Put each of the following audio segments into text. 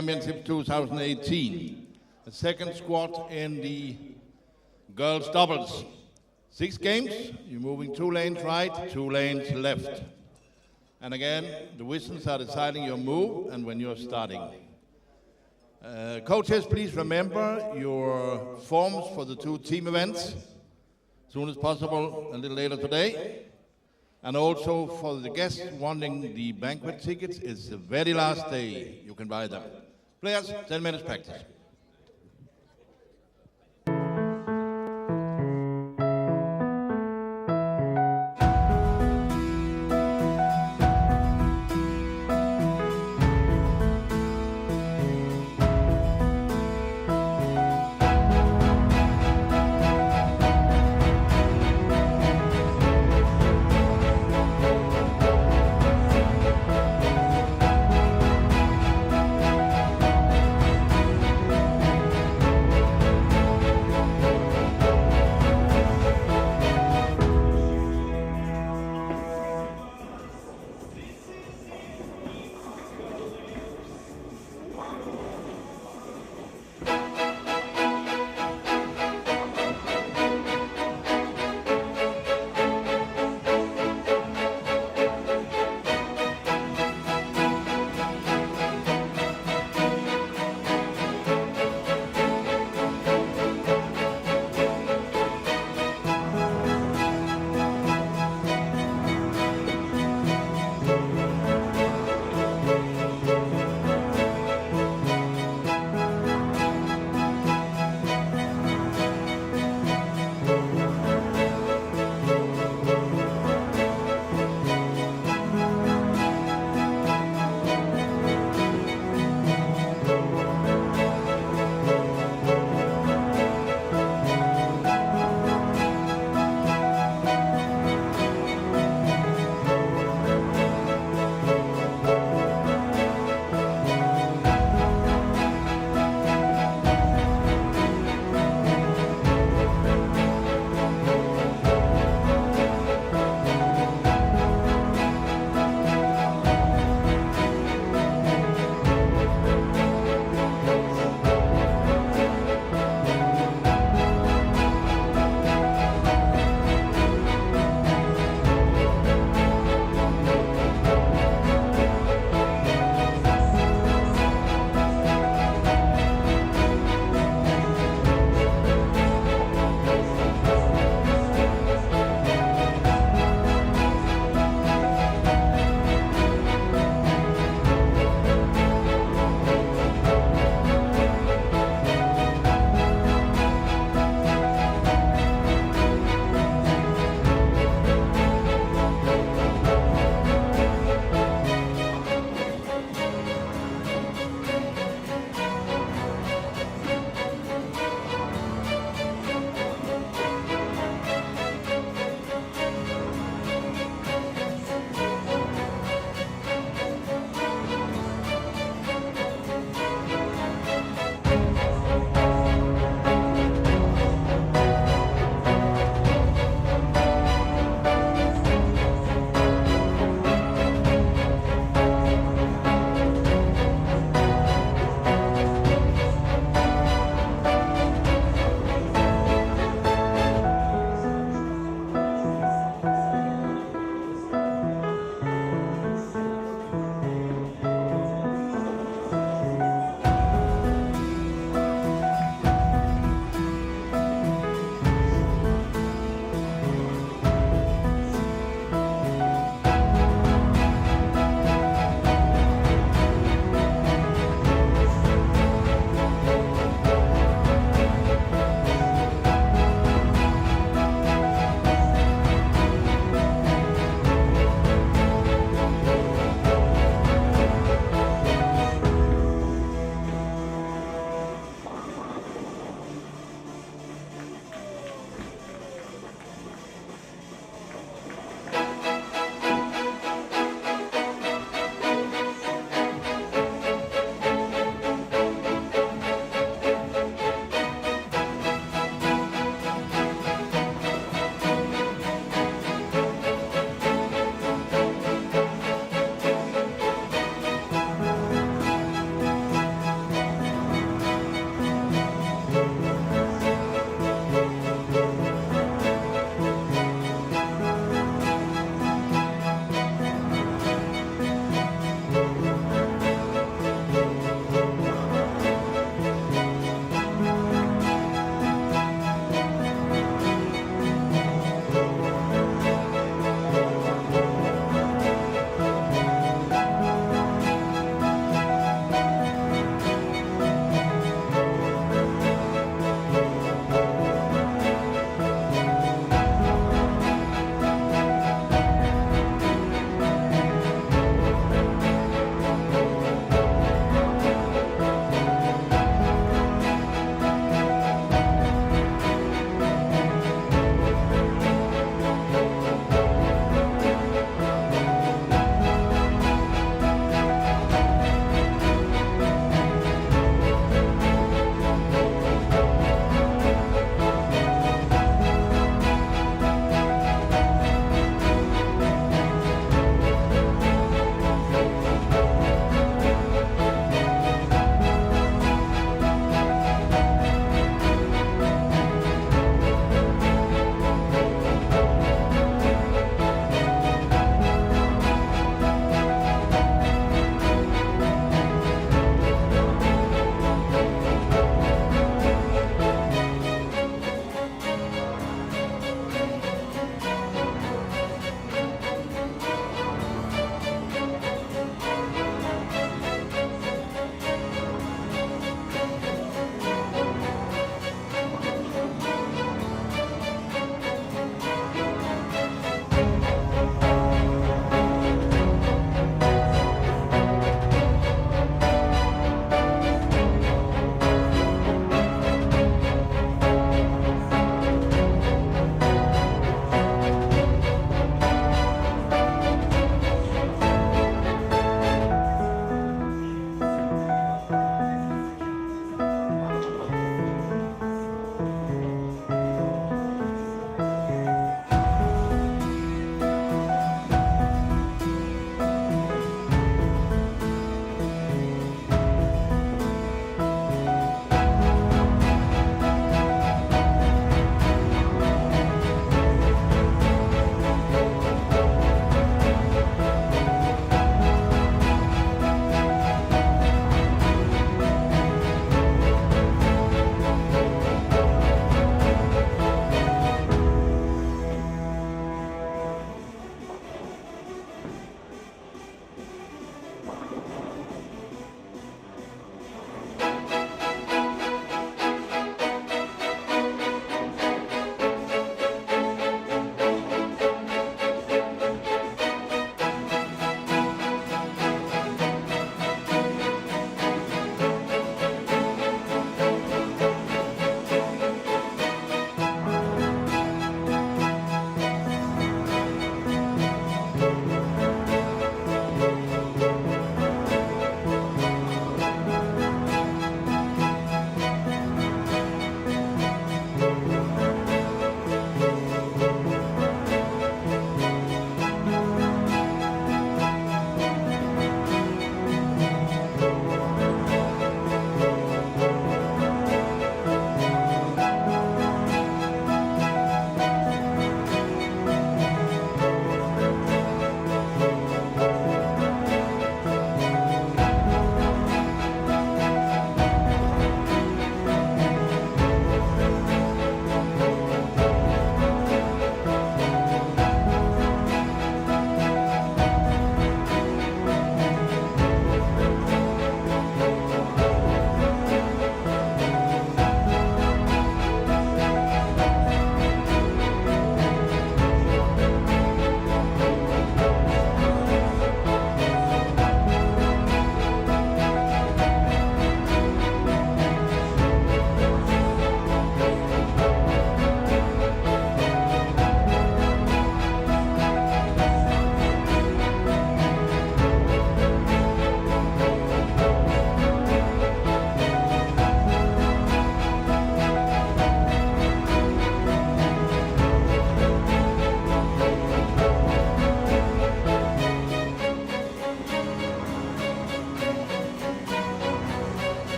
Championship 2018. The second squad in the girls doubles. 6 games, you're moving 2 lanes right, 2 lanes left. And again, the whistles are deciding your move and when you're starting. Coaches, please remember your forms for the 2 team events as soon as possible, a little later today. And also for the guests wanting the banquet tickets, it's the very last day you can buy them. Players, 10 minutes practice.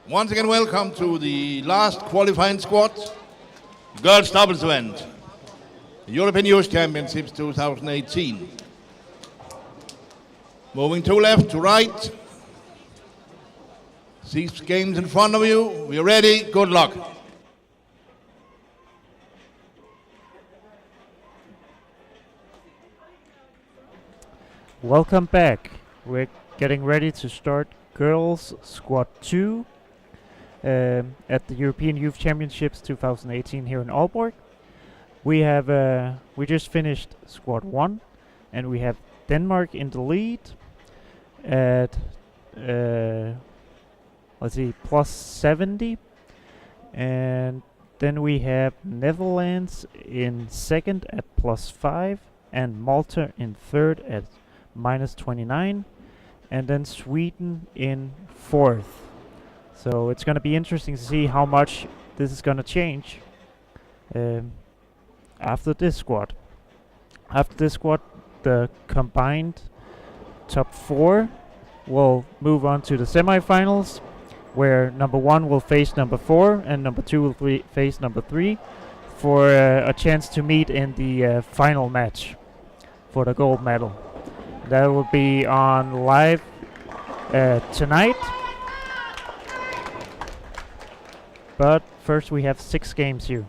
Once again, welcome to the last qualifying squad, girls doubles event, European Youth Championships 2018. Moving to left, to right. 6 games in front of you. We're ready. Good luck. Welcome back. We're getting ready to start Girls Squad 2 at the European Youth Championships 2018 here in Aalborg. We just finished Squad 1 and we have Denmark in the lead at plus 70, and then we have Netherlands in second at plus 5 and Malta in third at minus 29, and then Sweden in fourth. So it's going to be interesting to see how much this is going to change after this squad. After this squad, the combined top 4 will move on to the semifinals, where number 1 will face number 4 and number 2 will face number 3 for a chance to meet in the final match for the gold medal. That will be on live tonight. But first we have 6 games here.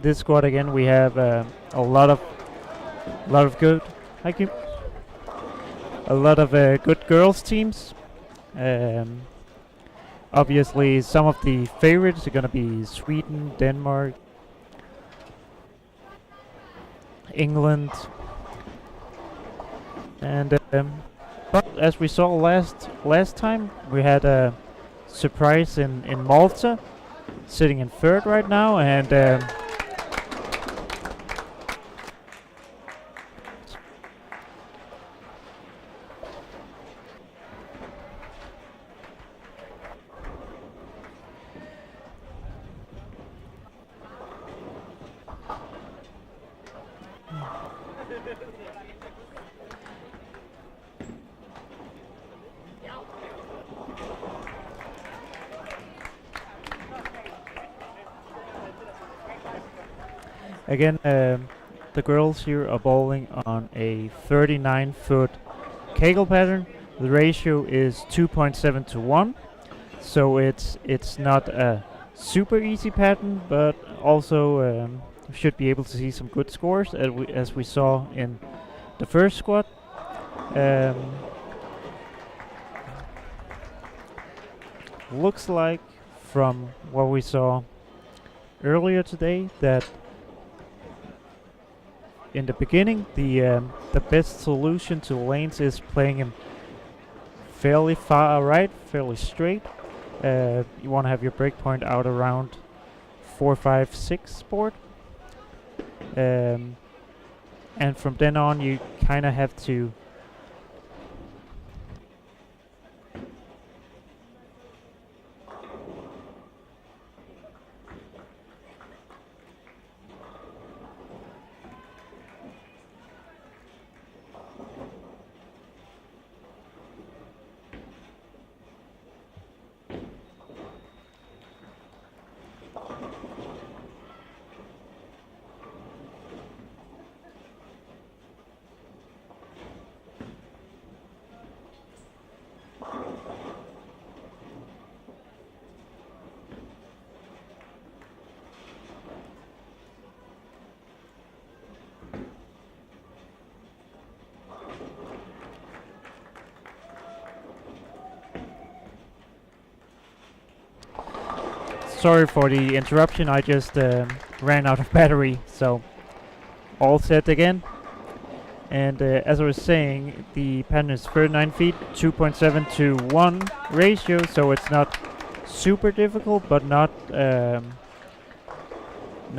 This squad again, we have a lot of good. Thank you. A lot of good girls teams. Obviously, some of the favorites are going to be Sweden, Denmark, England, and but as we saw last time, we had a surprise in Malta, sitting in third right now, and again, the girls here are bowling on a 39-foot kegel pattern. The ratio is 2.7 to 1, so it's not a super easy pattern, but also should be able to see some good scores as we saw in the first squad. Looks like from what we saw earlier today that in the beginning the best solution to lanes is playing him fairly far right, fairly straight. You want to have your breakpoint out around 4, 5, 6 board, and from then on you kind of have to sorry for the interruption, I just ran out of battery, so all set again. And as I was saying, the pattern is 39 feet, 2.7 to 1 ratio, so it's not super difficult, but not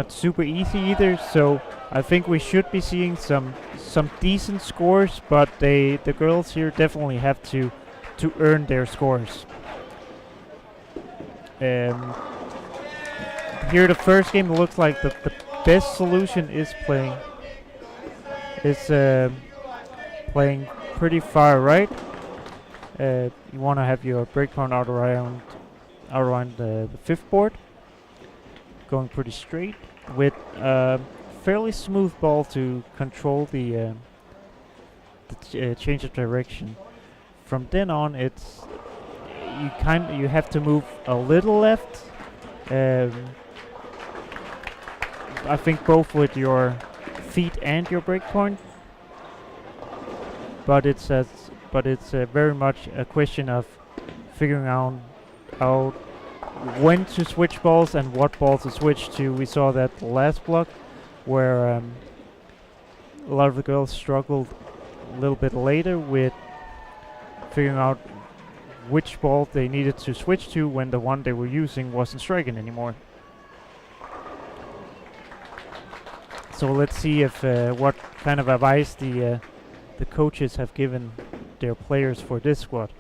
super easy either. So I think we should be seeing some decent scores, but the girls here definitely have to earn their scores. Um, Here, the first game looks like the best solution is playing pretty far right. You want to have your breakpoint out around the fifth board, going pretty straight with fairly smooth ball to control the change of direction. From then on, it's you have to move a little left. I think both with your feet and your breakpoint, but it's very much a question of figuring out when to switch balls and what balls to switch to. We saw that last block where a lot of the girls struggled a little bit later with figuring out which ball they needed to switch to when the one they were using wasn't striking anymore. So let's see if what kind of advice the coaches have given their players for this squad.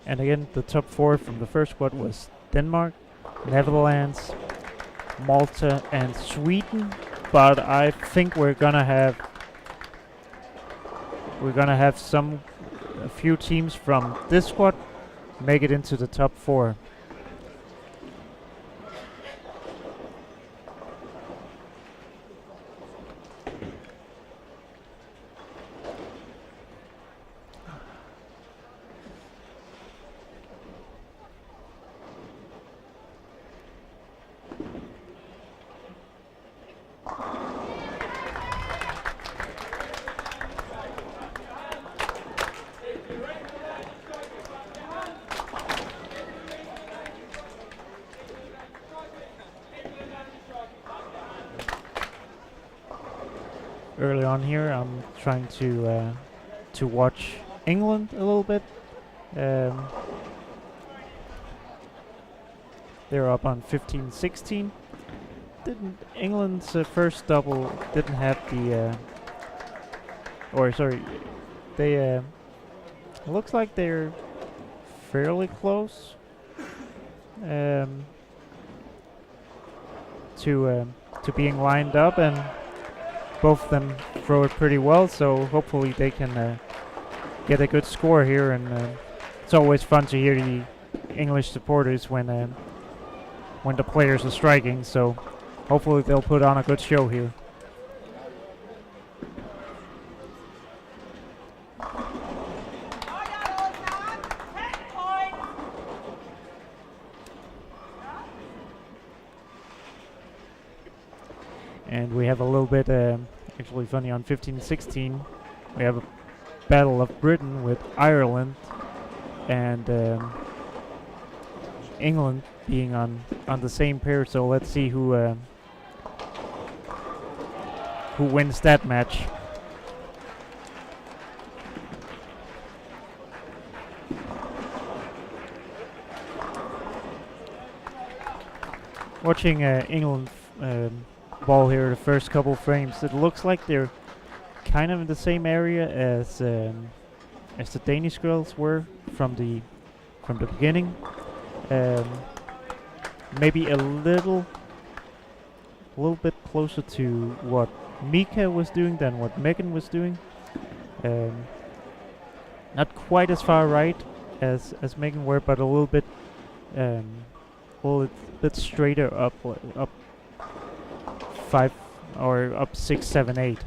And again, the top four from the first squad was Denmark, Netherlands, Malta, and Sweden. But I think we're gonna have a few teams from this squad make it into the top four. Early on here, I'm trying to watch England a little bit. They're up on 15-16. England's first double didn't have the they looks like they're fairly close to being lined up, and both of them throw it pretty well, so hopefully they can get a good score here. And it's always fun to hear the English supporters when the players are striking, so hopefully they'll put on a good show here. And we have a little bit actually funny on 15-16. We have a Battle of Britain with Ireland and England being on the same pair. So let's see who wins that match. Watching England ball here, the first couple frames, it looks like they're kind of in the same area as the Danish girls were from the beginning. Maybe a little bit closer to what Mika was doing than what Megan was doing. Not quite as far right as Megan were, but a little bit straighter up 5 or up 6, 7, 8.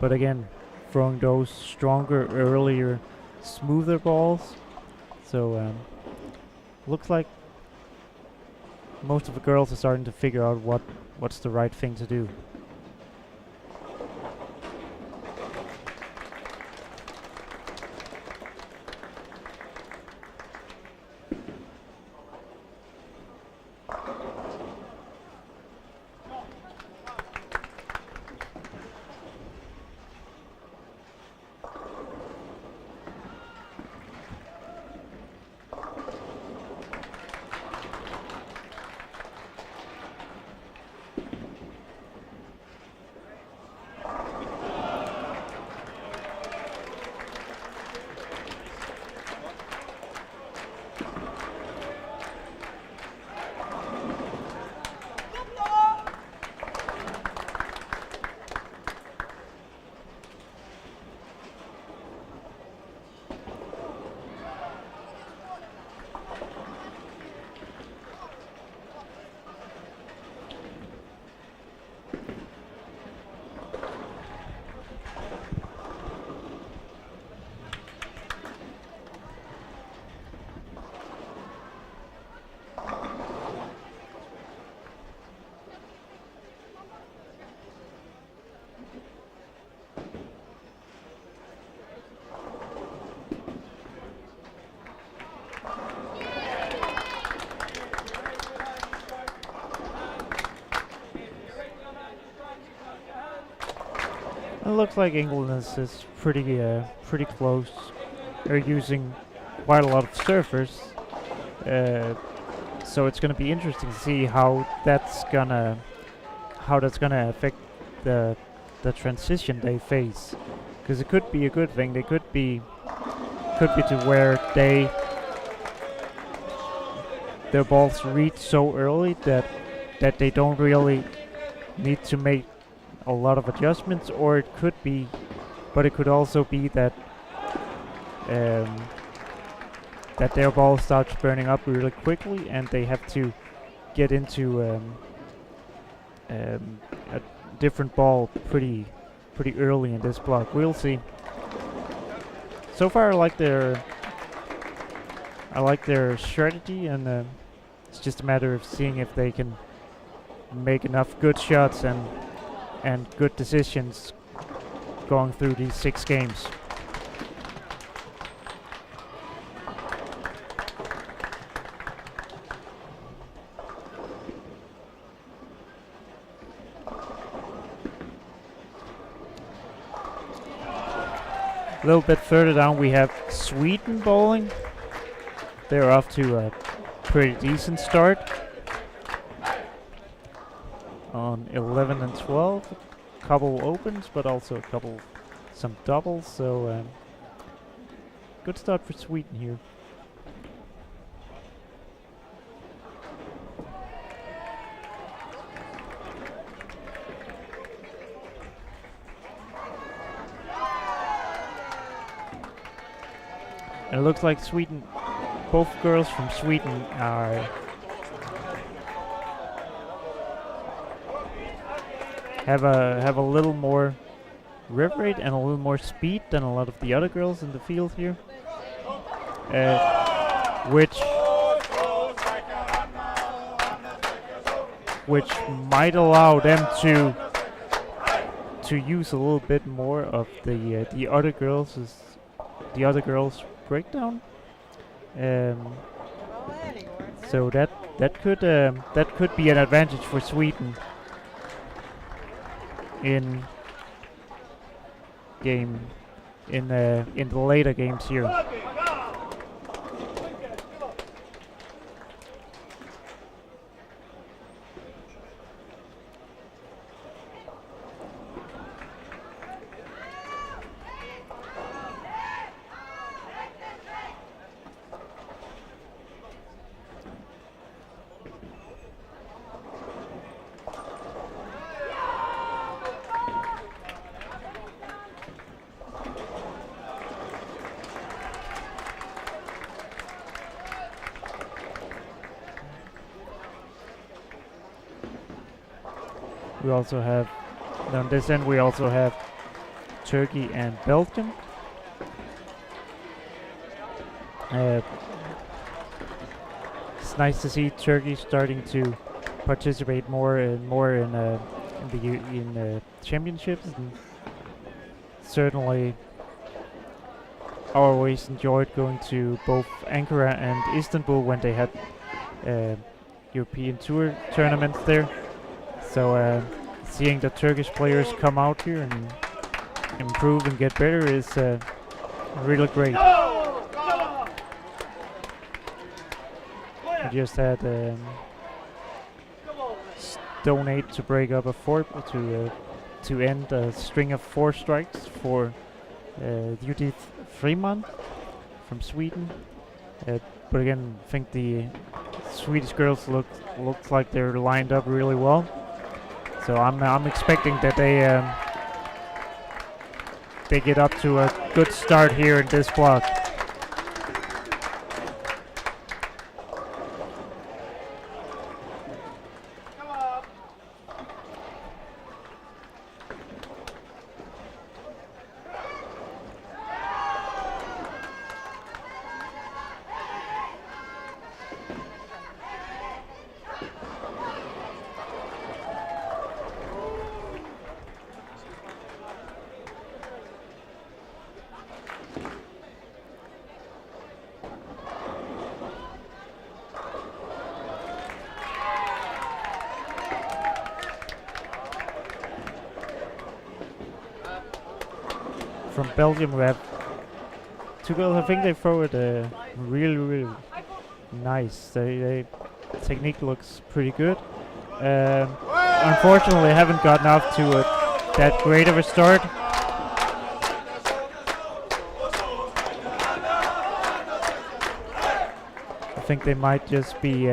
But again, throwing those stronger, earlier, smoother balls. So looks like most of the girls are starting to figure out what's the right thing to do. It looks like England is pretty close. They're using quite a lot of surfers, so it's going to be interesting to see how that's gonna affect the transition they face. Because it could be a good thing. They could be to where their balls reach so early that they don't really need to make a lot of adjustments, or it could be, but it could also be that that their ball starts burning up really quickly and they have to get into a different ball pretty early in this block. We'll see. So far, I like their strategy, and it's just a matter of seeing if they can make enough good shots and good decisions going through these 6 games. A little bit further down we have Sweden bowling. They're off to a pretty decent start on 11 and 12. A couple opens, but also some doubles. So good start for Sweden here. And it looks like Sweden, both girls from Sweden have a little more rip rate and a little more speed than a lot of the other girls in the field here, which might allow them to use a little bit more of the other girls' breakdown. So that could be an advantage for Sweden in the later games here. We also have, on this end, we also have Turkey and Belgium. It's nice to see Turkey starting to participate more in the championships, and certainly I always enjoyed going to both Ankara and Istanbul when they had European Tour tournaments there. So seeing the Turkish players come out here and improve and get better is really great. I just had Stone 8 to break up a 4 to end a string of 4 strikes for Judith Freeman from Sweden. But again, I think the Swedish girls looks like they're lined up really well. So I'm expecting that they get up to a good start here in this block. from Belgium, we have two girls. I think they throw it really nice. They technique looks pretty good. Unfortunately, I haven't gotten off to that great of a start. I think they might just be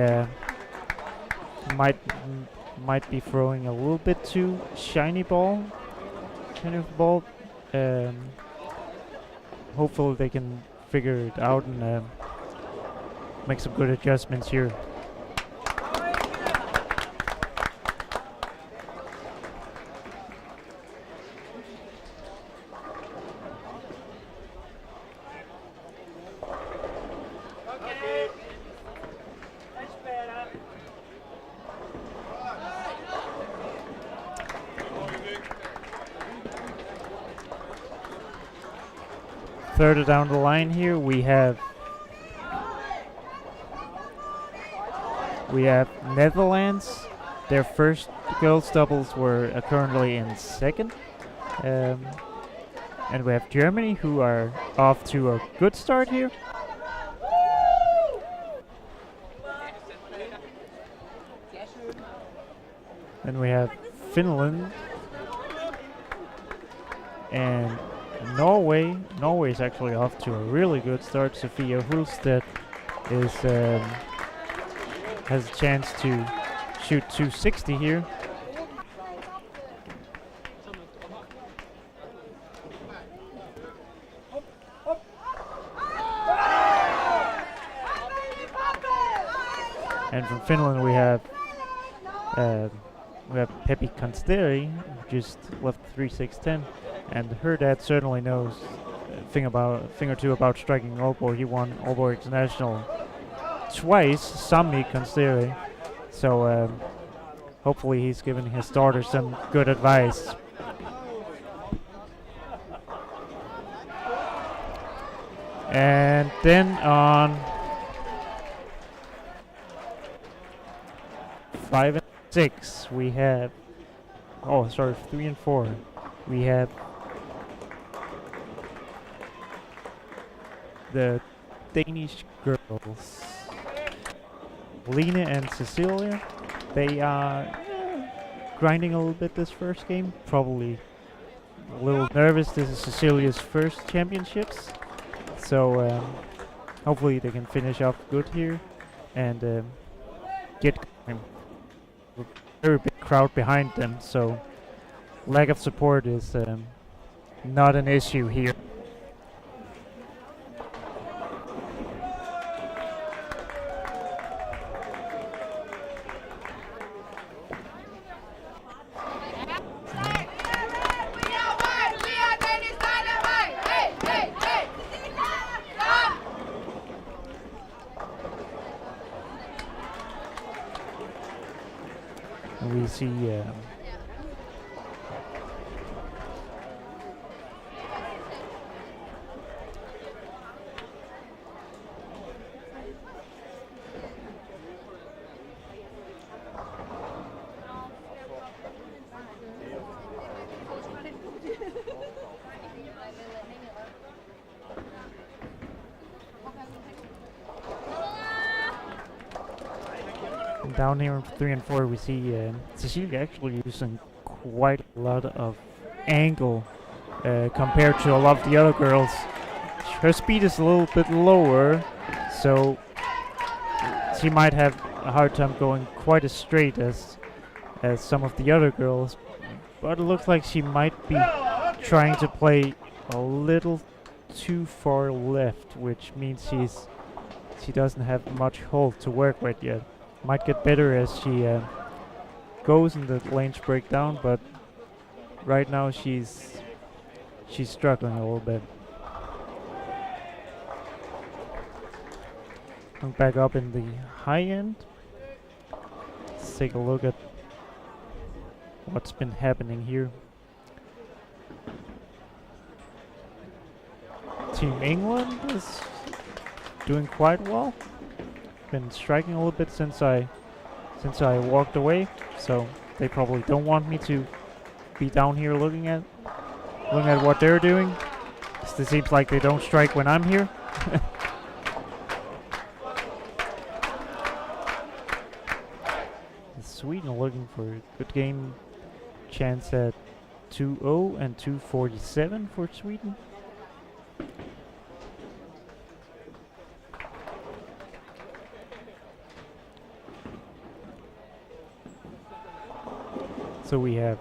might be throwing a little bit too shiny ball. Hopefully they can figure it out and make some good adjustments here. Further down the line here, we have Netherlands. Their first girls doubles were currently in second, and we have Germany, who are off to a good start here. Then we have Finland and Norway. Norway is actually off to a really good start. Sofia Hulstedt has a chance to shoot 260 here. And from Finland we have Pepi Konsteri, just left 3-6-10. And her dad certainly knows a thing or two about striking Aalborg. He won Aalborg International twice, Sami Konsteri. So hopefully he's giving his daughter some good advice. And then on 5 and 6 we have 3 and 4 we have the Danish girls, Lena and Cecilia. They are grinding a little bit this first game, probably a little nervous. This is Cecilia's first championships, so hopefully they can finish off good here and get a very big crowd behind them, so lack of support is not an issue here. And we see down here in 3 and 4 we see Cecilia actually using quite a lot of angle compared to a lot of the other girls. Her speed is a little bit lower, so she might have a hard time going quite as straight as some of the other girls, but it looks like she might be trying to play a little too far left, which means she doesn't have much hold to work with yet. Might get better as she goes and the lanes break down, but right now she's struggling a little bit. I'm back up in the high end. Let's take a look at what's been happening here. Team England is doing quite well. Been striking a little bit since I walked away, so they probably don't want me to be down here looking at what they're doing. honest, it seems like they don't strike when I'm here. Sweden looking for a good game chance at 2-0 and 247 for Sweden. So we have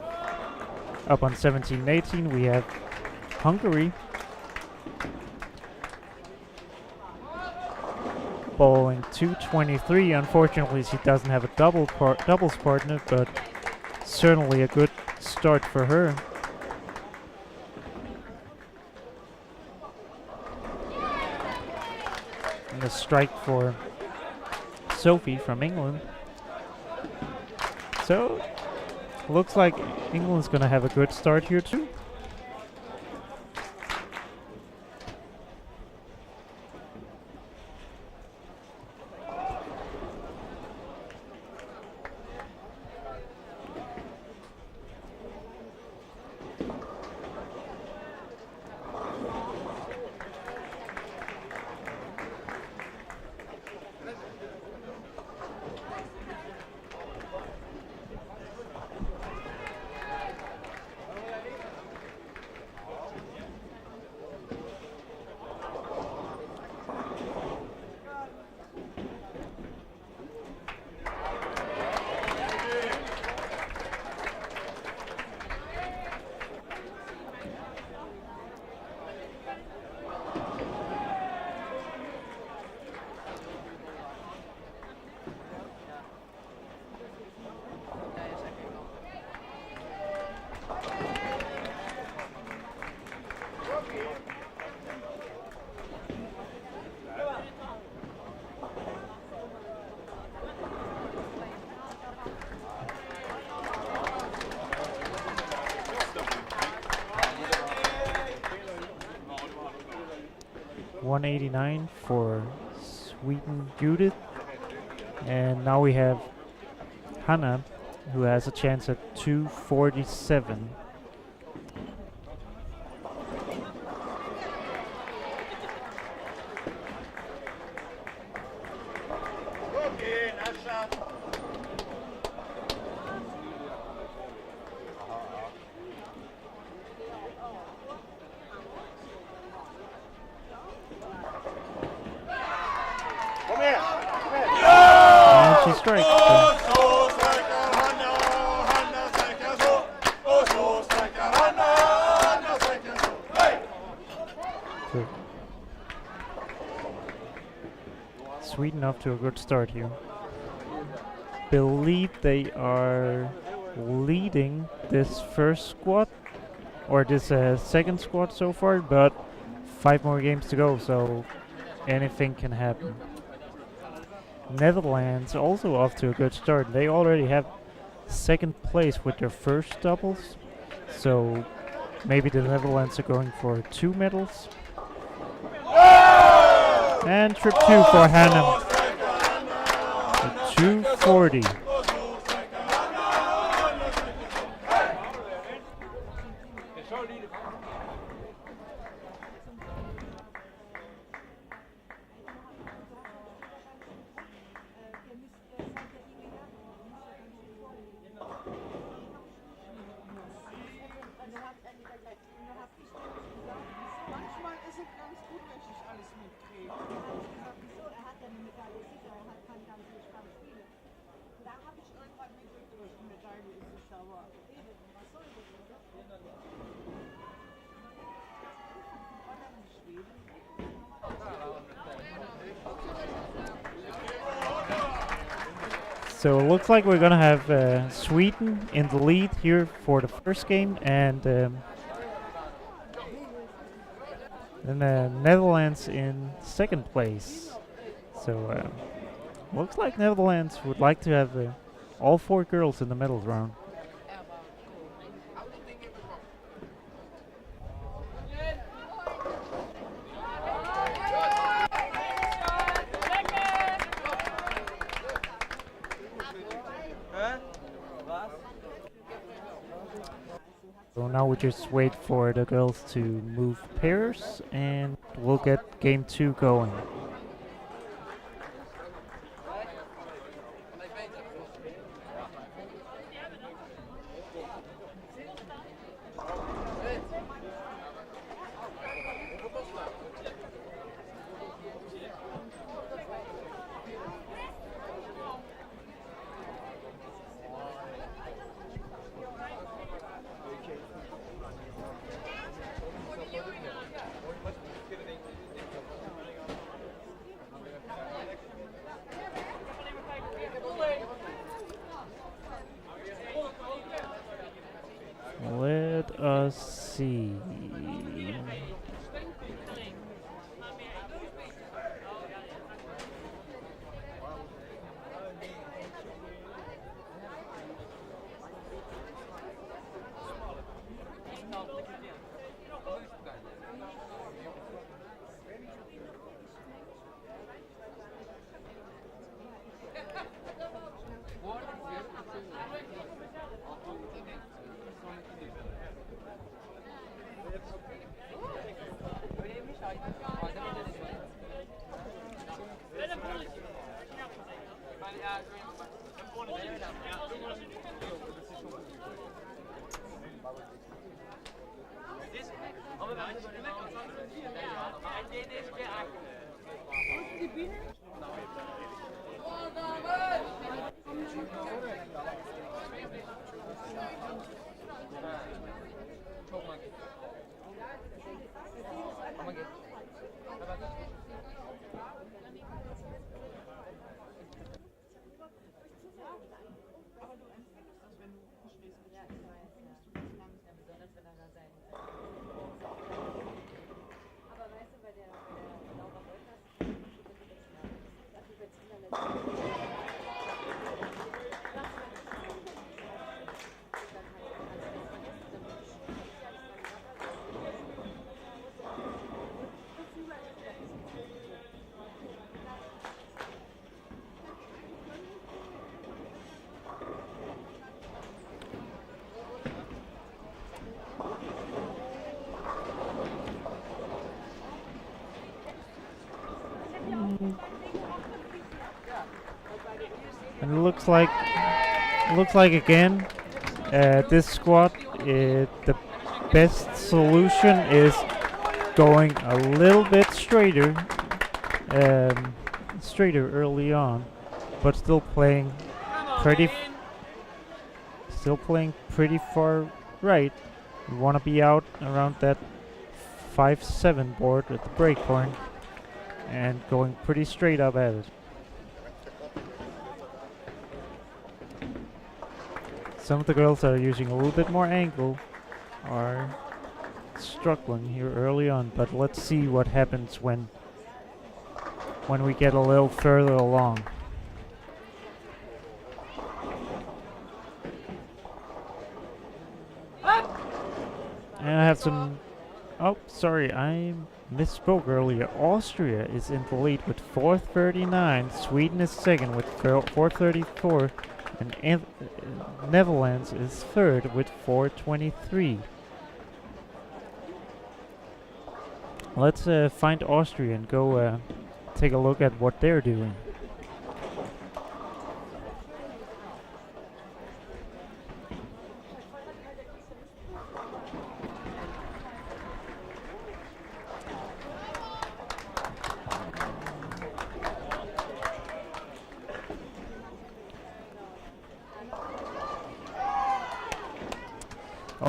up on 17-18, we have Hungary bowling 223. Unfortunately, she doesn't have a doubles partner, but certainly a good start for her. And a strike for Sophie from England. So, looks like England's gonna have a good start here too. .189 for Sweden Judith, and now we have Hannah, who has a chance at 247. And she strikes. So Sweden off to a good start here. Believe they are leading this first squad, or this second squad so far, but 5 more games to go, so anything can happen. Netherlands also off to a good start. They already have second place with their first doubles, so maybe the Netherlands are going for 2 medals. And trip 2 for Hannah. 240. So it looks like we're gonna have Sweden in the lead here for the first game, and then Netherlands in second place. So looks like Netherlands would like to have all 4 girls in the medals round. So now we just wait for the girls to move pairs and we'll get game 2 going. Let us see. And it looks like again, this squad, the best solution is going a little bit straighter early on, but still playing pretty far right. We want to be out around that 5-7 board at the break point and going pretty straight up at it. Some of the girls that are using a little bit more angle are struggling here early on, but let's see what happens when we get a little further along. And I have some... Oh, sorry, I misspoke earlier. Austria is in the lead with 439. Sweden is second with 434. And Netherlands is third with 423. Let's find Austria and go take a look at what they're doing.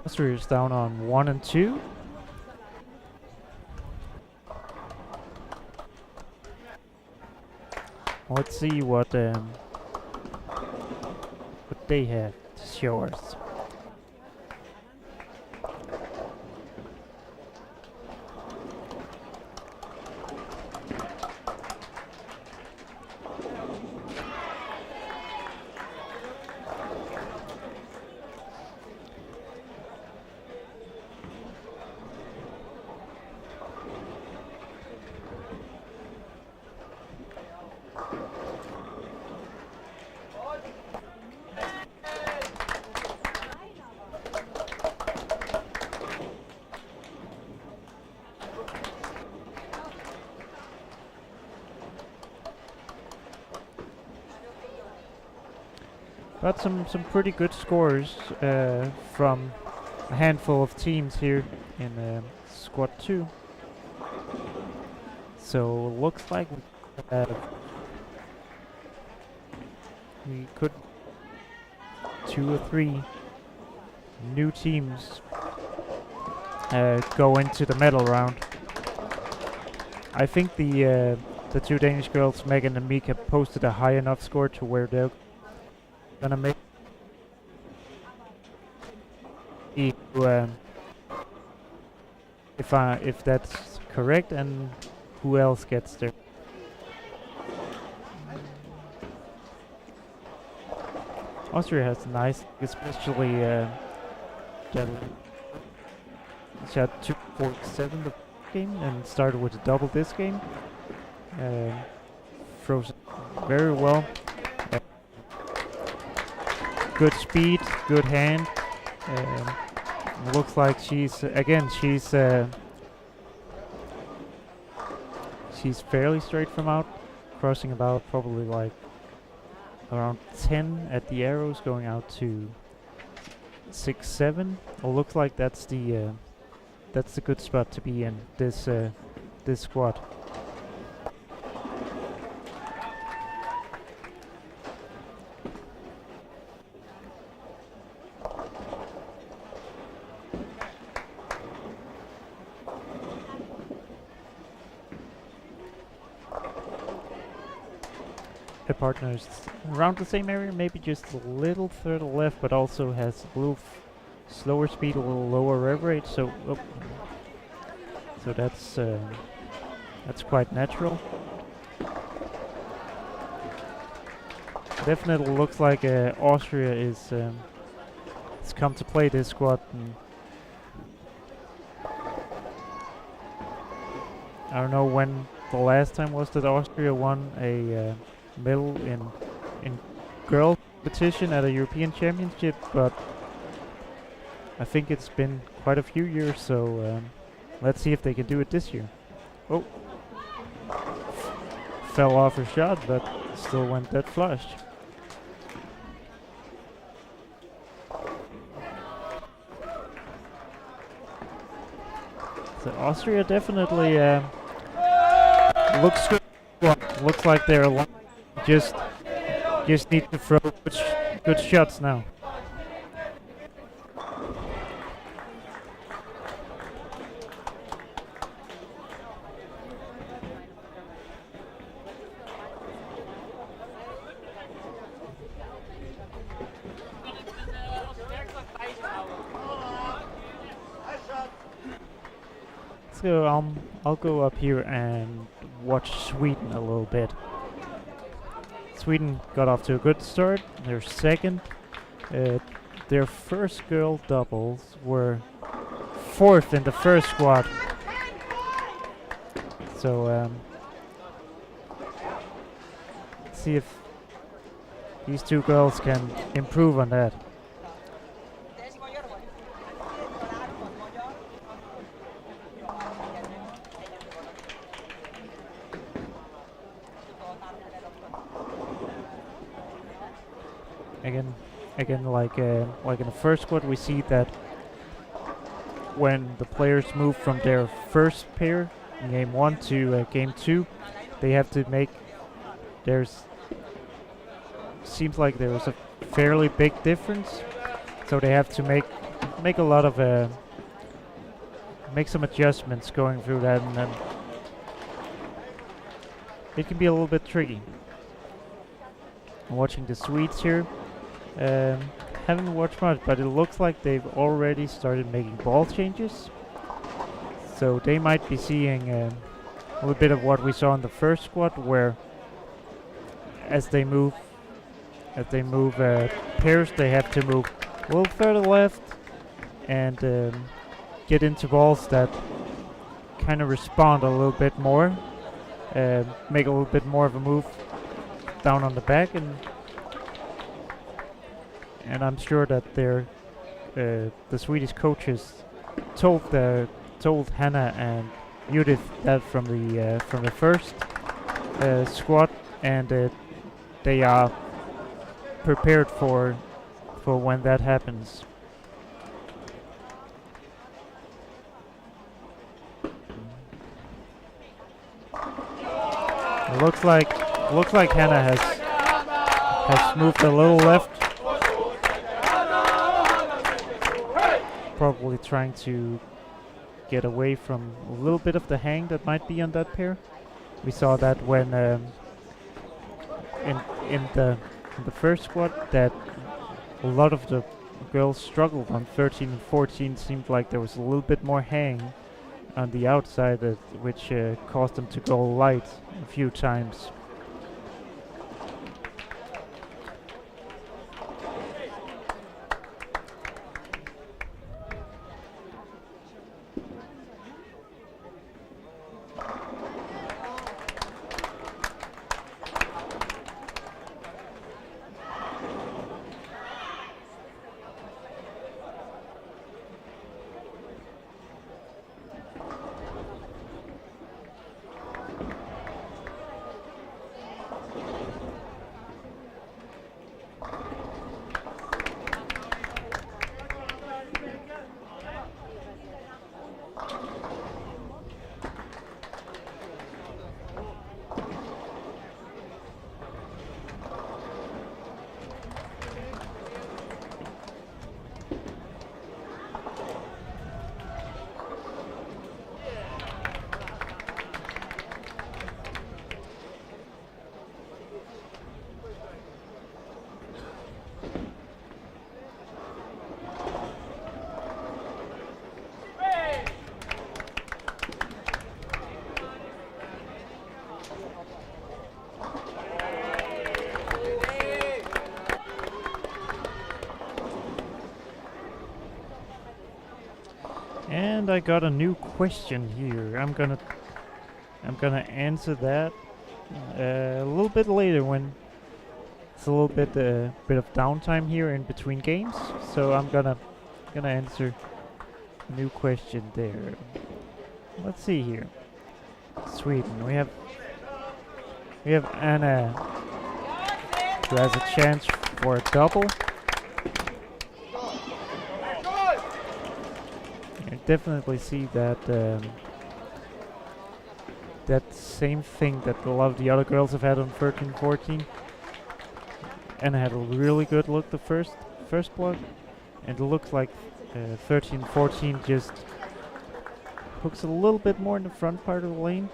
Austria is down on 1 and 2. Let's see what they have to show us. But some pretty good scores from a handful of teams here in squad 2. So looks like we could 2 or 3 new teams go into the medal round. I think the 2 Danish girls, Megan and Mika, posted a high enough score to where they're gonna make if that's correct, and who else gets there. Austria has nice, especially shot 247 the game and started with a double this game. Throws very well. Good speed, good hand. Looks like she's fairly straight from out, crossing about probably like around 10 at the arrows, going out to 6-7. It looks like that's the good spot to be in this squad. Her partner is around the same area, maybe just a little further left, but also has a little slower speed, a little lower rev rate. So that's quite natural. Definitely looks like Austria is has come to play this squad. And I don't know when the last time was that Austria won a medal in girl competition at a European Championship, but I think it's been quite a few years, so let's see if they can do it this year. Oh, fell off her shot, but still went dead flush. So Austria definitely looks good. Looks like they're just need to throw good shots now. So I'll go up here and watch Sweden a little bit. Sweden got off to a good start. They're second. Their first girl doubles were 4th in the first squad. So see if these 2 girls can improve on that. Again, like in the first squad, we see that when the players move from their first pair in game 1 to game 2, they have to make. Seems like there was a fairly big difference, so they have to make a lot of make some adjustments going through that, and then it can be a little bit tricky. I'm watching the Swedes here. Haven't watched much, but it looks like they've already started making ball changes. So they might be seeing a little bit of what we saw in the first squad, where as they move pairs, they have to move a little further left and get into balls that kind of respond a little bit more, make a little bit more of a move down on the back, and I'm sure that the Swedish coaches told Hannah and Judith that from the first squad, and they are prepared for when that happens. It looks like Hannah has moved a little left, probably trying to get away from a little bit of the hang that might be on that pair. We saw that when in the first squad that a lot of the girls struggled on 13 and 14. Seemed like there was a little bit more hang on the outside, which caused them to go light a few times. And I got a new question here. I'm gonna answer that a little bit later when it's a little bit of downtime here in between games. So I'm gonna answer a new question there. Let's see here. Sweden. We have Anna, who has a chance for a double. Definitely see that that same thing that a lot of the other girls have had on 13-14. And I had a really good look the first block, and it looks like 13-14 just hooks a little bit more in the front part of the lane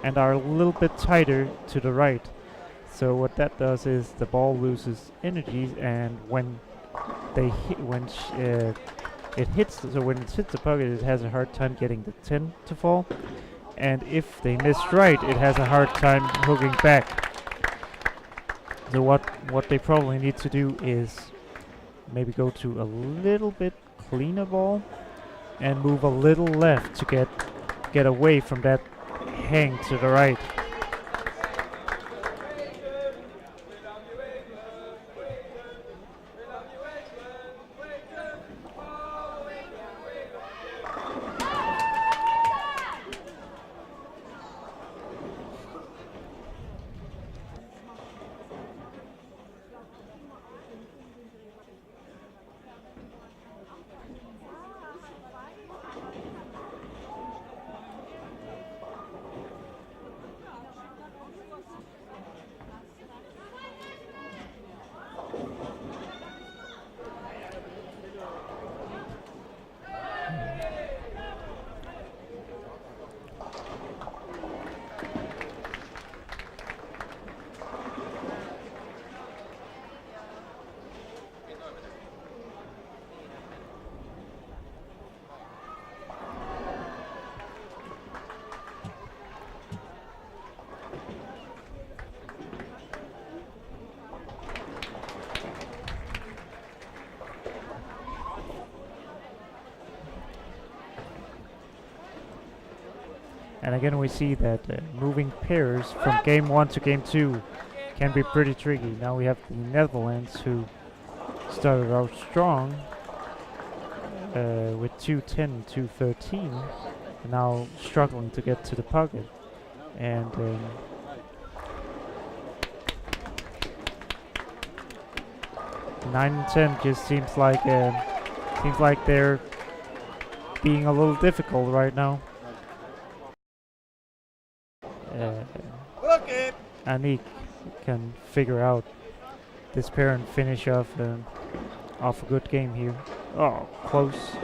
and are a little bit tighter to the right. So what that does is the ball loses energy, and when it hits the pocket, it has a hard time getting the 10 to fall, and if they miss right, it has a hard time hooking back. So what they probably need to do is maybe go to a little bit cleaner ball and move a little left to get away from that hang to the right. And again, we see that moving pairs from game 1 to game 2 can be pretty tricky. Now we have the Netherlands, who started out strong with 2-10, 2-13, and now struggling to get to the pocket. And 9 and 10 just seems like they're being a little difficult right now. Anik can figure out this pair and finish off a good game here. Oh, close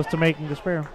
to making the spare.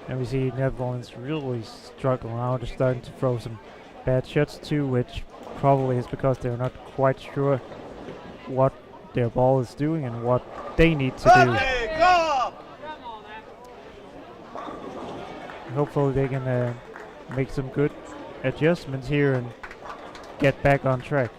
And we see Netherlands really struggling now. They're starting to throw some bad shots too, which probably is because they're not quite sure what their ball is doing and what they need to do. Hopefully they can make some good adjustments here and get back on track.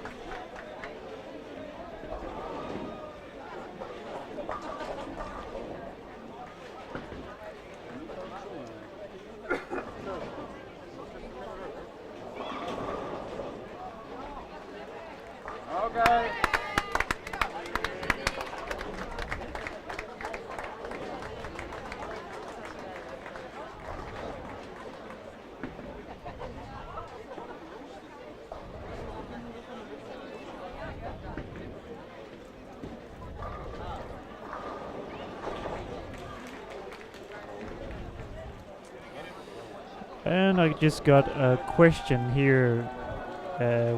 And I just got a question here.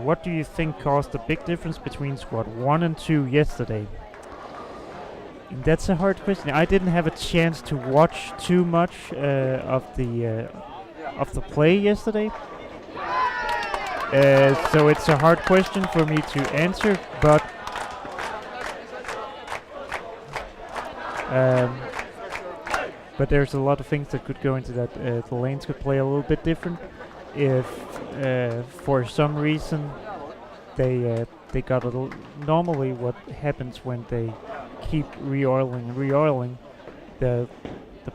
What do you think caused the big difference between squad 1 and 2 yesterday? That's a hard question. I didn't have a chance to watch too much of the play yesterday, so it's a hard question for me to answer. But there's a lot of things that could go into that. The lanes could play a little bit different if, for some reason, they got a little. Normally, what happens when they keep re-oiling and re-oiling, the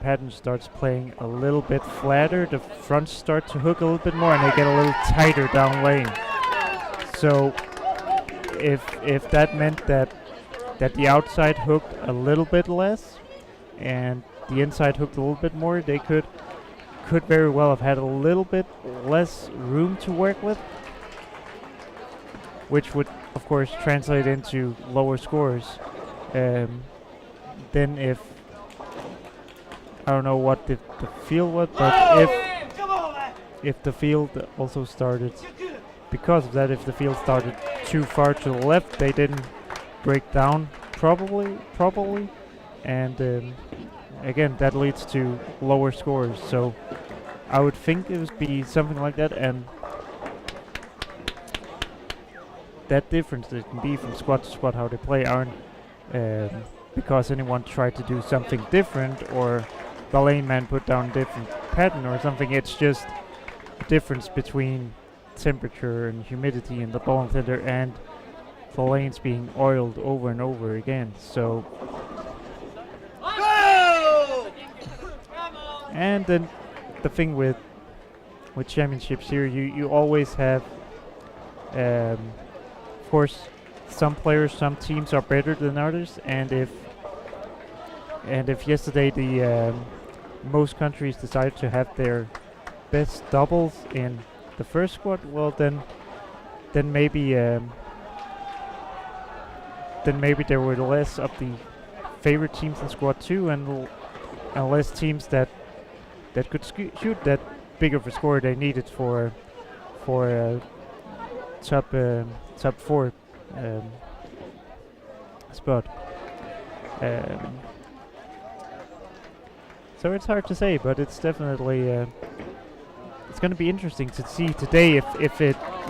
pattern starts playing a little bit flatter. The fronts start to hook a little bit more, and they get a little tighter down lane. So, if that meant that the outside hooked a little bit less, and the inside hooked a little bit more, they could very well have had a little bit less room to work with, which would of course translate into lower scores. Then if I don't know what the field was, but if the field also started, because of that, if the field started too far to the left, they didn't break down properly, and again, that leads to lower scores. So I would think it would be something like that, and that difference that can be from squad to squad how they play aren't because anyone tried to do something different or the lane man put down a different pattern or something. It's just a difference between temperature and humidity in the ball tender and the lanes being oiled over and over again. So and then the thing with championships here, you always have, of course, some players, some teams are better than others, and if yesterday the most countries decided to have their best doubles in the first squad, well then maybe there were less of the favorite teams in squad 2 and less teams that could shoot that big of a score they needed for top 4 spot. So it's hard to say, but it's definitely it's going to be interesting to see today if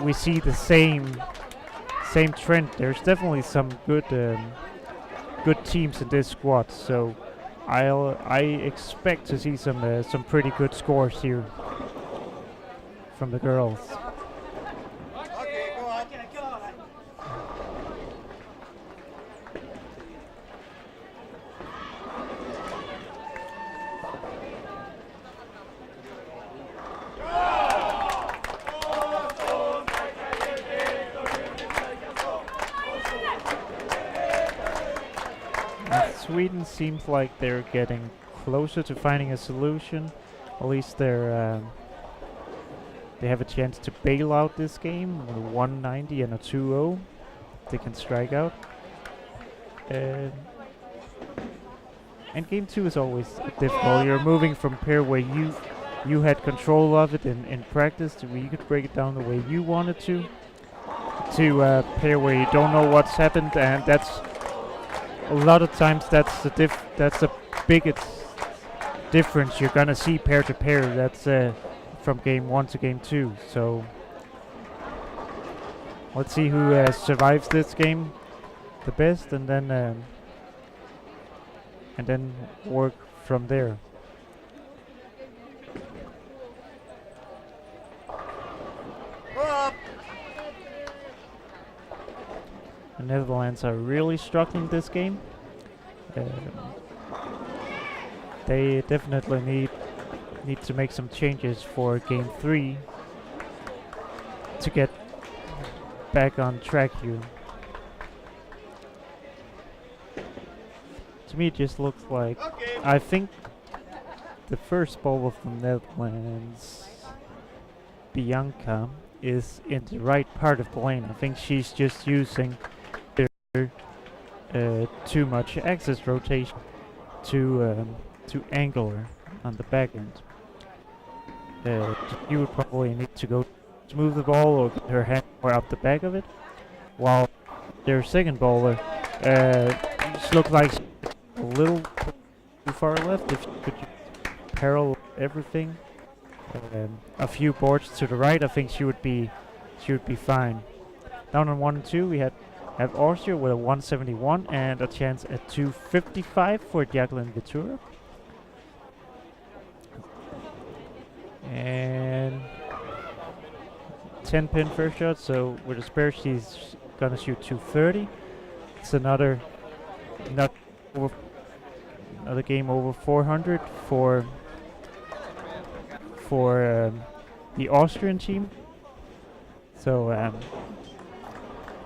we see the same trend. There's definitely some good good teams in this squad, so I expect to see some pretty good scores here from the girls. Sweden seems like they're getting closer to finding a solution. At least they have a chance to bail out this game with a 190 and a 2-0. They can strike out. And game 2 is always difficult. You're moving from pair where you had control of it in practice to where you could break it down the way you wanted to a pair where you don't know what's happened, and that's a lot of times that's the biggest difference you're gonna see pair to pair. That's from game 1 to game 2. So let's see who survives this game the best, and then work from there. The Netherlands are really struggling this game. They definitely need to make some changes for game 3 to get back on track here. To me, it just looks like I think the first bowler from Netherlands, Bianca, is in the right part of the lane. I think she's just using too much axis rotation to angle her on the back end. You would probably need to go to move the ball or get her hand more up the back of it, while their second bowler just looked like a little too far left. If you could parallel everything a few boards to the right, I think she would be fine. Down on 1 and 2, we have Austria with a 171 and a chance at 255 for Jacqueline Vitura. And 10 pin first shot, so with a spare she's gonna shoot 230. It's another game over 400 for the Austrian team. So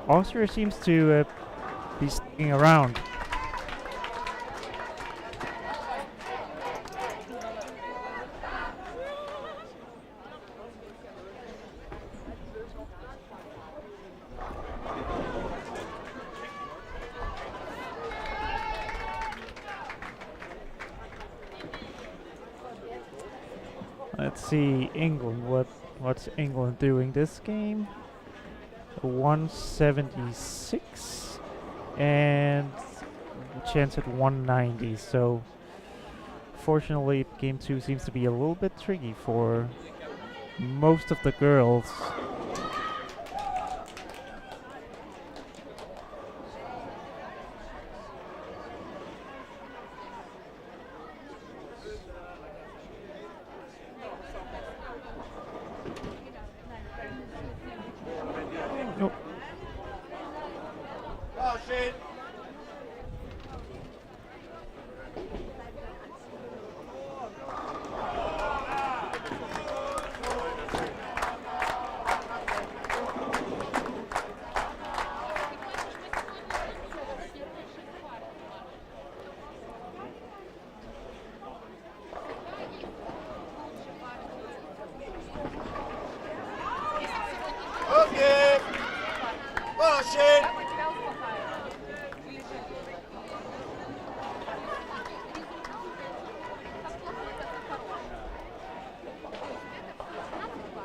Austria seems to be sticking around. Let's see England. What's England doing this game? 176 and chance at 190. So fortunately, game 2 seems to be a little bit tricky for most of the girls.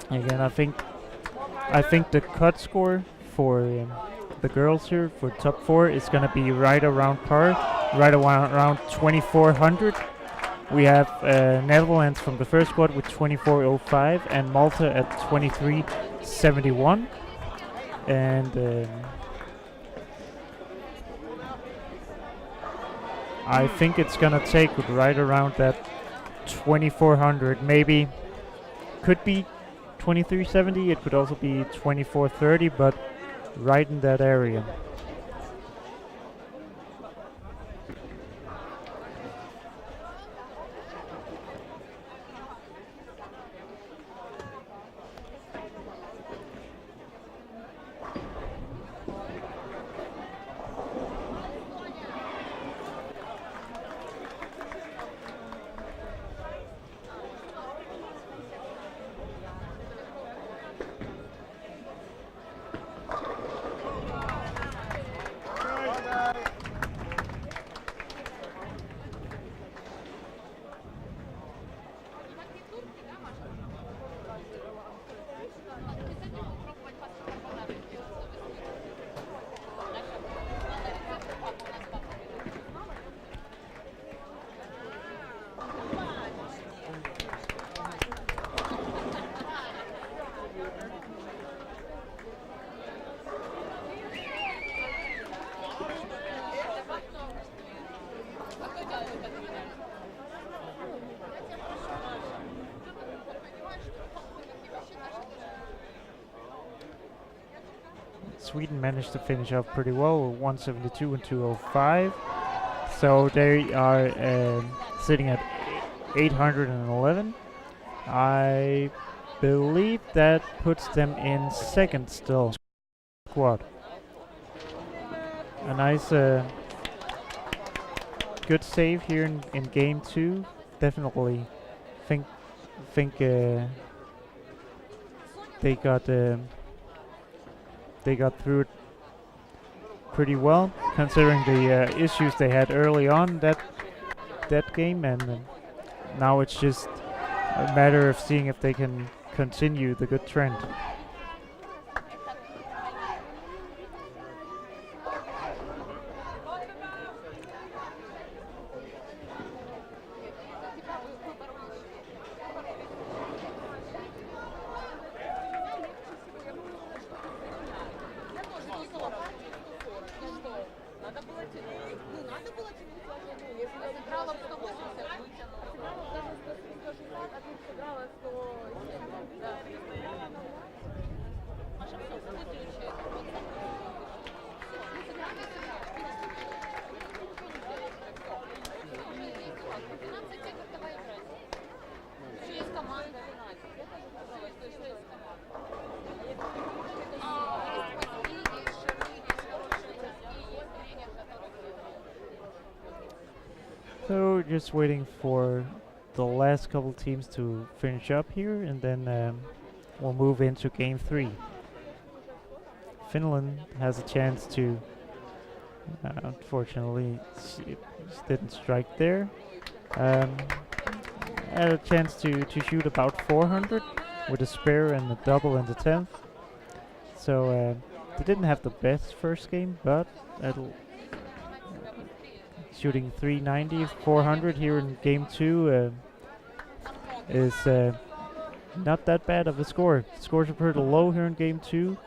Again, I think the cut score for the girls here for top 4 is going to be right around par, right around 2400. We have Netherlands from the first squad with 2405 and Malta at 2371. And I think it's gonna take right around that 2400, maybe. Could be 2370, it could also be 2430, but right in that area. Sweden managed to finish off pretty well with 172 and 205. So they are sitting at 811. I believe that puts them in second still. Squad. A nice good save here in game 2. Definitely think they got through it pretty well, considering the issues they had early on that game, and now it's just a matter of seeing if they can continue the good trend. So just waiting for the last couple teams to finish up here, and then we'll move into game 3. Finland has a chance to, unfortunately, it didn't strike there. Had a chance to shoot about 400 with a spare and a double in the 10th. So they didn't have the best first game, but shooting 390, 400 here in game 2 is not that bad of a score. Scores are pretty low here in game 2.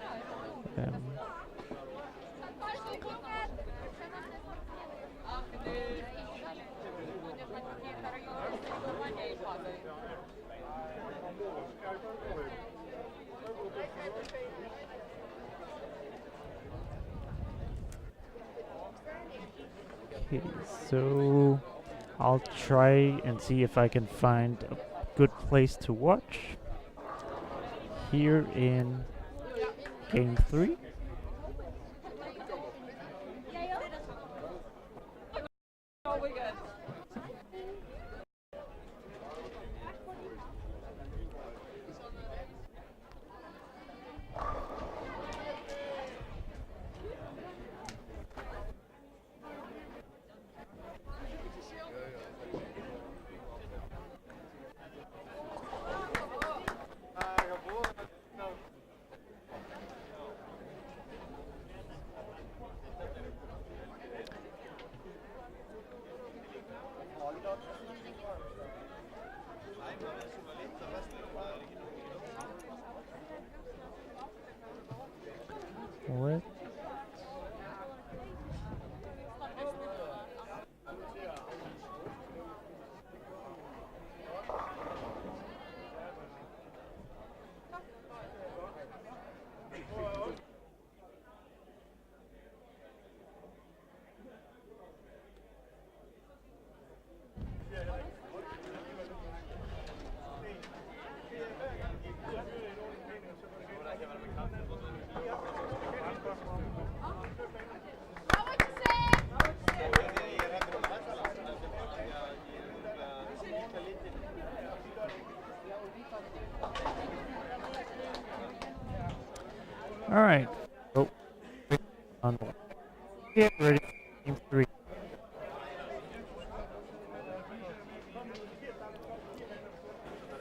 Okay, so I'll try and see if I can find a good place to watch here in game 3. All right. Oh, on get ready for game 3.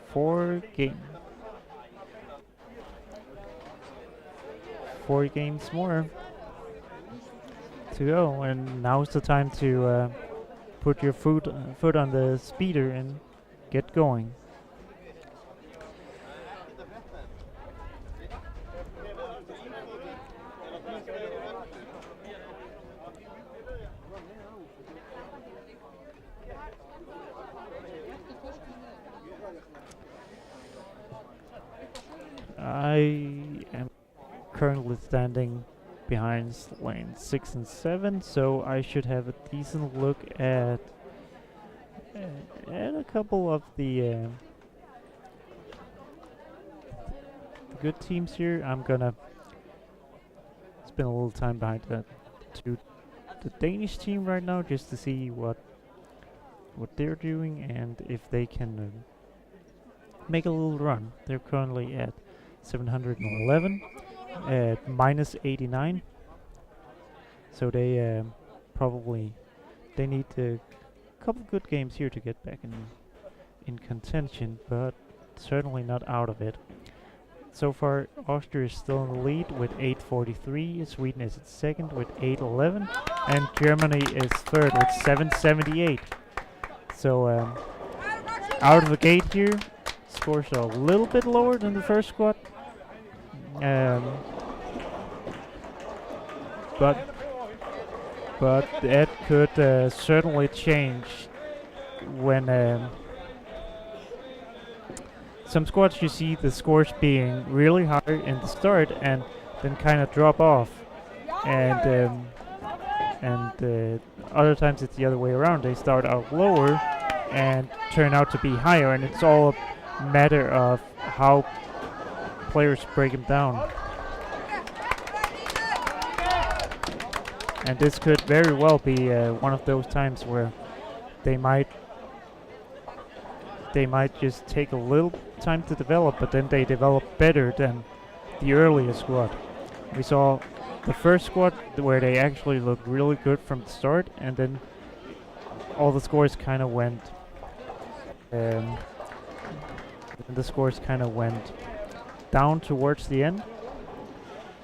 Four games more to go, and now's the time to put your foot on the speeder and get going. I am currently standing behind lane 6 and 7, so I should have a decent look at a couple of the good teams here. I'm gonna spend a little time behind the Danish team right now, just to see what they're doing and if they can make a little run. They're currently at 711 at minus 89, so they probably need a couple good games here to get back in contention, but certainly not out of it. So far, Austria is still in the lead with 843, Sweden is at second with 811, and Germany is third with 778. So out of the gate here, scores are a little bit lower than the first squad, but that could certainly change when some squads you see the scores being really high in the start and then kind of drop off, and other times it's the other way around. They start out lower and turn out to be higher, and it's all a matter of how players break them down. And this could very well be one of those times where they might just take a little time to develop, but then they develop better than the earlier squad. We saw the first squad where they actually looked really good from the start, and then all the scores kind of went down towards the end,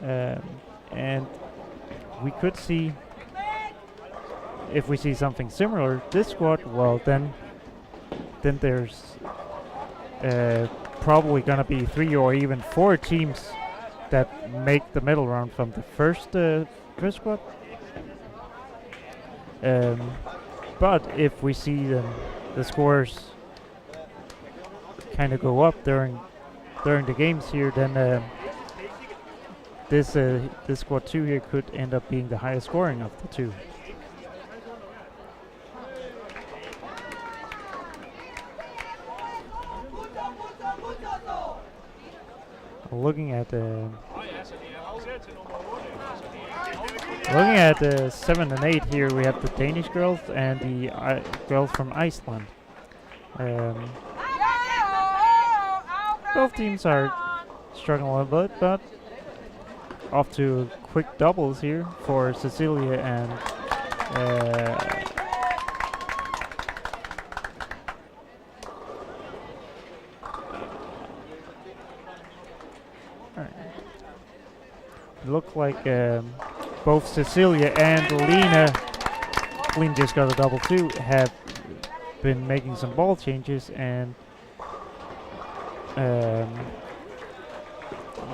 and we could see, if we see something similar this squad, well then there's probably gonna be 3 or even 4 teams that make the middle round from the first squad. But if we see the scores kind of go up during the games here, then this squad 2 here could end up being the highest scoring of the two. Looking at 7 and 8 here, we have the Danish girls and the girls from Iceland. Both teams are struggling a little bit, but off to quick doubles here for Cecilia and look like both Cecilia and Lena just got a double too, have been making some ball changes, and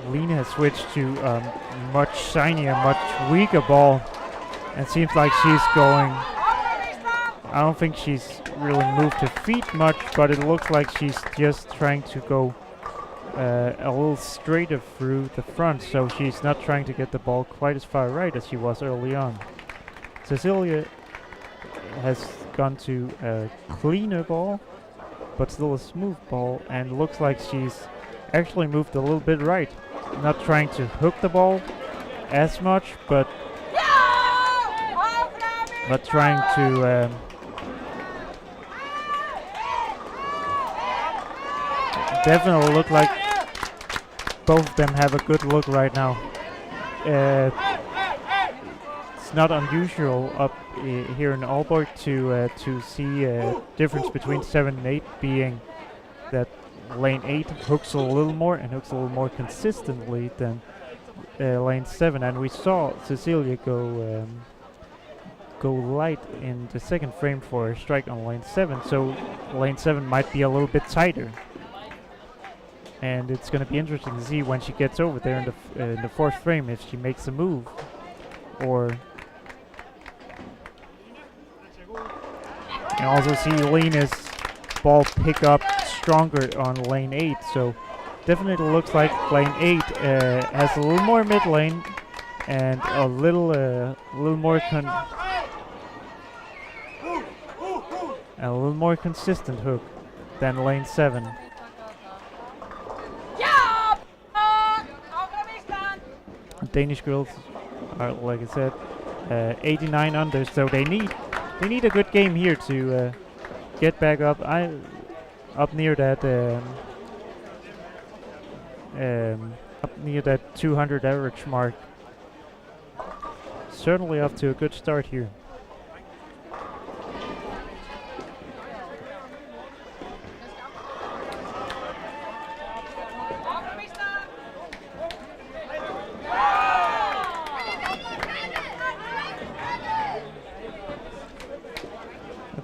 Lena has switched to much shinier, much weaker ball, and seems like she's going, I don't think she's really moved her feet much, but it looks like she's just trying to go a little straighter through the front, so she's not trying to get the ball quite as far right as she was early on. Cecilia has gone to a cleaner ball, but still a smooth ball, and looks like she's actually moved a little bit right. Not trying to hook the ball as much, but trying to definitely look like both of them have a good look right now. it's not unusual up here in Aalborg to see a difference between 7 and 8, being that lane 8 hooks a little more and hooks a little more consistently than lane 7, and we saw Cecilia go light in the second frame for a strike on lane 7, so lane 7 might be a little bit tighter. And it's going to be interesting to see when she gets over there in the fourth frame if she makes a move, or and also see Lena's ball pick up stronger on lane 8. So definitely looks like lane 8 has a little more mid lane and a little more consistent hook than lane 7. Danish girls are, like I said, 89 under, so they need a good game here to get back up near that up near that 200 average mark. Certainly off to a good start here.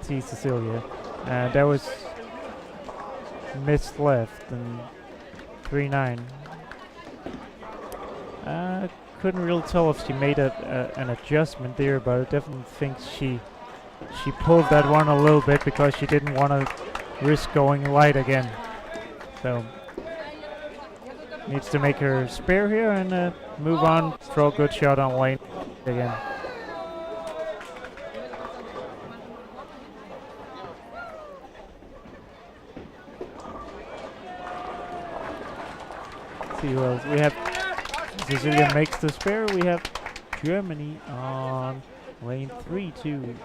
See Cecilia, and that was missed left and 3-9. Couldn't really tell if she made an adjustment there, but I definitely think she pulled that one a little bit because she didn't want to risk going light again. So needs to make her spare here and move on, throw a good shot on lane again. See who else we have. Cecilia makes the spare. We have Germany on lane 3 too.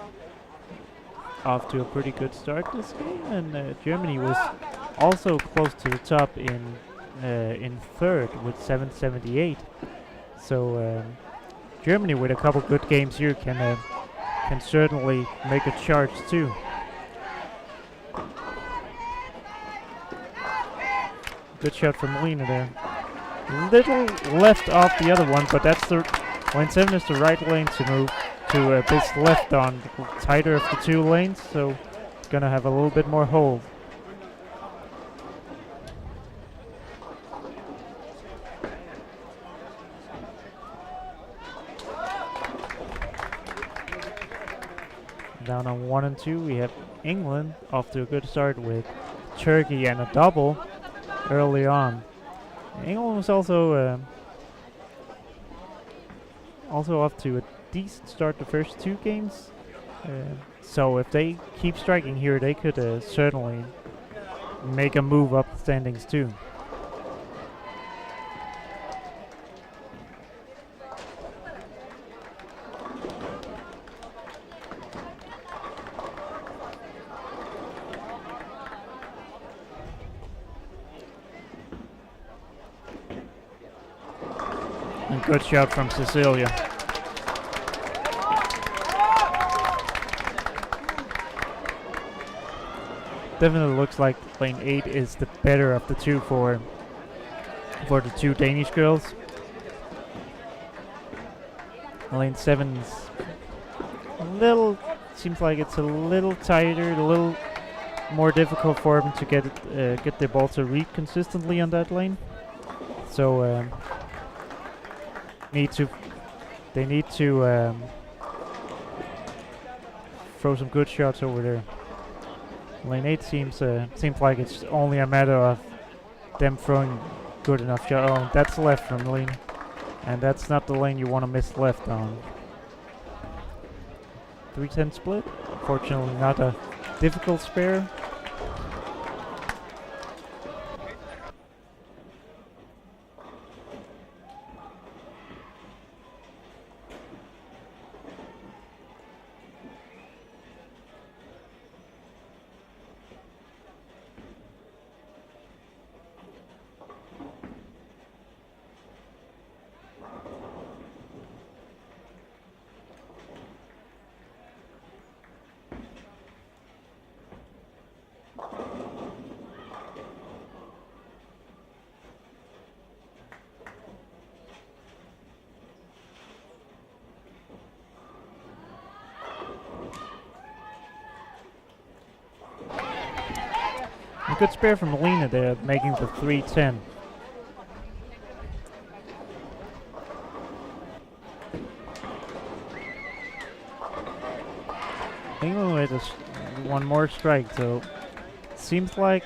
Off to a pretty good start this game, and Germany was also close to the top in third with 778. So Germany with a couple good games here can certainly make a charge too. Good shot from Lena there. Little left off the other one, but that's the lane 7 is the right lane to move to this left on, tighter of the two lanes, so gonna have a little bit more hold. Down on 1 and 2, we have England off to a good start with Turkey and a double early on. England was also off to a decent start the first two games. So if they keep striking here, they could certainly make a move up the standings too. Good shot from Cecilia. Definitely looks like lane 8 is the better of the two for the two Danish girls. Lane 7's seems like it's a little tighter, a little more difficult for them to get the ball to read consistently on that lane. So they need to throw some good shots over there. Lane 8 seems like it's only a matter of them throwing good enough shot. Oh, that's left from lane, and that's not the lane you want to miss left on. 3-10 split. Fortunately, not a difficult spare. A good spare from Melina there, making the 3-10. England with one more strike, so seems like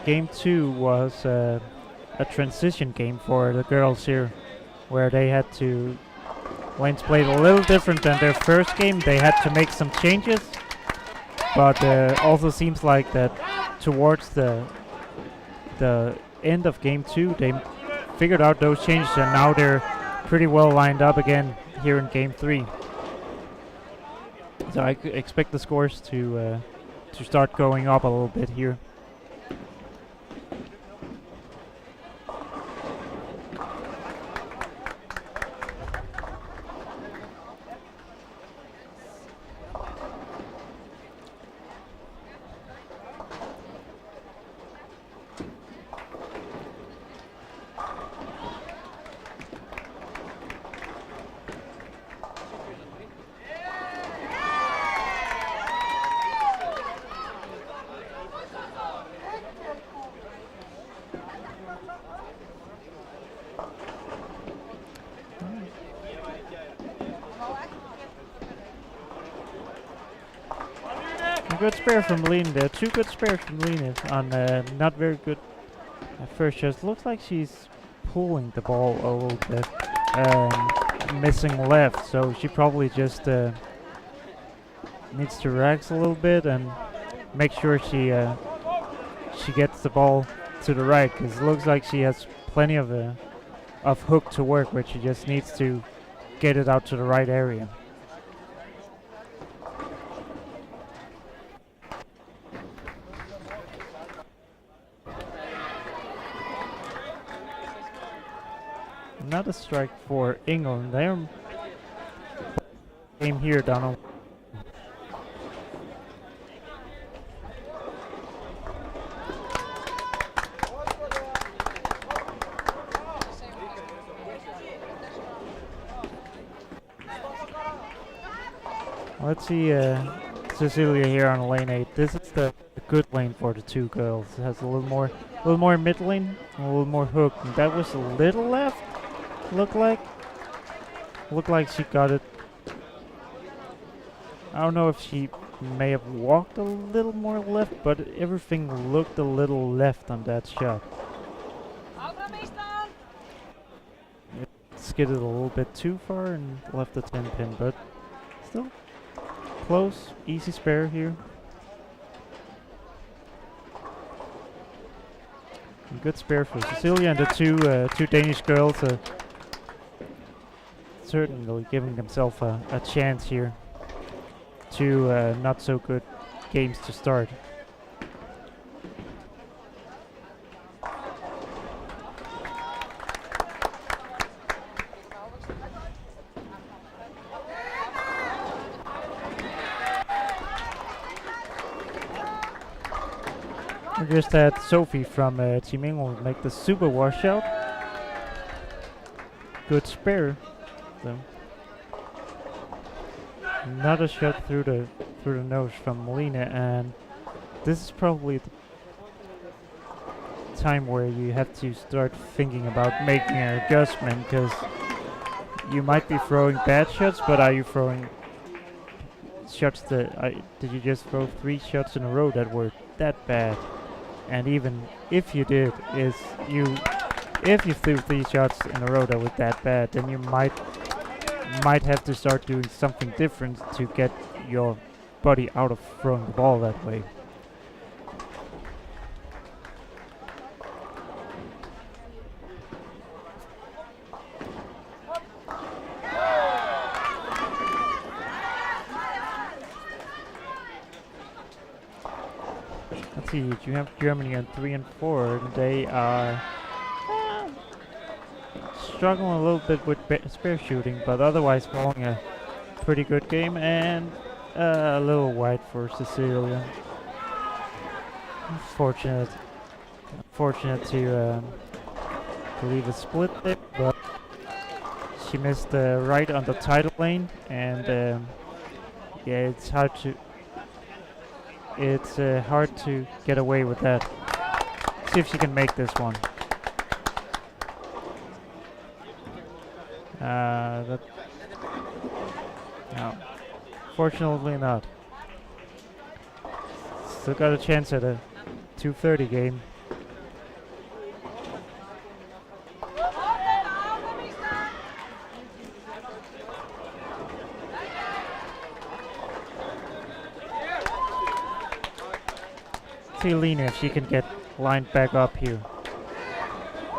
game 2 was a transition game for the girls here, where they had to. Lanes played a little different than their first game. They had to make some changes, but also seems like that towards the end of game 2, they figured out those changes, and now they're pretty well lined up again here in game 3. So I expect the scores to start going up a little bit here. A good spare from Melina there. 2 good spares from Melina on not very good first shots. Looks like she's pulling the ball a little bit, missing left. So she probably just needs to relax a little bit and make sure she gets the ball to the right, because it looks like she has plenty of hook to work with. She just needs to get it out to the right area. Another strike for England. Their game here, Donald. Let's see Cecilia here on lane 8. This is the good lane for the two girls. It has a little more mid lane, and a little more hook. And that was a little left. Looked like she got it. I don't know if she may have walked a little more left, but everything looked a little left on that shot. It skidded a little bit too far and left the 10 pin, but still close, easy spare here. A good spare for Cecilia and the two Danish girls. Certainly giving themselves a chance here. Two not so good games to start. We just had Sophie from Team England make the super washout. Good spare. So another shot through the nose from Melina, and this is probably the time where you have to start thinking about making an adjustment, because you might be throwing bad shots, but are you throwing shots that did you just throw 3 shots in a row that were that bad? And even if you did, if you threw 3 shots in a row that were that bad, then you might have to start doing something different to get your body out of throwing the ball that way. Let's see, you have Germany on 3 and 4, and they are struggling a little bit with spare shooting, but otherwise following a pretty good game, and a little wide for Cecilia. Unfortunate to leave a split there, but she missed right on the title lane, and yeah, it's hard it's hard to get away with that. See if she can make this one. No, fortunately not. Still got a chance at a 2:30 game. See Lena if she can get lined back up here.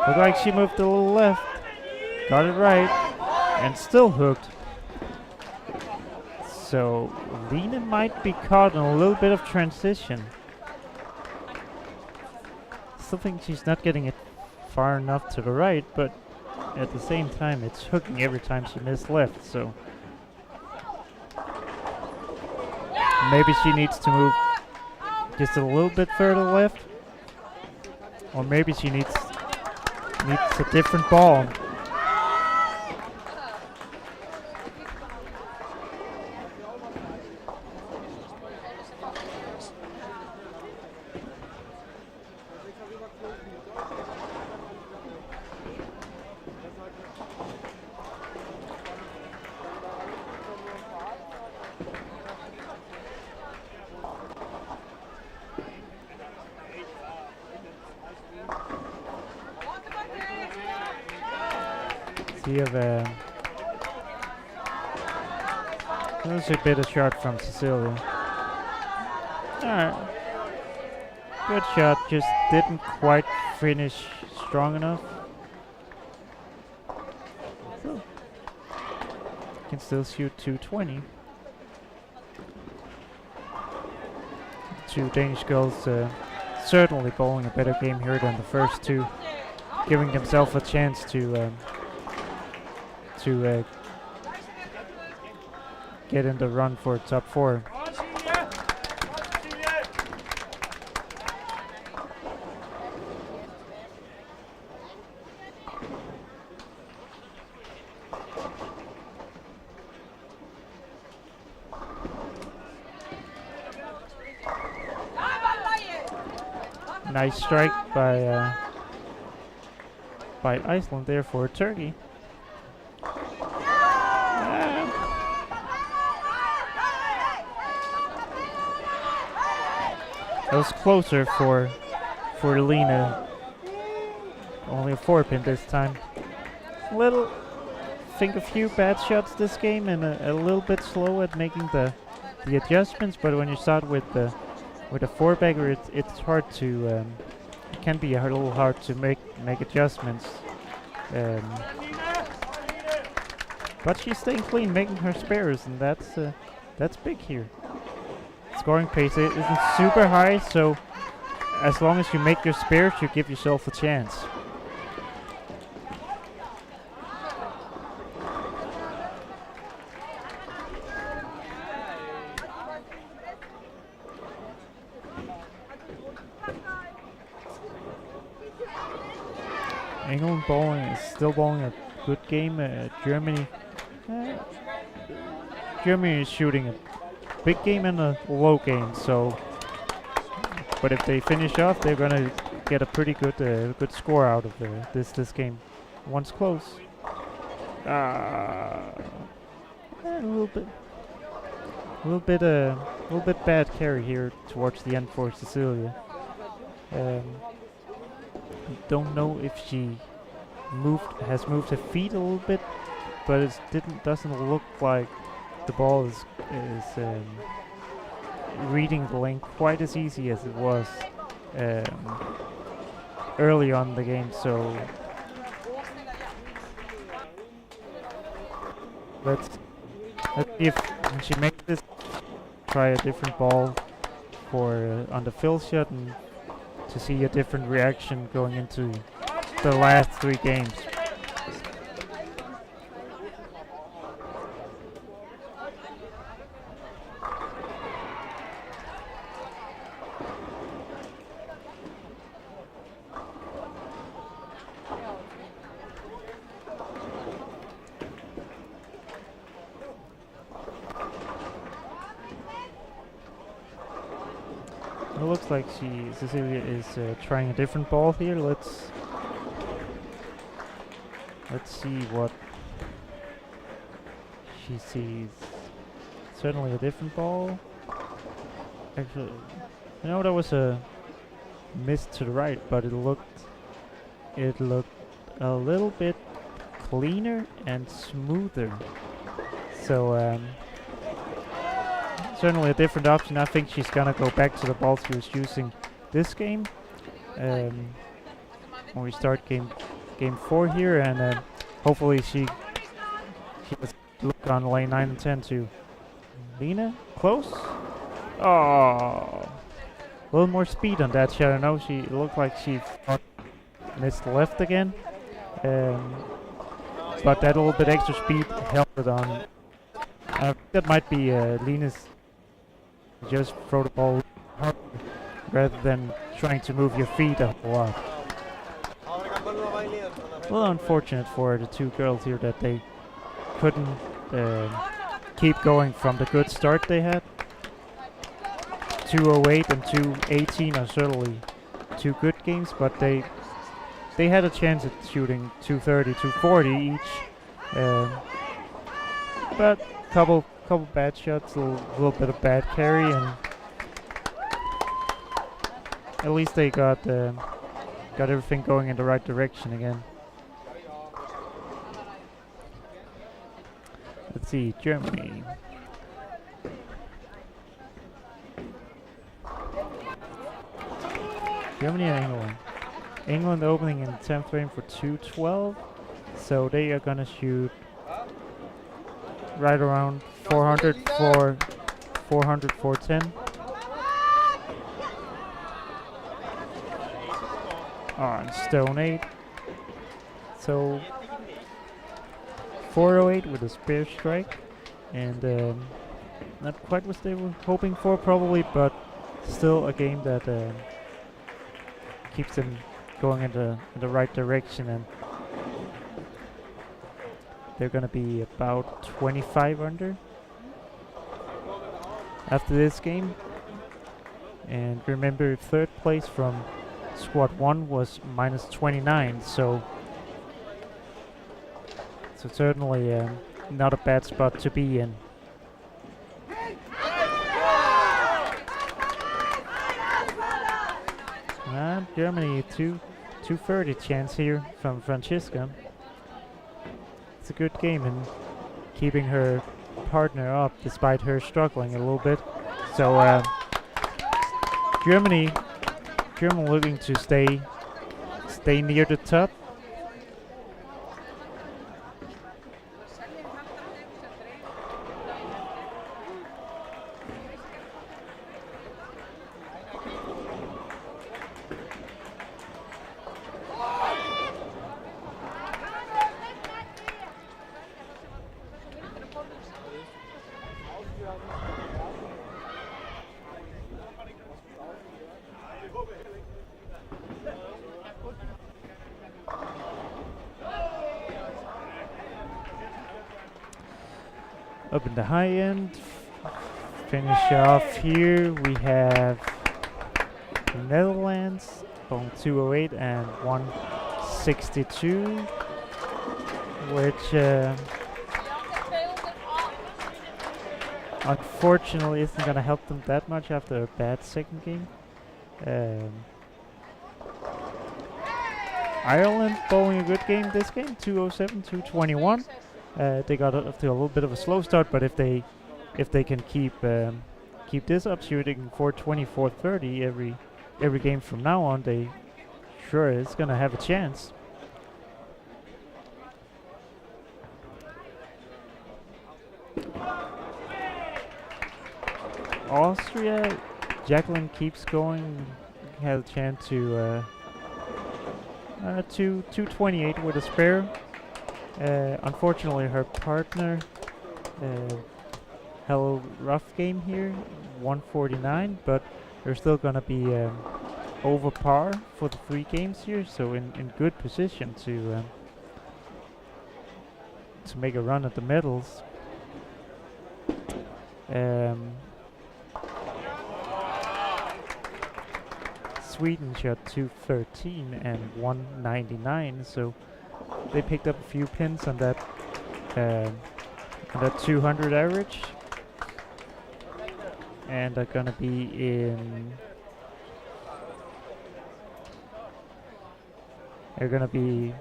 Look like she moved a little left. Got it right. And still hooked. So Lena might be caught in a little bit of transition. Still think she's not getting it far enough to the right, but at the same time it's hooking every time she missed left, so maybe she needs to move just a little bit further left, or maybe she needs a different ball. There's a bit of shot from Cecilia. Alright. Good shot, just didn't quite finish strong enough. So, can still shoot 220. Two Danish girls certainly bowling a better game here than the first two, giving themselves a chance to get in the run for top 4. Nice strike by Iceland there for Turkey. It was closer for Lena. Only a 4-pin this time. Think a few bad shots this game, and a little bit slow at making the adjustments. But when you start with a 4-bagger, it's hard to it can be a little hard to make adjustments. But she's staying clean, making her spares, and that's big here. Scoring pace isn't super high, so as long as you make your spares, you give yourself a chance. England bowling is still bowling a good game. Germany is shooting a big game and a low game, so but if they finish off, they're gonna get a pretty good score out of this game. One's close. A little bit bad carry here towards the end for Cecilia. Don't know if she has moved her feet a little bit, but it doesn't look like the ball is reading the lane quite as easy as it was early on in the game. So let's see if when she makes this, try a different ball for on the fill shot, and to see a different reaction going into the last 3 games. looks like Cecilia is trying a different ball here. Let's see what she sees. Certainly a different ball. Actually, I know that was a miss to the right, but it looked a little bit cleaner and smoother. So certainly a different option. I think she's gonna go back to the ball she was using this game when we start game 4 here, and hopefully she does look on lane 9 and 10 to Lena. Close. Oh, a little more speed on that shot. I know she looked like she missed left again, but that little bit extra speed helped it on. That might be Lena's just throw the ball hard rather than trying to move your feet a lot. A little unfortunate for the two girls here that they couldn't keep going from the good start they had. 208 and 218 are certainly two good games, but they had a chance at shooting 230, 240 each. But couple bad shots, a little bit of bad carry, and at least they got everything going in the right direction again. Let's see, Germany. Germany and England. England opening in the 10th frame for 212, so they are gonna shoot right around 400 for 410. On stone 8. So 408 with a spare strike, and not quite what they were hoping for probably, but still a game that keeps them going in the right direction, and they're gonna be about 25 under after this game. And remember, third place from squad 1 was minus 29, so certainly not a bad spot to be in. Germany 230 chance here from Franziska. It's a good game in keeping her partner up despite her struggling a little bit. So Germany looking to stay near the top. Up in the high end, finish off here, we have the Netherlands on 208 and 162, which unfortunately isn't going to help them that much after a bad second game. Ireland bowling a good game this game, 207, 221. They got off to a little bit of a slow start, but if they can keep this up, shooting 420, 430 every game from now on, they sure is gonna have a chance. Austria, Jacqueline keeps going, has a chance to 228 with a spare. Unfortunately, her partner had a rough game here, 149, but they're still gonna be over par for the 3 games here, so in good position to make a run at the medals. Sweden shot 213 and 199, so they picked up a few pins on that 200 average, and are gonna be in. They're gonna be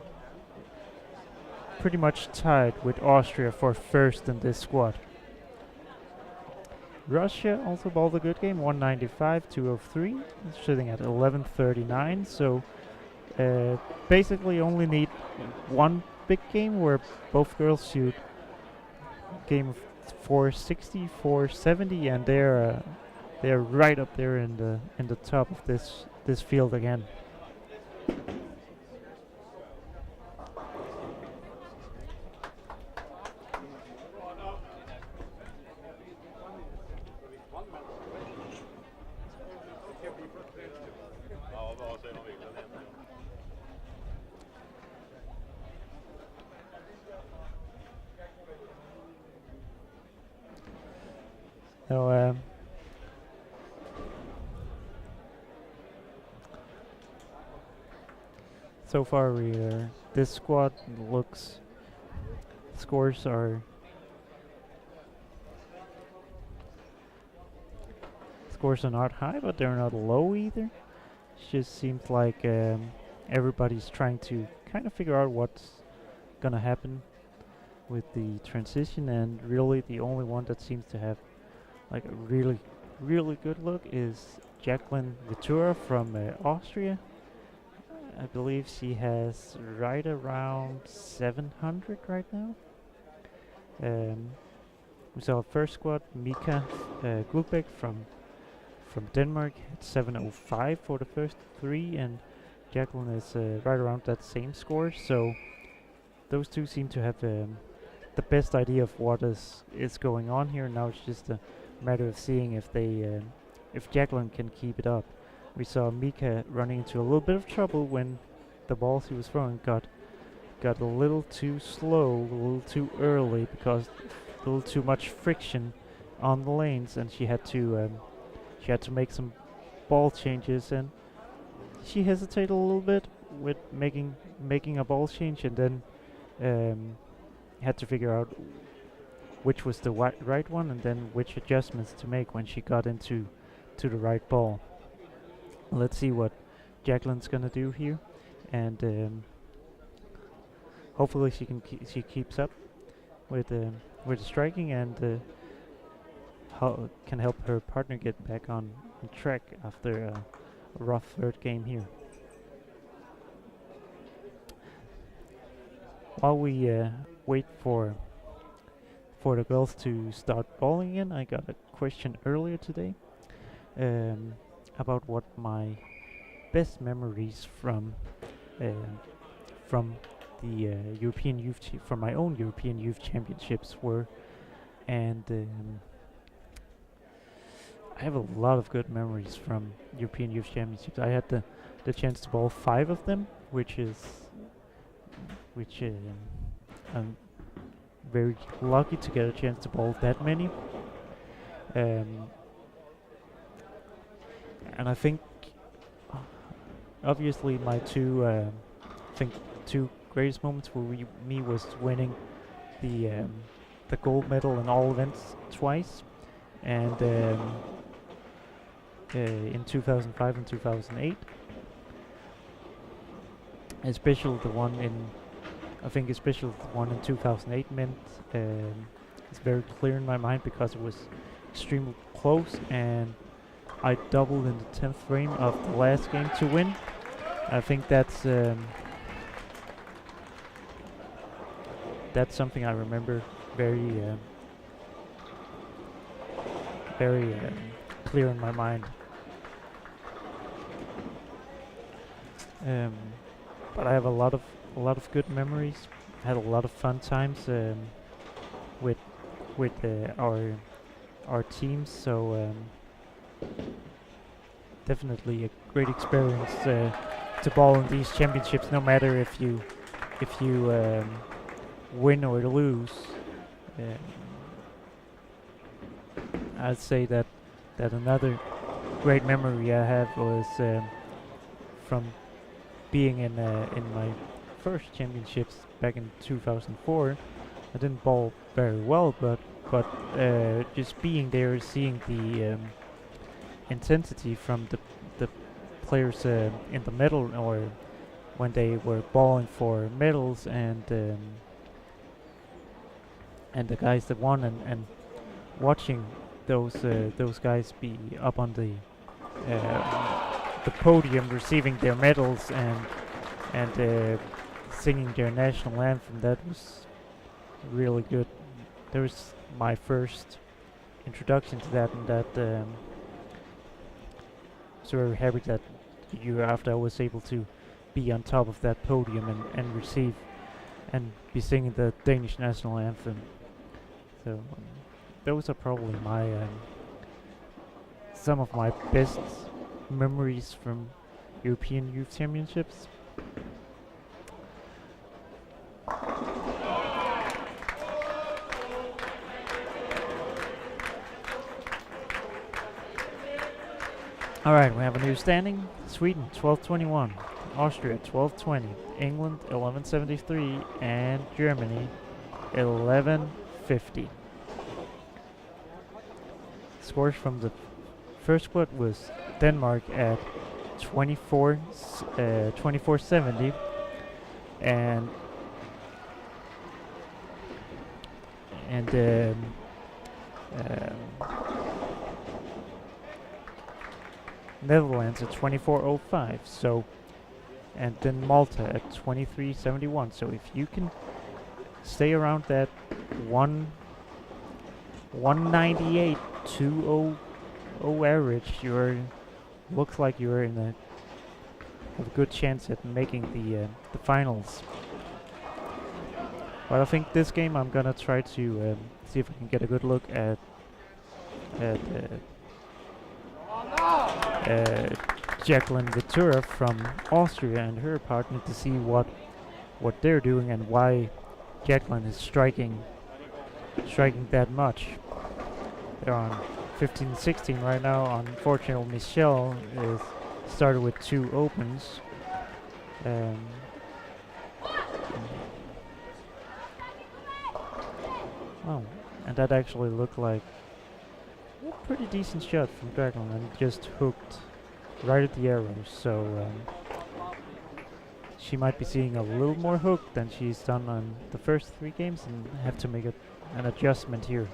pretty much tied with Austria for first in this squad. Russia also bowled a good game, 195, 203, sitting at 1139. So basically only need one big game where both girls shoot game of 460, 470, and they're right up there in the top of this field again. So far, this squad looks. Scores are not high, but they're not low either. It just seems like everybody's trying to kind of figure out what's gonna happen with the transition, and really the only one that seems to have like a really good look is Jacqueline Vitura from Austria. I believe she has right around 700 right now. We saw first squad Mika Glubek from Denmark at 705 for the first three, and Jacqueline is right around that same score. So those two seem to have the best idea of what is going on here. Now it's just a matter of seeing if they if Jacqueline can keep it up. We saw Mika running into a little bit of trouble when the balls he was throwing got a little too slow, a little too early, because a little too much friction on the lanes, and she had to make some ball changes, and she hesitated a little bit with making a ball change, and then had to figure out which was the right one, and then which adjustments to make when she got into the right ball. Let's see what Jacqueline's gonna do here, and hopefully she keeps up with the striking, and can help her partner get back on track after a rough third game here. While we wait for the girls to start bowling again, I got a question earlier today about what my best memories from the European Youth from my own European Youth Championships were, and I have a lot of good memories from European Youth Championships. I had the chance to bowl 5 of them, which I'm very lucky to get a chance to bowl that many. And I think obviously my two greatest moments for me was winning the gold medal in all events twice, and in 2005 and 2008. Especially the one in 2008 meant it's very clear in my mind because it was extremely close, and I doubled in the 10th frame of the last game to win. I think that's something I remember very clear in my mind. But I have a lot of good memories. Had a lot of fun times with our teams. So definitely a great experience to bowl in these championships. No matter if you win or lose. I'd say that another great memory I have was from being in my first championships back in 2004. I didn't bowl very well, but just being there, seeing the intensity from the players in the middle, or when they were bowling for medals, and the guys that won, and watching those guys be up on the podium receiving their medals, and singing their national anthem. That was really good. That was my first introduction to that, and that was very happy that the year after I was able to be on top of that podium and receive and be singing the Danish national anthem. So those are probably my some of my best memories from European Youth Championships. Alright, we have a new standing. Sweden 1221, Austria 1220, England 1173, and Germany 1150. Scores from the first squad was Denmark at 2470, and Netherlands at 2405. So, and then Malta at 2371. So if you can stay around that 198 200 average, looks like you're have a good chance at making the finals. But I think this game I'm gonna try to see if I can get a good look at Jacqueline Ventura from Austria and her partner, to see what they're doing and why Jacqueline is striking that much. They're on 15-16 right now. Unfortunately, Michelle is started with 2 opens. Oh, and that actually looked like a pretty decent shot from Jacqueline, and just hooked right at the arrow. So she might be seeing a little more hook than she's done on the first 3 games, and have to make an adjustment here.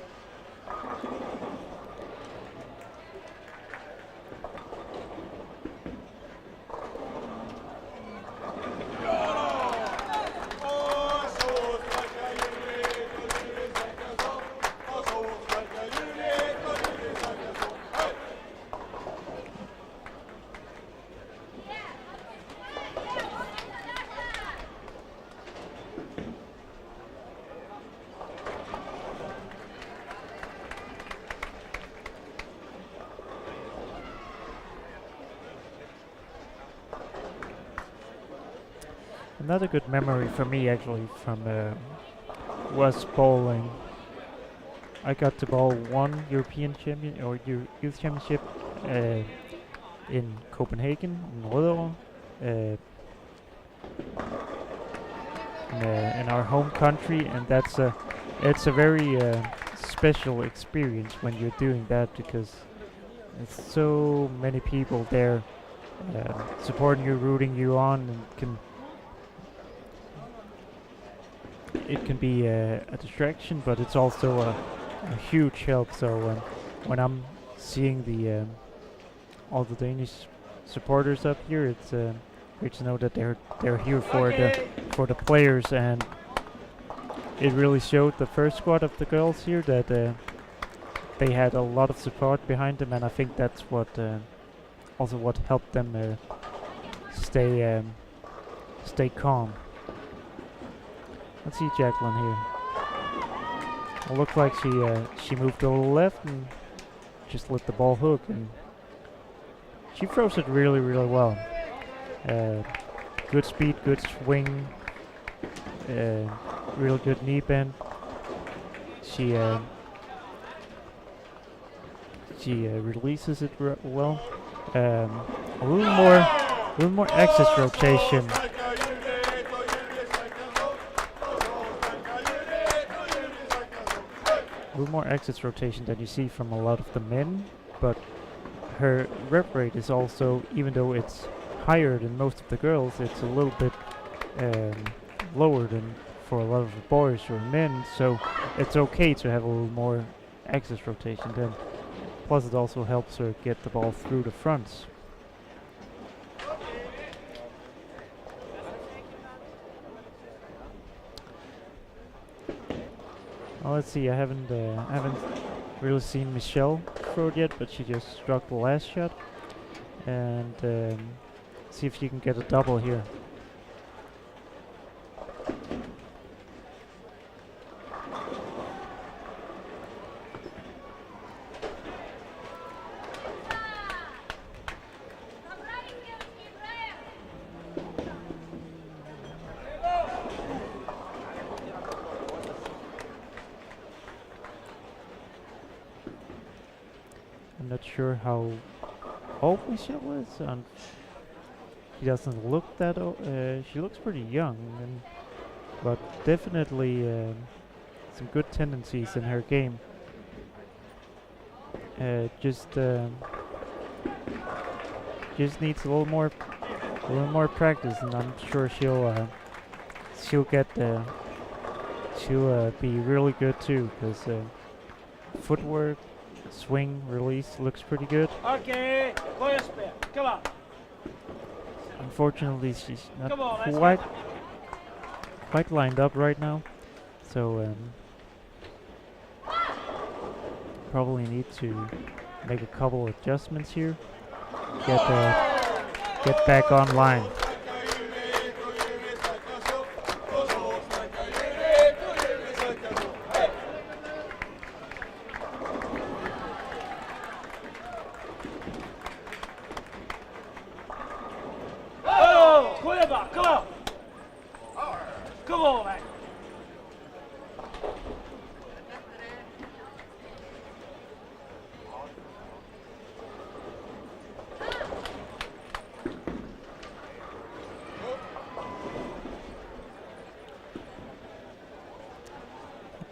Another good memory for me, actually, from was bowling. I got to bowl 1 European champion or youth championship in Copenhagen, in Rødovre, in our home country, and it's a very special experience when you're doing that, because there's so many people there supporting you, rooting you on, and it can be a distraction, but it's also a huge help. So when I'm seeing all the Danish supporters up here, it's great to know that they're here for the players, and it really showed the first squad of the girls here that they had a lot of support behind them, and I think that's what also what helped them stay calm. Let's see Jacqueline here. It looked like she moved a little left and just let the ball hook, and she throws it really, really well. Good speed, good swing, real good knee bend. She releases it well. A little more axis rotation. A little more axis rotation than you see from a lot of the men, but her rep rate is also, even though it's higher than most of the girls, it's a little bit lower than for a lot of the boys or men, so it's okay to have a little more axis rotation then. Plus it also helps her get the ball through the fronts. Well, let's see, I haven't really seen Michelle throw it yet, but she just struck the last shot. And see if you can get a double here. I'm not sure how old Michelle is, and she doesn't look that old. She looks pretty young, but definitely some good tendencies in her game. Just needs a little more practice, and I'm sure she'll be really good too, because footwork, swing, release looks pretty good. Okay, come on. Unfortunately, she's not Come on, quite lined up right now, so probably need to make a couple adjustments here. Get back online. Come on, man.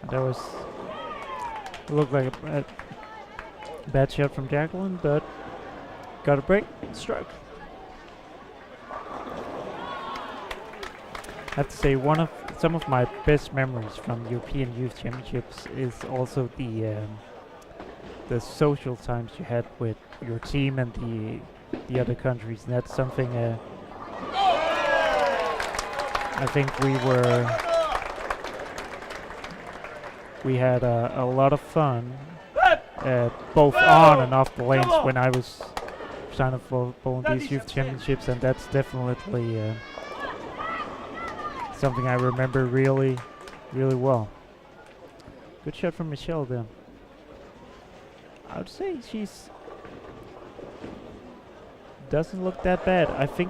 That looked like a bad shot from Jacqueline, but got a break, stroke. I have to say, some of my best memories from European Youth Championships is also the social times you had with your team and the other countries, and that's something I think we had a lot of fun both on and off the lanes when I was trying to follow these youth championships, and that's definitely something I remember really, really well. Good shot from Michelle there. I would say she's doesn't look that bad. I think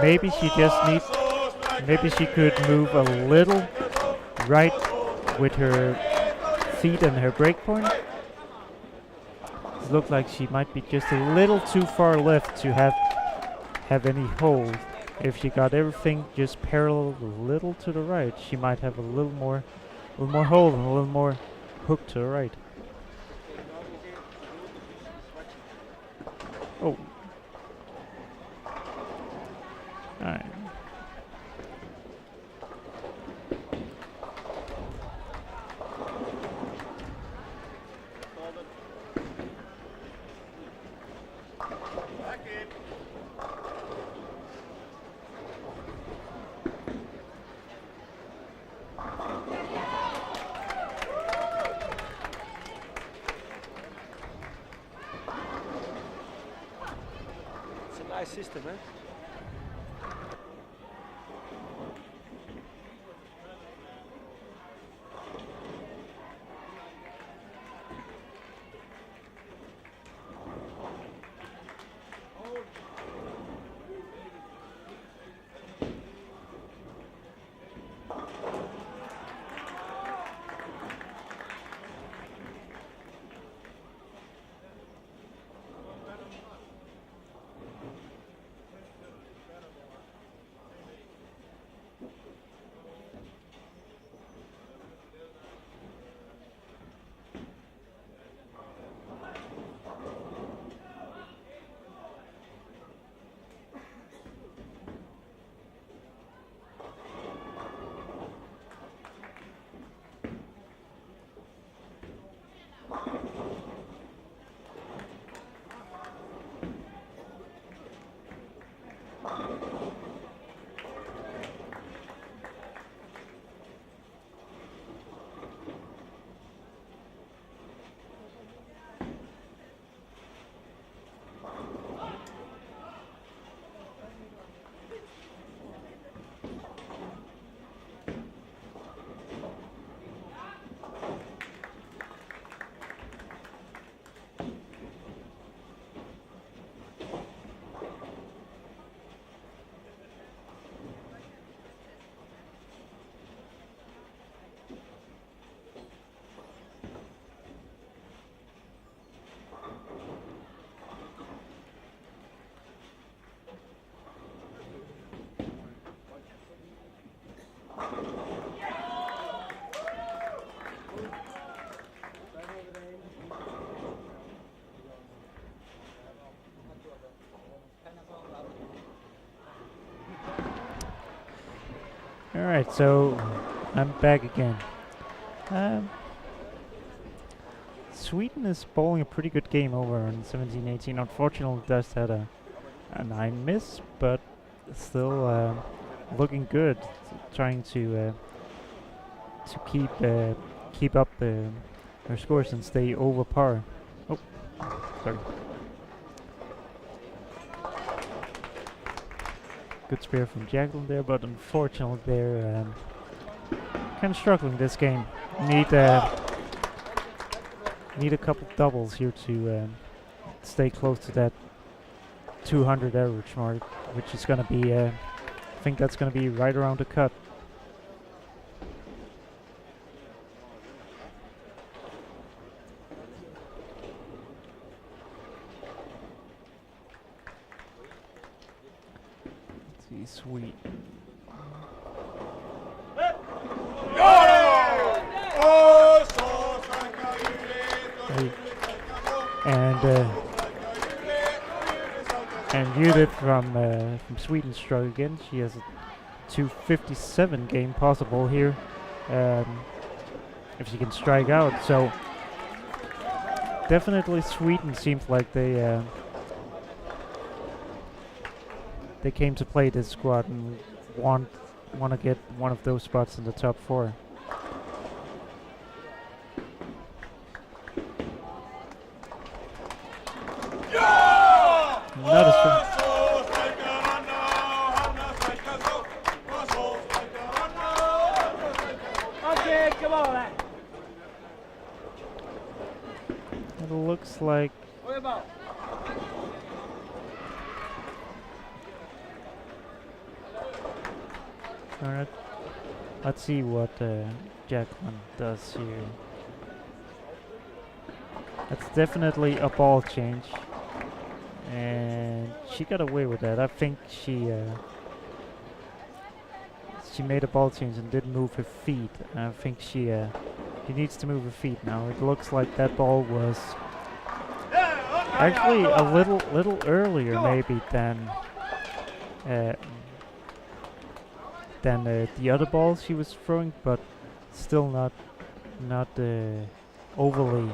maybe she could move a little right with her feet and her break point. It looked like she might be just a little too far left to have any hold. If she got everything just parallel a little to the right, she might have a little more hold and a little more hook to the right. Oh. Alright. Nice system, man. Alright, so I'm back again. Sweden is bowling a pretty good game over on 17-18. Unfortunately, just had a 9 miss, but still looking good. Trying to keep up her scores and stay over par. Oh, sorry. Good spare from Jacqueline there, but unfortunately they're kind of struggling this game. Need a couple doubles here to stay close to that 200 average mark, which is going to be, I think that's going to be right around the cut. Let's see, sweet. And Judith from Sweden struck again. She has a 257 game possible here if she can strike out. So definitely Sweden seems like they came to play this squad and want to get one of those spots in the top 4. Not as strong. Okay, come on, lad. It looks like What about? alright. Let's see what Jacqueline does here. That's definitely a ball change. And she got away with that. I think she made a ball change and didn't move her feet. I think she needs to move her feet now. It looks like that ball was actually a little earlier maybe than the other balls she was throwing, but still not overly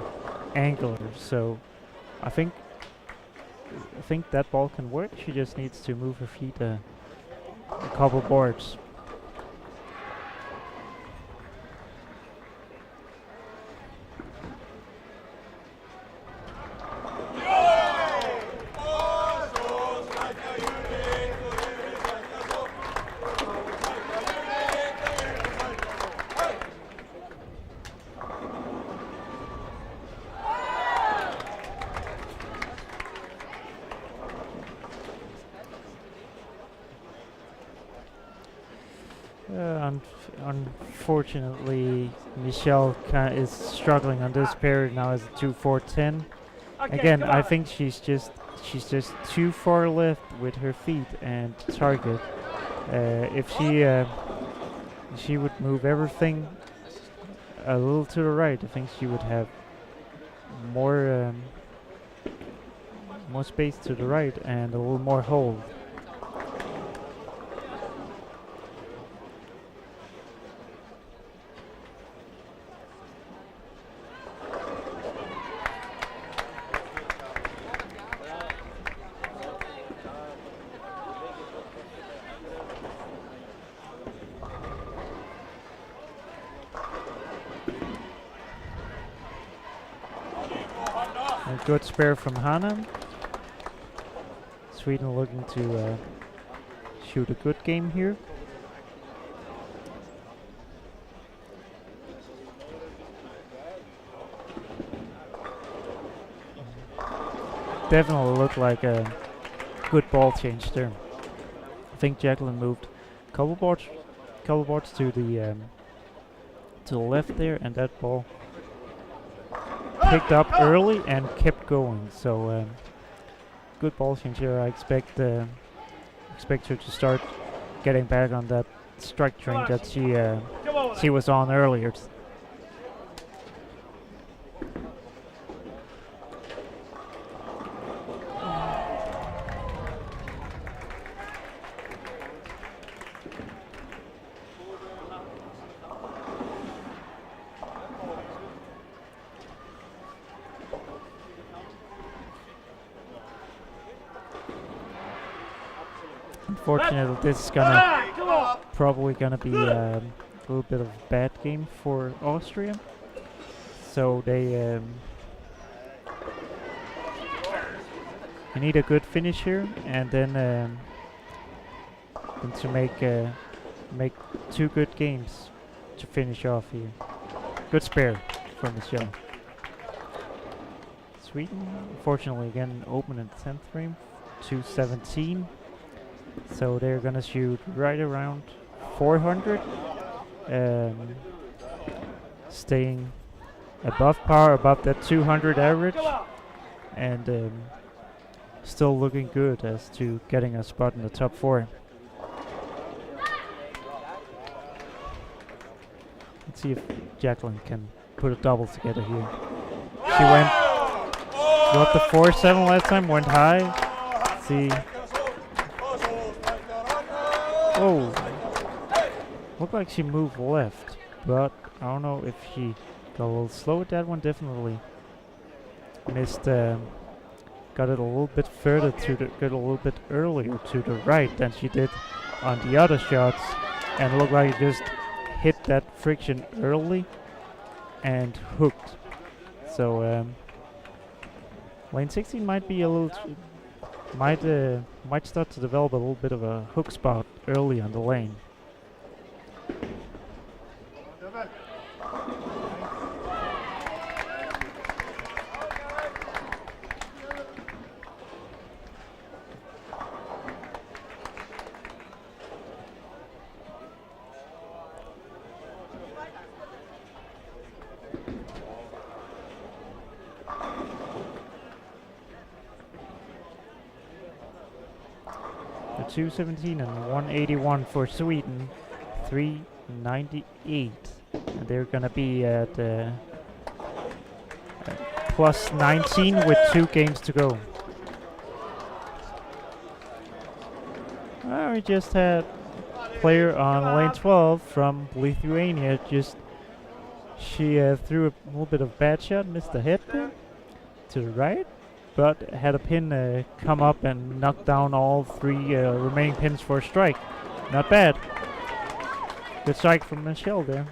angular. So I think that ball can work. She just needs to move her feet a couple boards. Unfortunately, Michelle is struggling on this period now as a 2-4-10. Okay, Again, I think she's just too far left with her feet and target. If she would move everything a little to the right, I think she would have more space to the right and a little more hold. A good spare from Hannah. Sweden looking to shoot a good game here. Definitely looked like a good ball change there. I think Jacqueline moved a couple boards to the left there, and that ball picked up early and kept going. So good ball change here. I expect her to start getting back on that strike train that she was on earlier. Unfortunately, this is probably gonna be a little bit of a bad game for Austria. So they need a good finish here, and then to make 2 good games to finish off here. Good spare from Michelle. Sweden, unfortunately, again open in 10th frame, 217. So they're gonna shoot right around 400, staying above par, above that 200 average, and still looking good as to getting a spot in the top 4. Let's see if Jacqueline can put a double together here. She got the 4-7 last time, went high. Let's see. Oh, looked like she moved left, but I don't know if she got a little slow with that one. Definitely missed. Got it a little bit further got a little bit earlier to the right than she did on the other shots, and looked like it just hit that friction early and hooked. So lane 16 might be a little might start to develop a little bit of a hook spot early on the lane. The 217 and 181 for Sweden, 398, and they're gonna be at plus 19 with 2 games to go. We just had player on lane 12 from Lithuania. She threw a little bit of bad shot, missed the head there to the right, but had a pin come up and knock down all 3 remaining pins for a strike. Not bad. Good strike from Michelle there.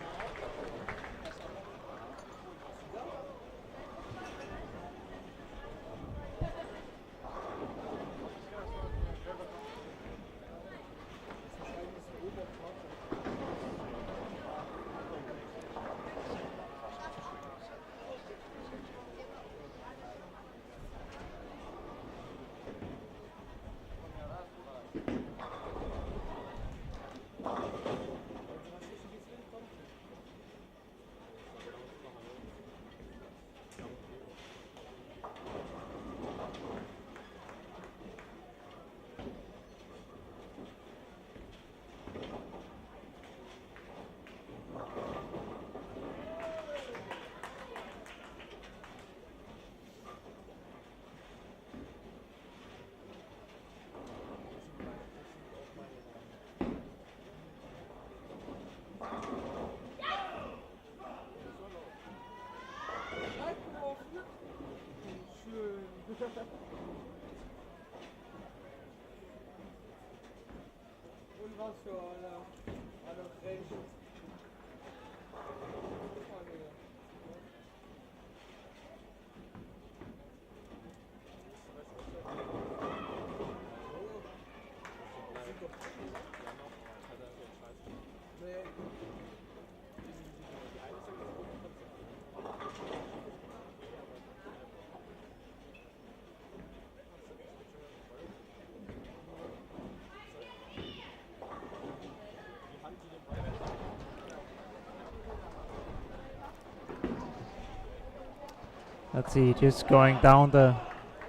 Let's see, just going down the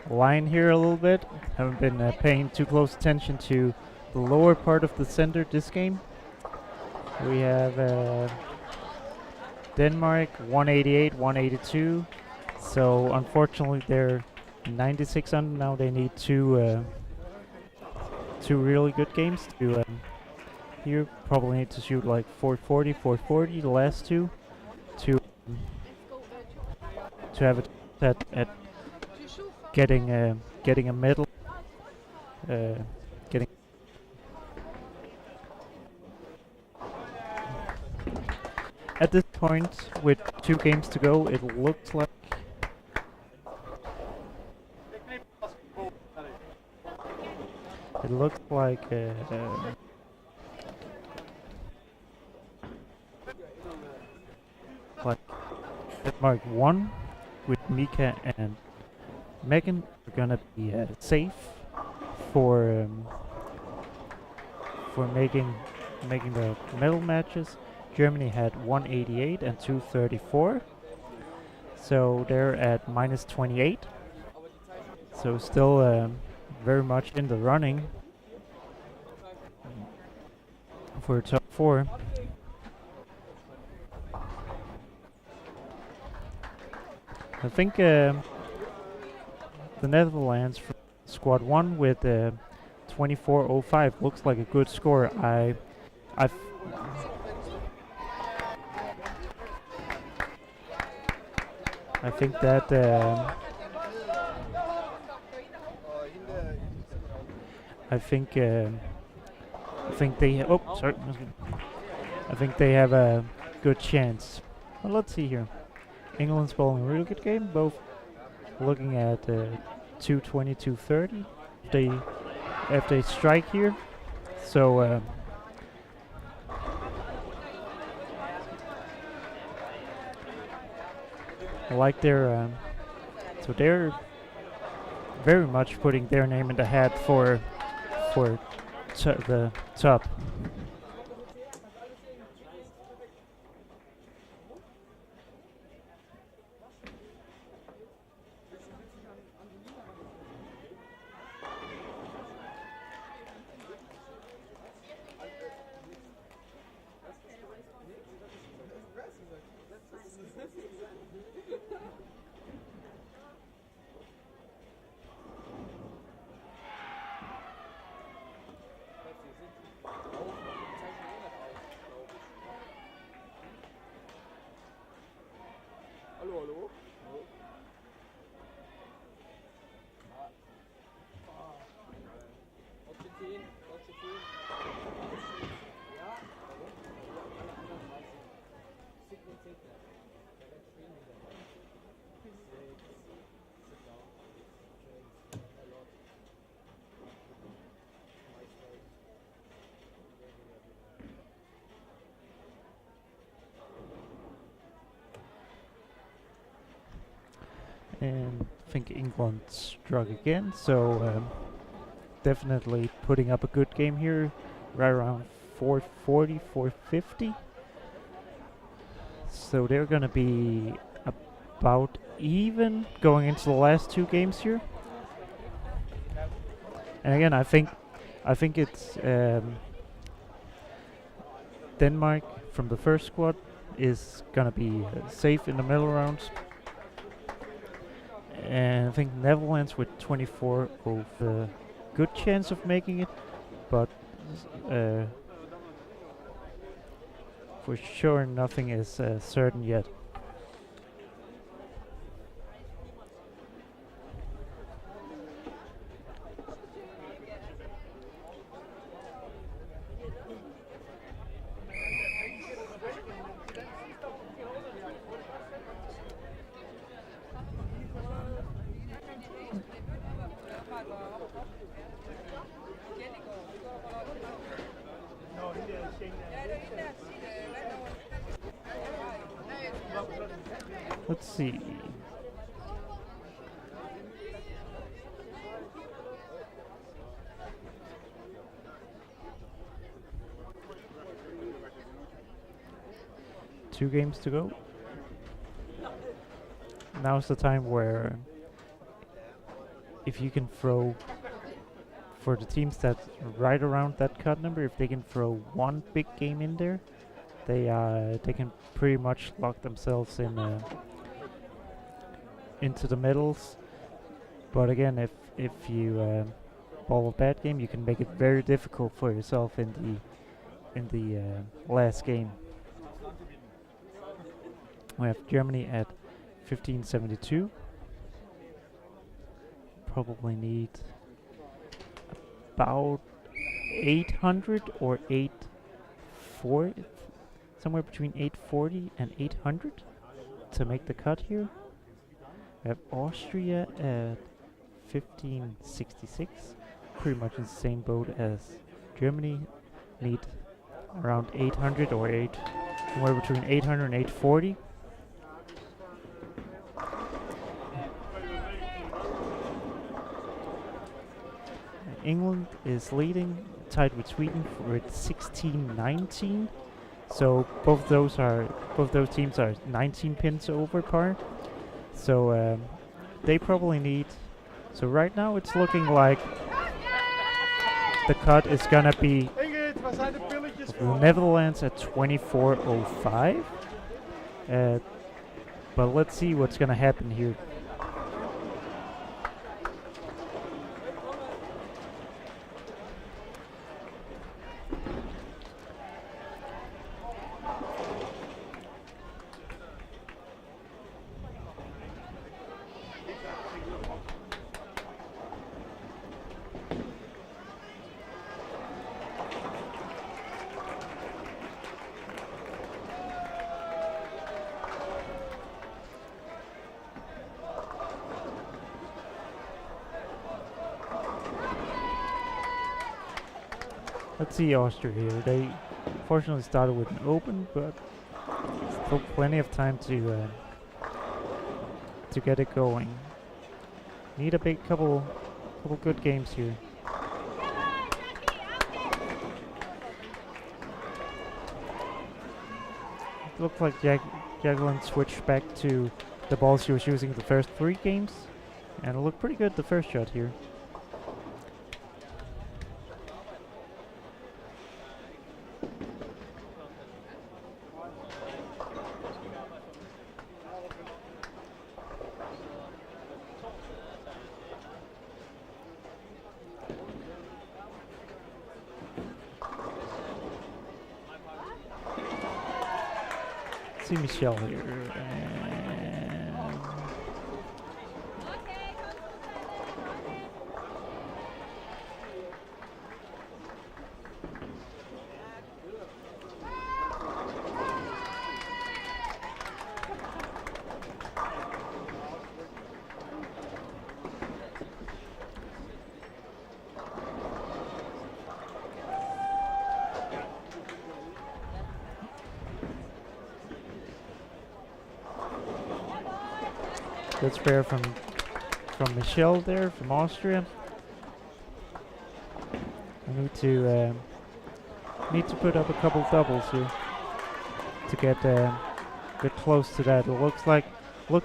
line here a little bit. Haven't been paying too close attention to the lower part of the center this game. We have Denmark 188, 182. So unfortunately they're 96 under now. They need two really good games to here. Probably need to shoot like 440, 440 the last 2 to have it at getting a medal, getting point with 2 games to go. It looked like like Denmark 1 with Mika and Megan are gonna be safe for making the medal matches. Germany had 188 and 234, so they're at minus 28. So still very much in the running for top 4. I think the Netherlands for squad 1 with 24:05 looks like a good score. I think that I think they I think they have a good chance. Well, let's see here. England's bowling a really good game, both looking at 220, 230 if they strike here. So I like their so they're very much putting their name in the hat for the top. And I think England struck again, so definitely putting up a good game here, right around 440, 450. So they're gonna be about even going into the last 2 games here. And again, I think it's Denmark from the first squad is gonna be safe in the middle rounds. And I think Netherlands with 24 with a good chance of making it, but for sure nothing is certain yet. Let's see. Two games to go. Now's the time where if you can throw for the teams that's right around that cut number, if they can throw one big game in there, they can pretty much lock themselves in into the medals. But again, if you bowl a bad game, you can make it very difficult for yourself in the last game. We have Germany at 1572. Probably need about 800 or 840. somewhere between 840 and 800 to make the cut here. We have Austria at 1566, pretty much in the same boat as Germany. Need around 800 or somewhere between 800 and 840. England is leading, tied with Sweden with 16-19. So both those teams are 19 pins over par. So they probably need. So right now it's looking like the cut is gonna be the Netherlands at 24.05. But let's see what's gonna happen here. Let's see Austria here. They fortunately started with an open, but still plenty of time to get it going. Need a big couple good games here. It looked like Jacqueline switched back to the ball she was using the first 3 games, and it looked pretty good the first shot here. See Michelle here. Good spare from Michelle there from Austria. I need to put up a couple doubles here to get close to that. It looks like the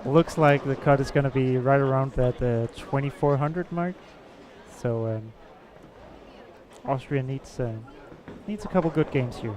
looks like the cut is gonna be right around that 2400 mark. So Austria needs a couple good games here.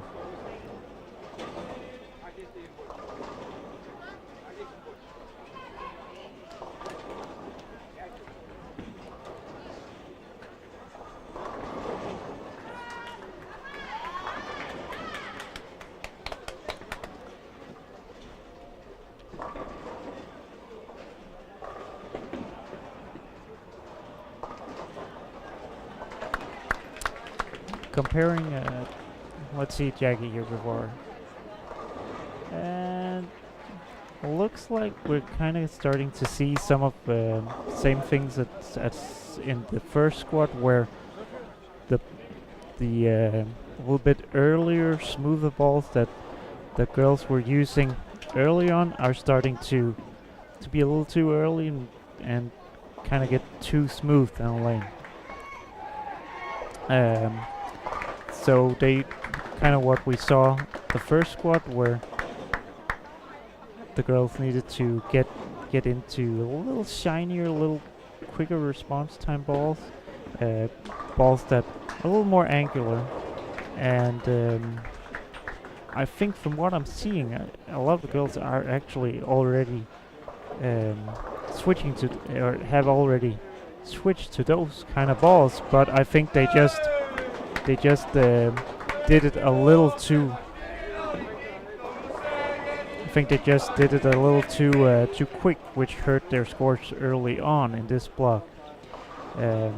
Comparing, let's see Jackie here before. And looks like we're kind of starting to see some of the same things as in the first squad, where the little bit earlier, smoother balls that the girls were using early on are starting to be a little too early and kind of get too smooth down the lane. So they kind of what we saw the first squad, where the girls needed to get into a little shinier, a little quicker response time balls, balls that are a little more angular, and I think from what I'm seeing, a lot of the girls are actually already switching to or have already switched to those kind of balls, but I think they just did it a little too. I think they just did it a little too quick, which hurt their scores early on in this block. Um,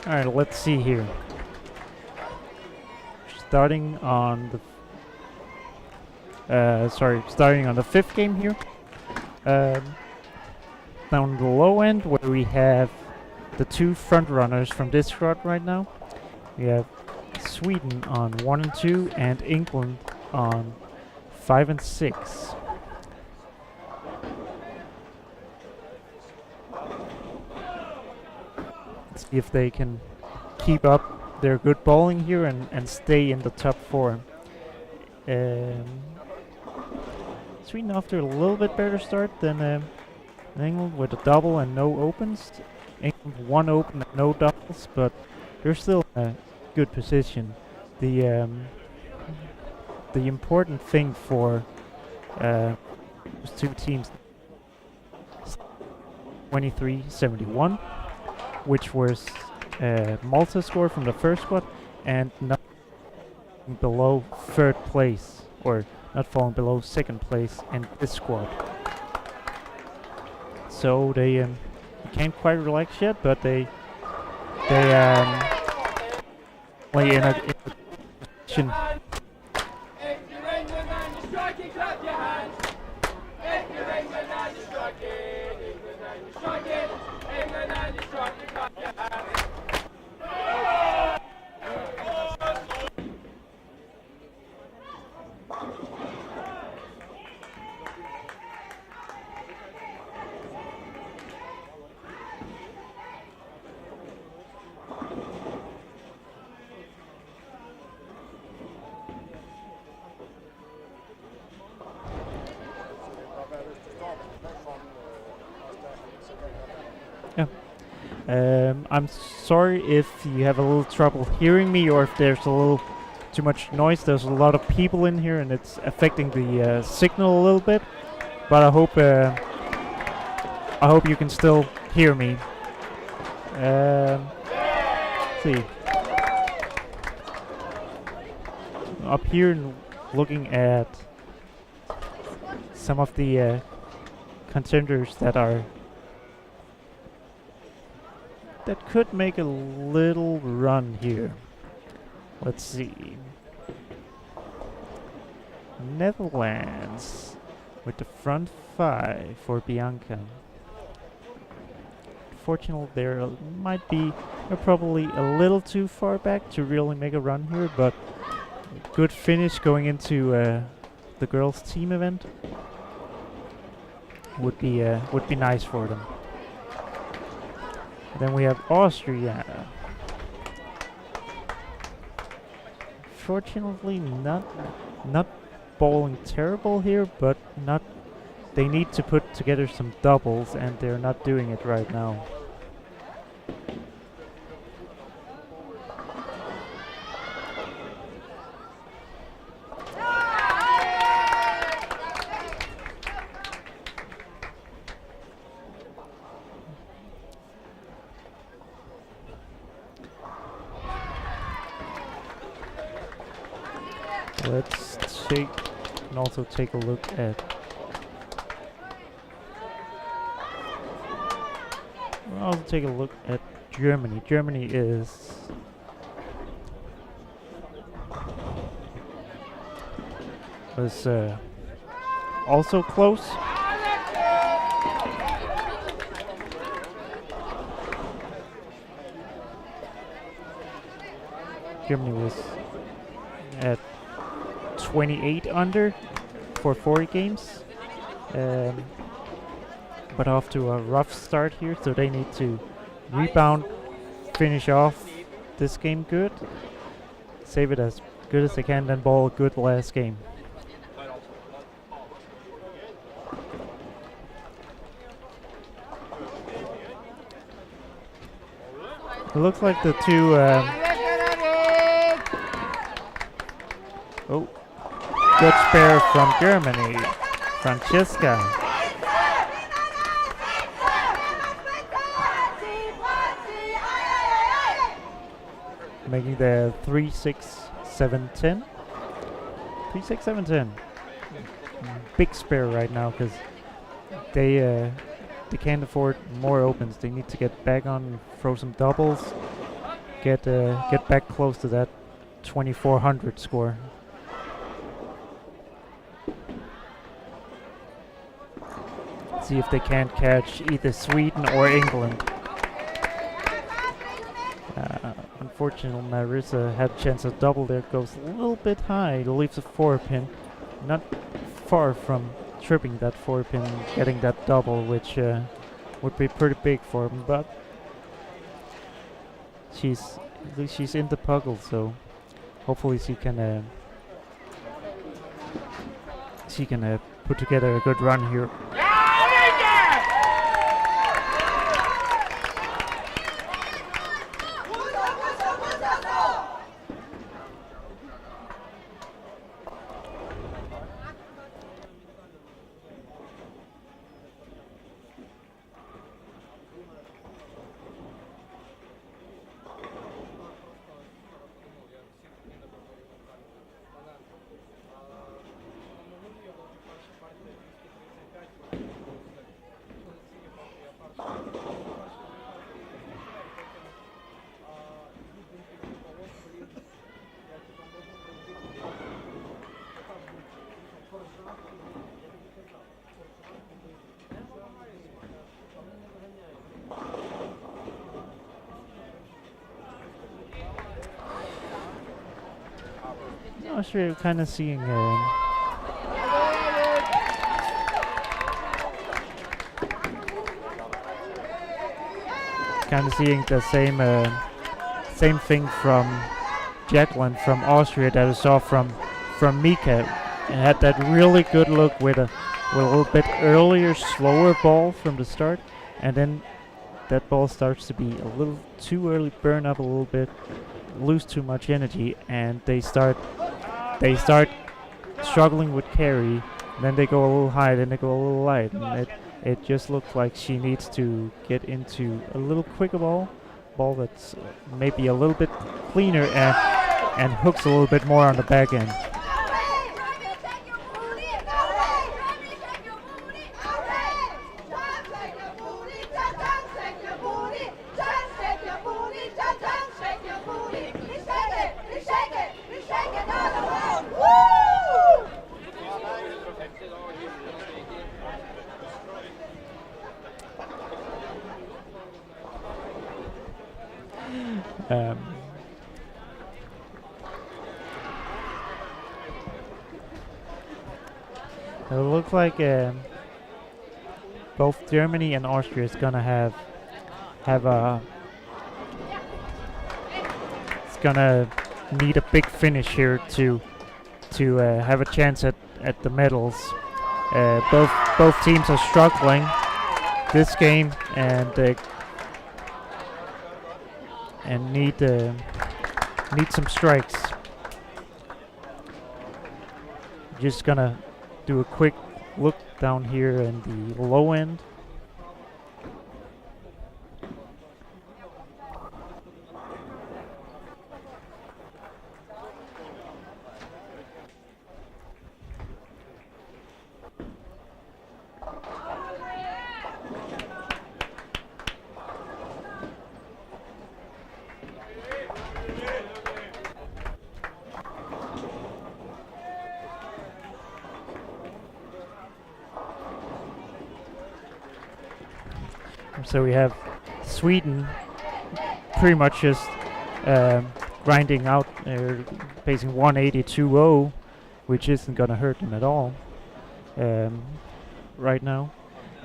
all right, let's see here. Starting on the fifth game here. Down the low end, where we have the two front runners from this squad right now. We have Sweden on 1 and 2, and England on 5 and 6. Let's see if they can keep up their good bowling here and stay in the top 4. Sweden after a little bit better start than England with a double and no opens. England 1 open and no doubles, but they're still in a good position. The important thing for those two teams, 23-71, which was Malta's score from the first squad, and not below third place, or not falling below second place in this squad. So they can't quite relax yet, but they play in a position. If you're England and you're striking, clap your hands. If you're England and you're striking, England and you're striking, England and you're striking, clap your hands. I'm sorry if you have a little trouble hearing me, or if there's a little too much noise. There's a lot of people in here, and it's affecting the signal a little bit. But I hope you can still hear me. Let's see. Up here, looking at some of the contenders that could make a little run here. Let's see. Netherlands. with the front 5 for Bianca. Fortunately, there might be probably a little too far back to really make a run here, but good finish going into the girls' team event would be nice for them. Then we have Austria. Fortunately, not bowling terrible here, but not. They need to put together some doubles, and they're not doing it right now. Let's also take a look at. We'll also take a look at Germany. Germany was also close. Germany was at 28 under for 40 games, but off to a rough start here, so they need to rebound, finish off this game good, save it as good as they can, then bowl a good last game. It looks like the two good spare from Germany, Francesca. Making the 3-6-7-10. 3-6-7-10. Big spare right now because they can't afford more opens. They need to get back on, throw some doubles, get back close to that 2400 score. See if they can't catch either Sweden or England. Unfortunately, Marissa had a chance of double there. Goes a little bit high, leaves a 4-pin. Not far from tripping that 4-pin, getting that double, which would be pretty big for him. But she's in the puckle, so hopefully she can put together a good run here. Austria kind of seeing the same thing from Jacqueline from Austria that I saw from Mika, and had that really good look with a little bit earlier, slower ball from the start, and then that ball starts to be a little too early, burn up a little bit, lose too much energy, and they start struggling with carry. Then they go a little high, then they go a little light, and it just looks like she needs to get into a little quicker ball that's maybe a little bit cleaner and hooks a little bit more on the back end. It looks like both Germany and Austria is gonna have a. It's gonna need a big finish here to have a chance at the medals. Both teams are struggling this game and need some strikes. Just gonna do a quick look down here in the low end. So we have Sweden pretty much just grinding out, facing 182-0, which isn't going to hurt them at all right now.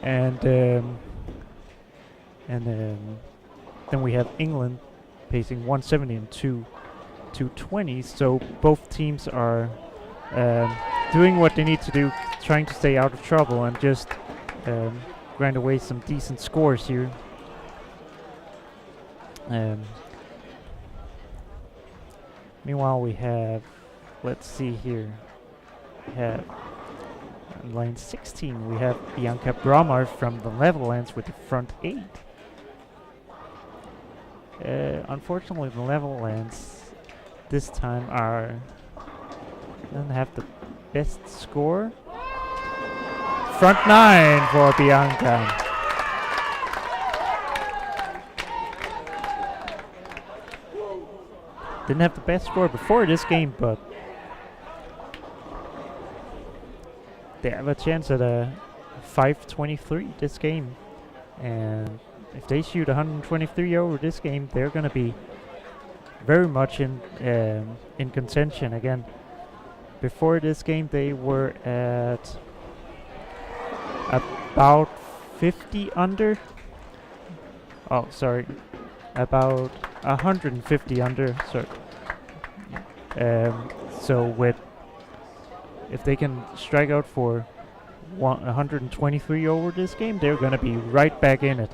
And then we have England pacing 170 and 220. So both teams are doing what they need to do, trying to stay out of trouble and just grind away some decent scores here. Meanwhile, we have, let's see here, we have on line 16, we have Bianca Brommer from the Netherlands with the front 8. Unfortunately, the Netherlands this time doesn't have the best score. Front 9 for Bianca. Didn't have the best score before this game, but they have a chance at a 523 this game. And if they shoot 123 over this game, they're going to be very much in contention again. Before this game, they were at about 50 under. Oh, sorry. About 150 under. Sorry. So if they can strike out for 123 over this game, they're going to be right back in it.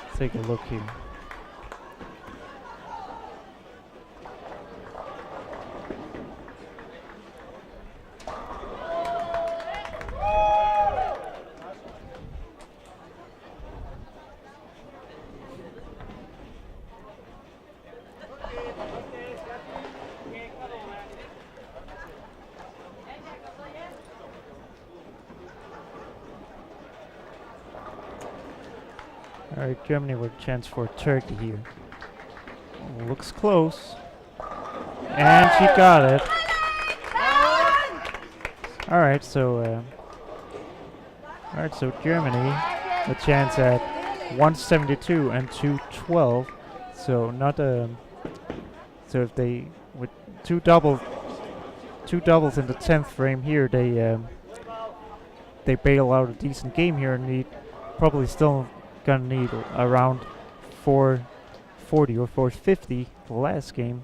Let's take a look here. Alright, Germany with a chance for Turkey here. Looks close. And she got it. Alright, so Germany a chance at 172 and 212. So not so if they with two doubles in the 10th frame here, they bail out a decent game here and need probably still gonna need around 440 or 450 the last game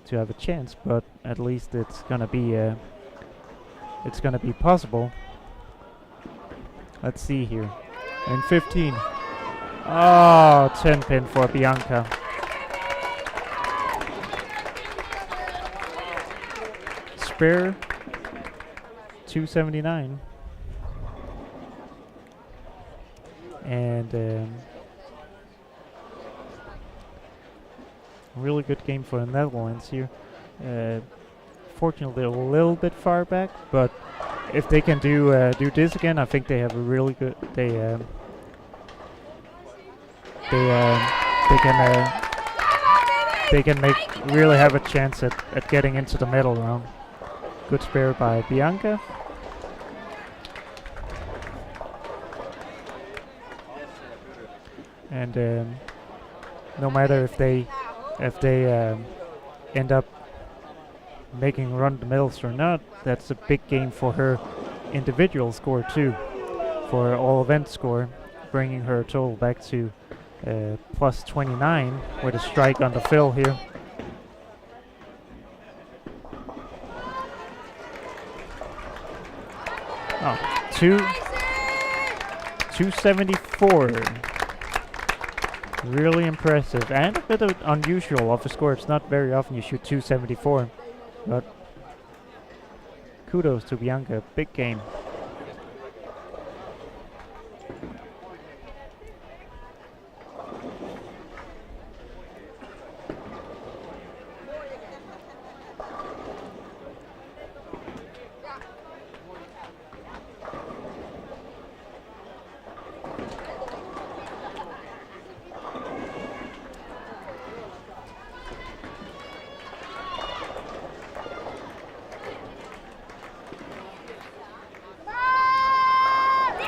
to have a chance, but at least it's gonna be possible. Let's see here. And 15. Oh, 10 pin for Bianca. Spare 279. And really good game for the Netherlands here. Fortunately, a little bit far back, but if they can do this again, I think they have a really good. They can really have a chance at getting into the medal round. Good spare by Bianca. And no matter if they end up making run the medals or not. That's a big game for her individual score too, for all event score, bringing her total back to plus 29 with a strike on the fill here. Oh, 274. Really impressive and a bit of unusual of a score. It's not very often you shoot 274, but kudos to Bianca. Big game.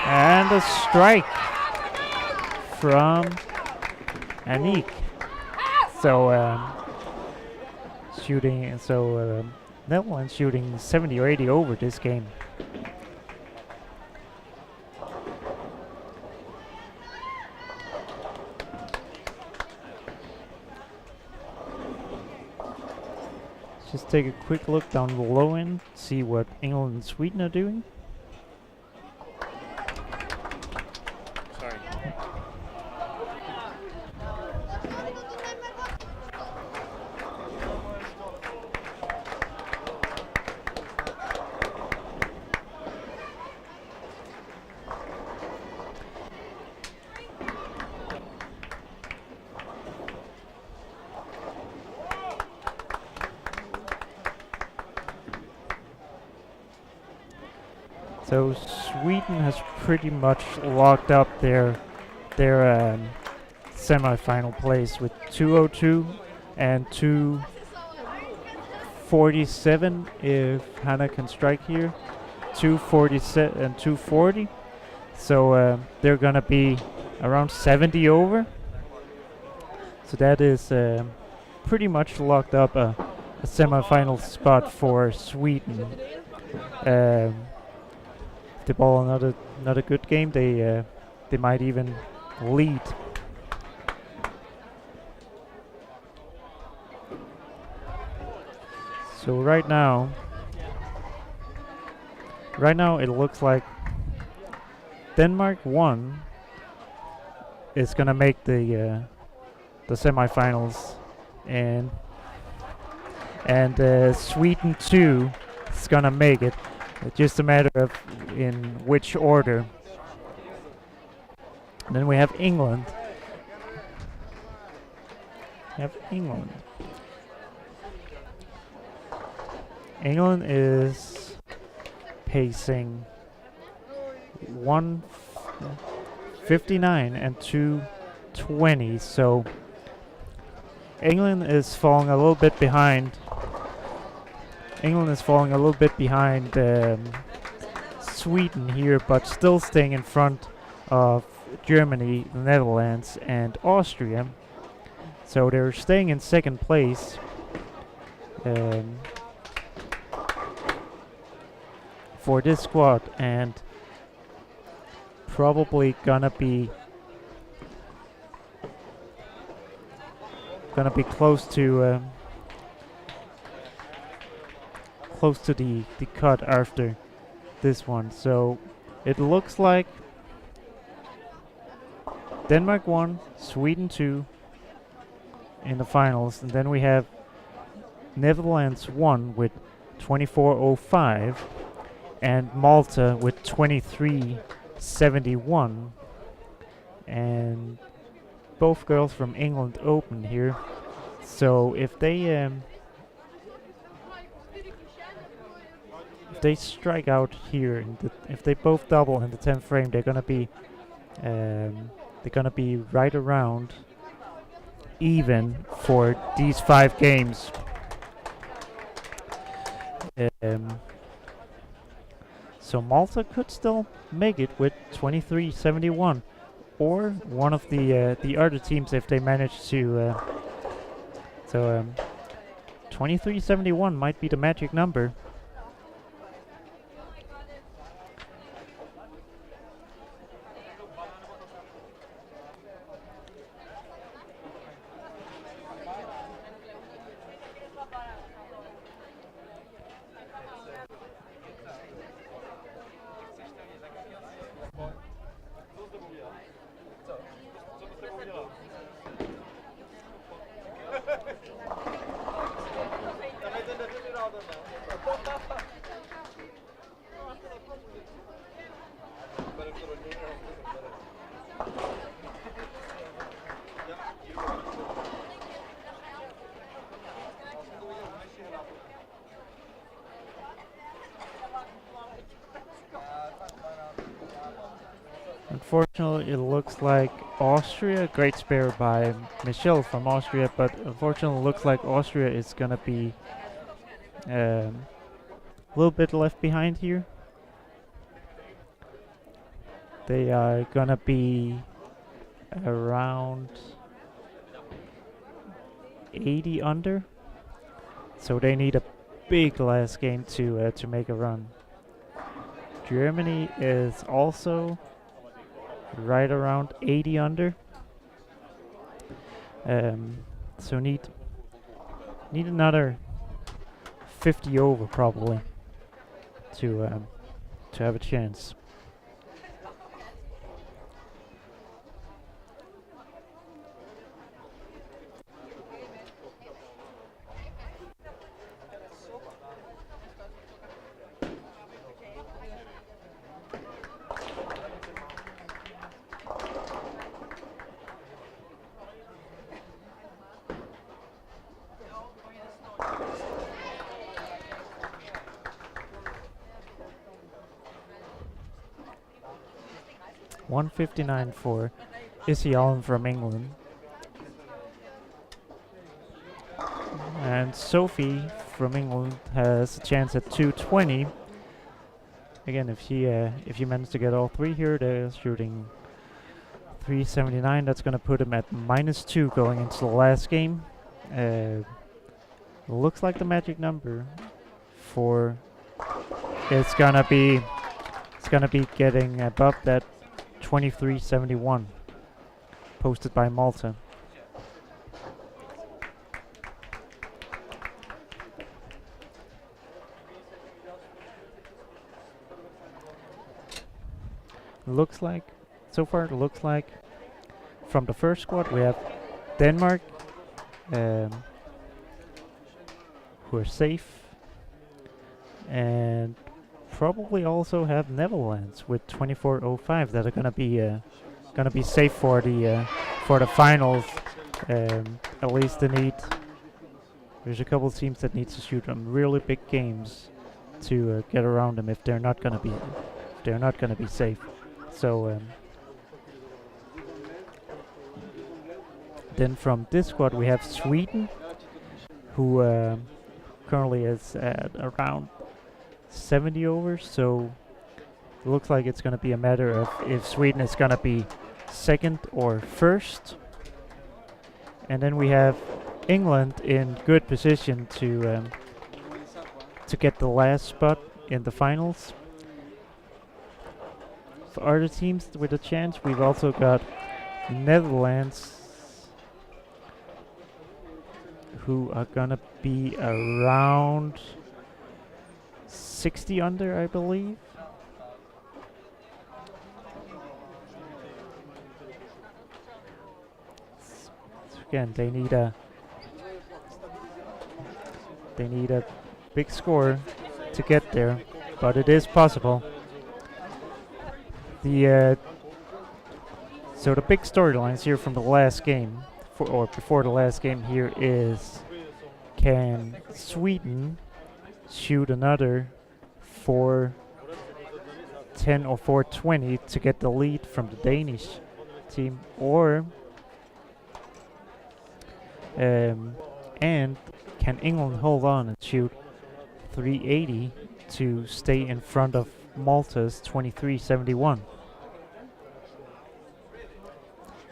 And a strike from Aniek. So Netherlands shooting 70 or 80 over this game. Just take a quick look down the low end, see what England and Sweden are doing. So Sweden has pretty much locked up their semi-final place with 202 and 247 if Hannah can strike here, 247 and 240. So they're gonna be around 70 over. So that is pretty much locked up a semi-final spot for Sweden. The ball another good game. They might even lead. So right now it looks like Denmark 1 is gonna make the semifinals, and Sweden 2 is gonna make it. It's just a matter of in which order. And then we have England. England is pacing 159 and 220. So England is falling a little bit behind. Sweden here, but still staying in front of Germany, the Netherlands, and Austria. So they're staying in second place. For this squad, and probably gonna be close to the cut after this one. So it looks like Denmark 1, Sweden 2 in the finals, and then we have Netherlands 1 with 24.05 and Malta with 23.71, and both girls from England Open here. So if they strike out here, if they both double in the 10th frame, they're gonna be right around even for these 5 games. So Malta could still make it with 23.71. or one of the other teams if they manage to. 2371 might be the magic number. Unfortunately, it looks like Austria, great spare by Michelle from Austria, but unfortunately, it looks like Austria is gonna be a little bit left behind here. They are gonna be around 80 under, so they need a big last game to make a run. Germany is also right around 80 under, so need another 50 over probably to have a chance. .159 for Issy Allen from England. And Sophie from England has a chance at 220. Again, if she managed to get all three here, they're shooting 379. That's going to put him at -2 going into the last game. Looks like the magic number for it's gonna be getting above that 2371 posted by Malta. Looks like, so far it looks like from the first squad we have Denmark, who are safe, and probably also have Netherlands with 2405 that are gonna be safe for the finals. At least there's a couple of teams that need to shoot some really big games to get around them if they're not gonna be safe. So then from this squad we have Sweden, who currently is at around 70 overs, so it looks like it's going to be a matter of if Sweden is going to be second or first. And then we have England in good position to get the last spot in the finals. For other teams with a chance, we've also got Netherlands, who are going to be around 60 under, I believe. So again, they need a big score to get there, but it is possible. So the big storylines here from the last game, before the last game here, is can Sweden shoot another 410 or 420 to get the lead from the Danish team, or and can England hold on and shoot 380 to stay in front of Malta's 2371?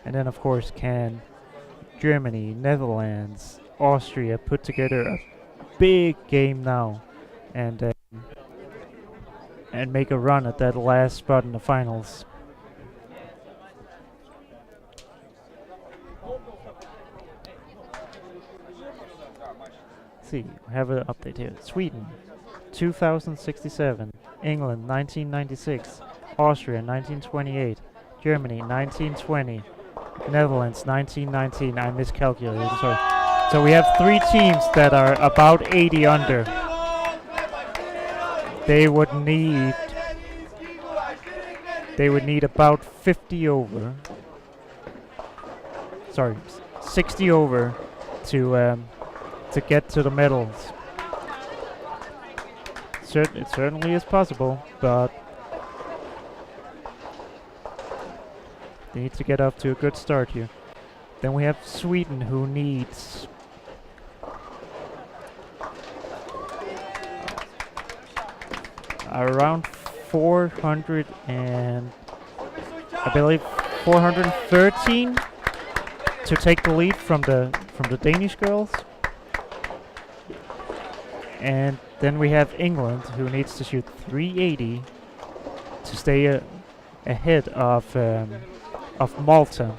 And then, of course, can Germany, Netherlands, Austria put together a big game now and make a run at that last spot in the finals? See, we have an update here. Sweden, 2067. England, 1996. Austria, 1928. Germany, 1920. Netherlands, 1919. I miscalculated, sorry. So we have 3 teams that are about 80 under. They would need about 50 over. Sorry, 60 over to get to the medals. It certainly is possible, but they need to get off to a good start here. Then we have Sweden, who needs around 400 and I believe 413 to take the lead from the Danish girls. And then we have England, who needs to shoot 380 to stay ahead of Malta.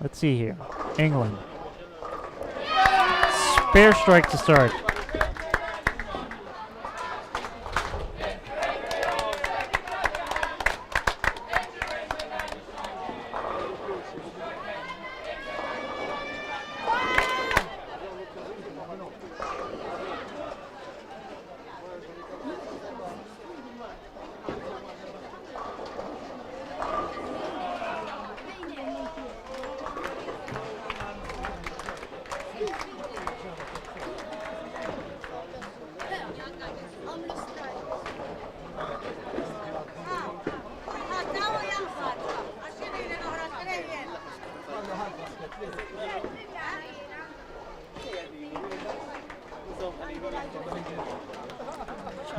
Let's see here. England. Spare strike to start.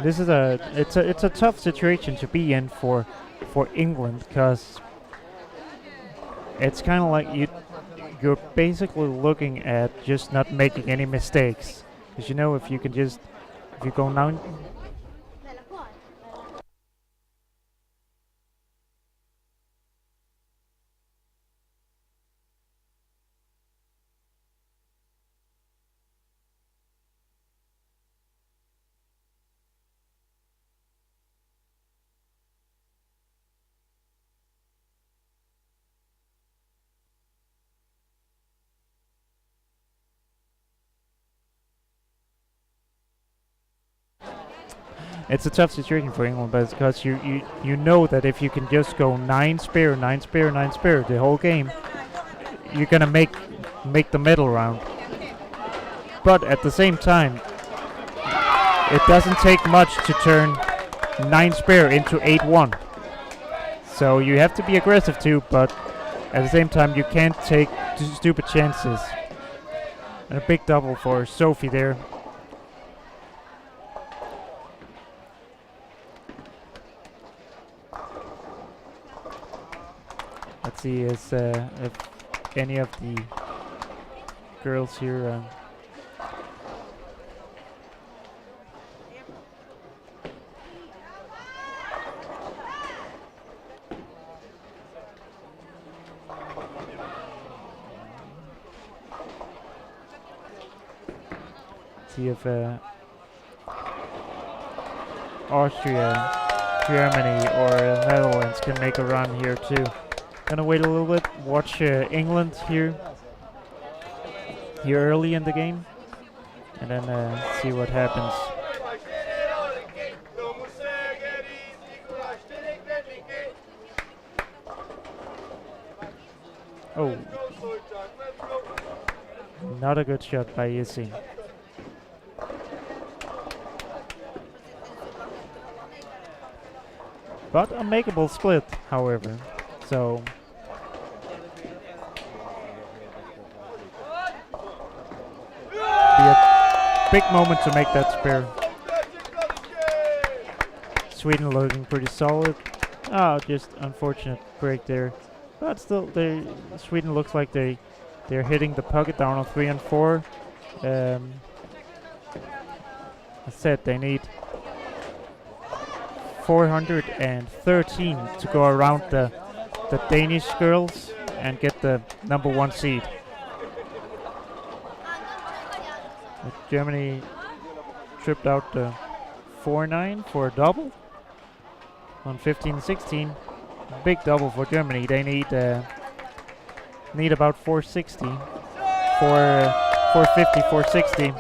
This is it's a tough situation to be in for England, because it's kind of like you're basically looking at just not making any mistakes, because you know if you go now. It's a tough situation for England, but it's because you know that if you can just go 9 spare, 9 spare, 9 spare the whole game, you're gonna make the medal round. But at the same time, it doesn't take much to turn 9 spare into 8-1. So you have to be aggressive too, but at the same time you can't take stupid chances. And a big double for Sophie there. Let's see if any of the girls here see if Austria, Germany or Netherlands can make a run here too. Gonna wait a little bit, watch England here early in the game, and then see what happens. Oh, not a good shot by EYC. But a makeable split, however, so big moment to make that spare. Sweden looking pretty solid. Oh, just unfortunate break there. But still, Sweden looks like they're hitting the pocket down on 3 and 4. I said they need 413 to go around the Danish girls and get the number 1 seed. But Germany tripped out the 4-9 for a double on 15-16. Big double for Germany. They need about 460, 450, 460.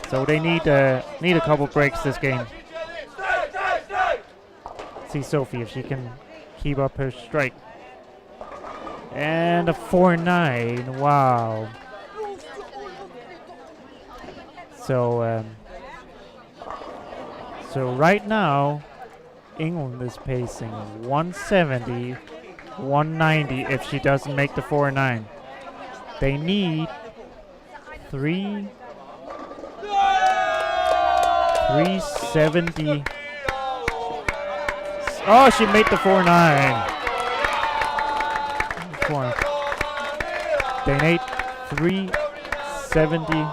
So they need a couple breaks this game. See Sophie if she can keep up her strike. And a 4-9. Wow. So right now, England is pacing 170, 190 if she doesn't make the 4-9. They need 370. Oh, she made the 4-9. They need 370.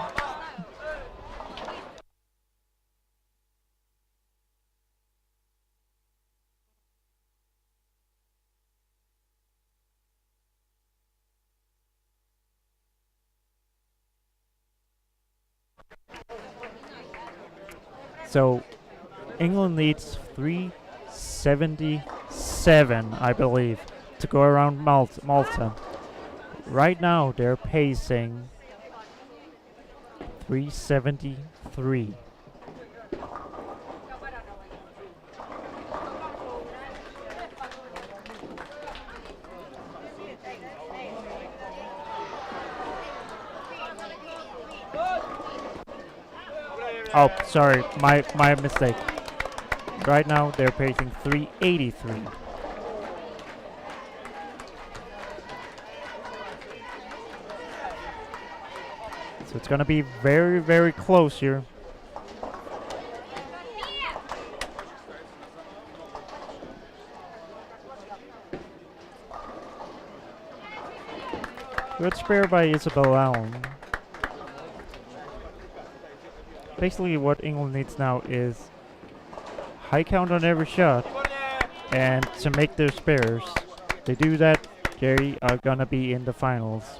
So England needs 377, I believe, to go around Malta. Right now they're pacing 373. Oh, sorry, my mistake. Right now they're pacing 383. So it's gonna be very, very close here. Good spare by Isabel Allen. Basically what England needs now is high count on every shot and to make their spares. If they do that, they are gonna be in the finals.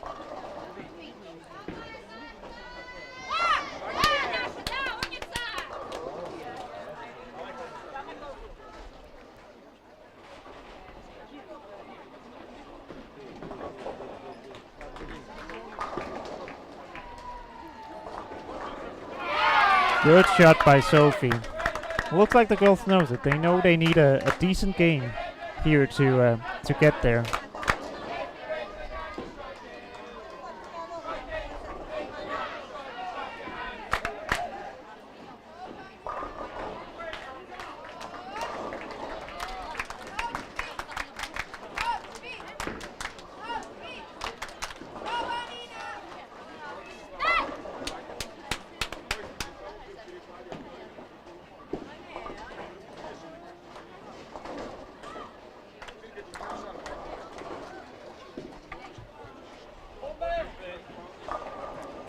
Good shot by Sophie. Looks like the girls knows it. They know they need a decent game here to get there.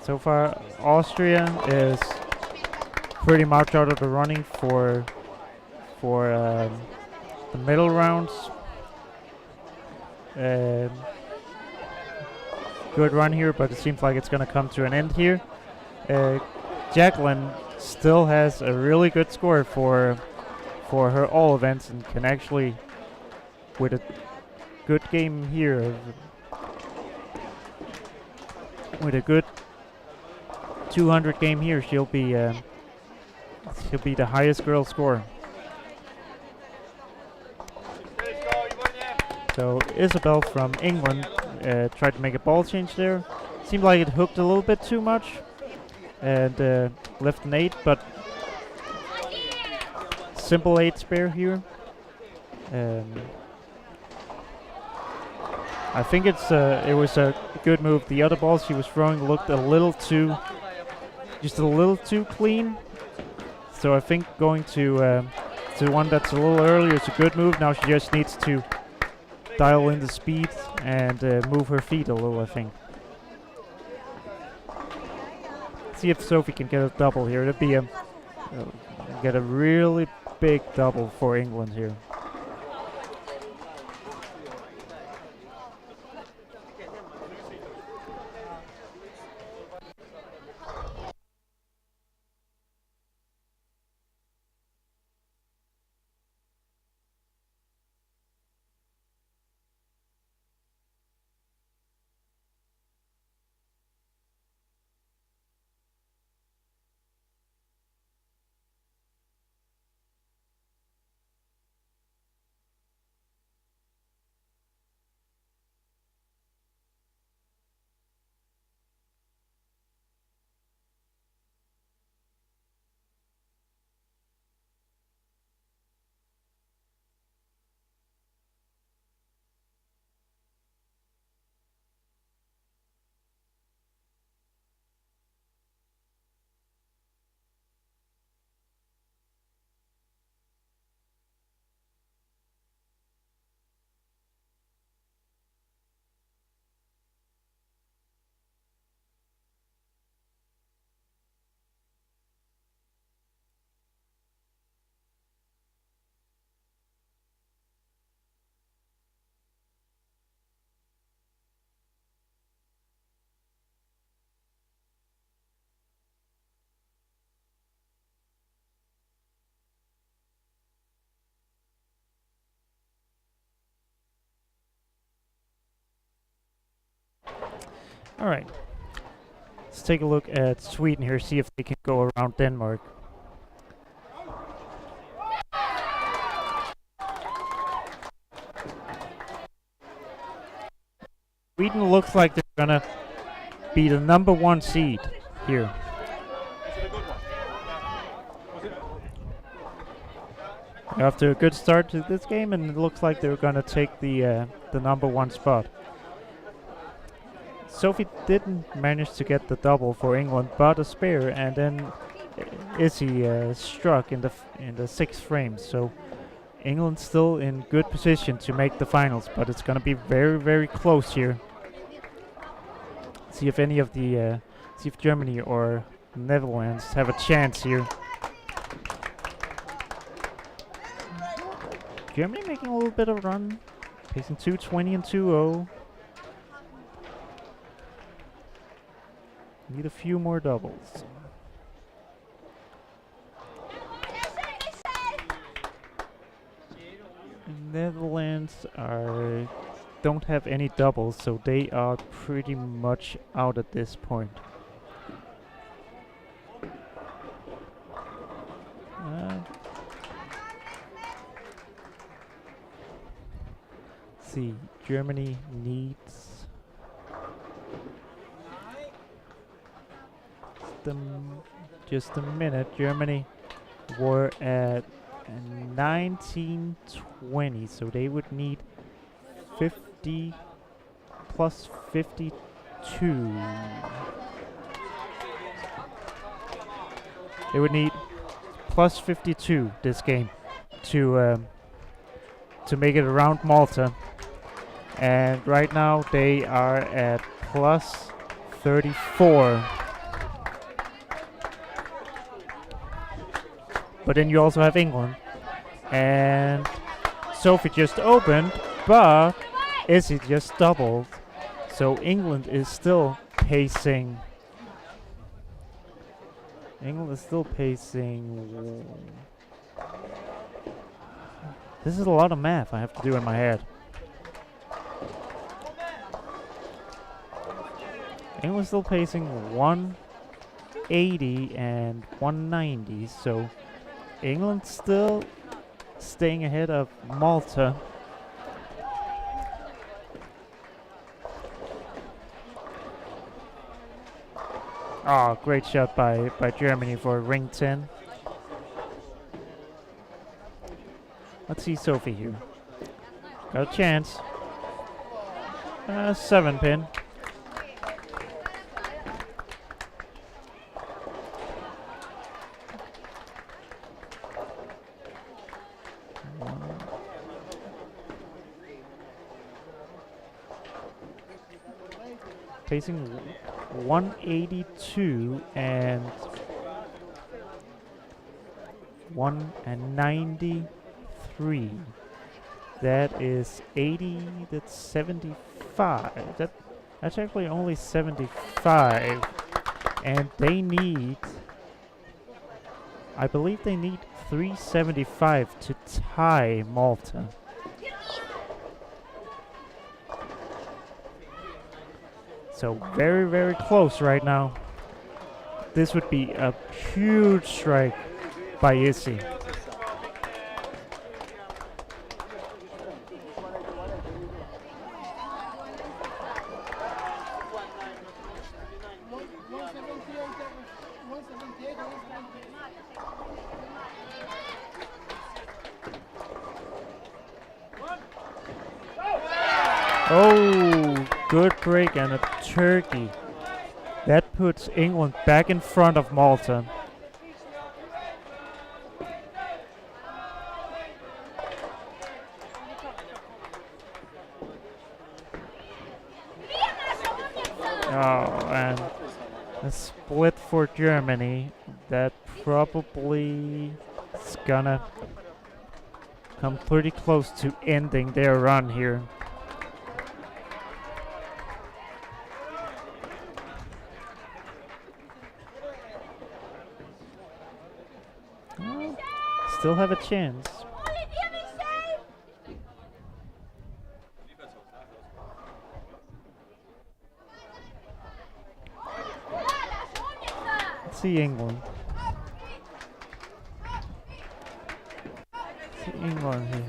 So far, Austria is pretty much out of the running for the middle rounds. Good run here, but it seems like it's going to come to an end here. Jacqueline still has a really good score for her all events and can actually, with a good game here, with a good 200 game here, she'll be the highest girl score. So Isabel from England tried to make a ball change there. Seemed like it hooked a little bit too much and left an 8, but simple 8 spare here. I think it was a good move. The other balls she was throwing looked a little too just a little too clean. So I think going to one that's a little earlier is a good move. Now she just needs to dial in the speed and move her feet a little, I think. See if Sophie can get a double here. It'd be get a really big double for England here. All right. Let's take a look at Sweden here, see if they can go around Denmark. Sweden looks like they're gonna be the #1 seed here. After a good start to this game, and it looks like they're gonna take the #1 spot. Sophie didn't manage to get the double for England, but a spare, and then Izzy struck in the 6th frame. So England still in good position to make the finals, but it's going to be very, very close here. See if any of the see if Germany or Netherlands have a chance here. Germany making a little bit of a run, pacing 2:20 and 2:0. Need a few more doubles. Netherlands don't have any doubles, so they are pretty much out at this point. Let's see, Germany needs just a minute. Germany were at 1920, so they would need 50 plus 52. They would need plus 52 this game to make it around Malta, and right now they are at plus 34. But then you also have England, and Sophie just opened, but Izzy just doubled, so England is still pacing. England is still pacing. This is a lot of math I have to do in my head. England's still pacing 180 and 190, so England still staying ahead of Malta. Oh, great shot by Germany for ring 10. Let's see Sophie here. Got a chance. 7 pin. facing 182 and 193. That is 80. That's 75. That's actually only 75, and they need. I believe they need 375 to tie Malta. So very, very close right now. This would be a huge strike by EYC. Oh, good break and a turkey. That puts England back in front of Malta. Oh, and a split for Germany. That probably is gonna come pretty close to ending their run here. Still have a chance. Let's see England. Let's see England here.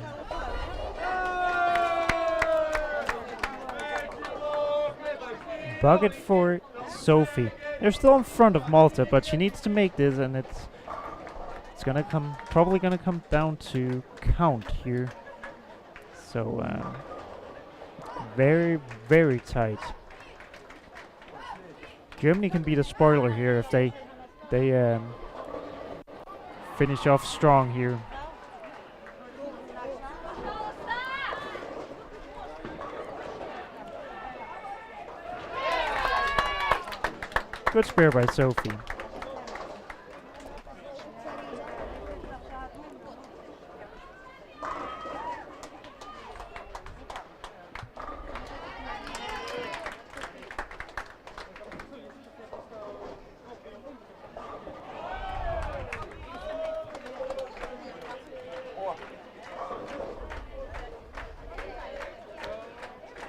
Bucket for Sophie. They're still in front of Malta, but she needs to make this, and it's gonna probably gonna come down to count here. So very, very tight. Germany can be the spoiler here if they finish off strong here. Good spare by Sophie.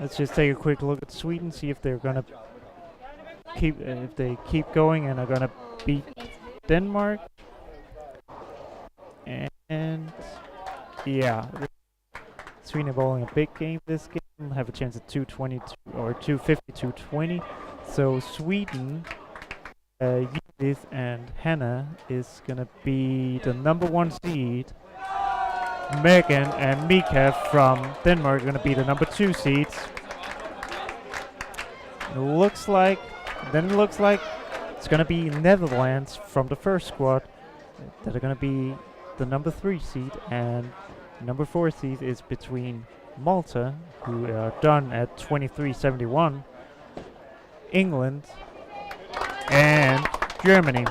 Let's just take a quick look at Sweden, see if they're gonna if they keep going and are gonna beat Denmark. And yeah, Sweden are bowling a big game this game. Have a chance at 222 or 250, 220. So Sweden, Judith and Hannah is gonna be the number 1 seed. Megan and Mika from Denmark are going to be the number 2 seeds. It looks like it's going to be Netherlands from the first squad that are going to be the number 3 seed, and number 4 seed is between Malta, who are done at 23.71, England, and Germany.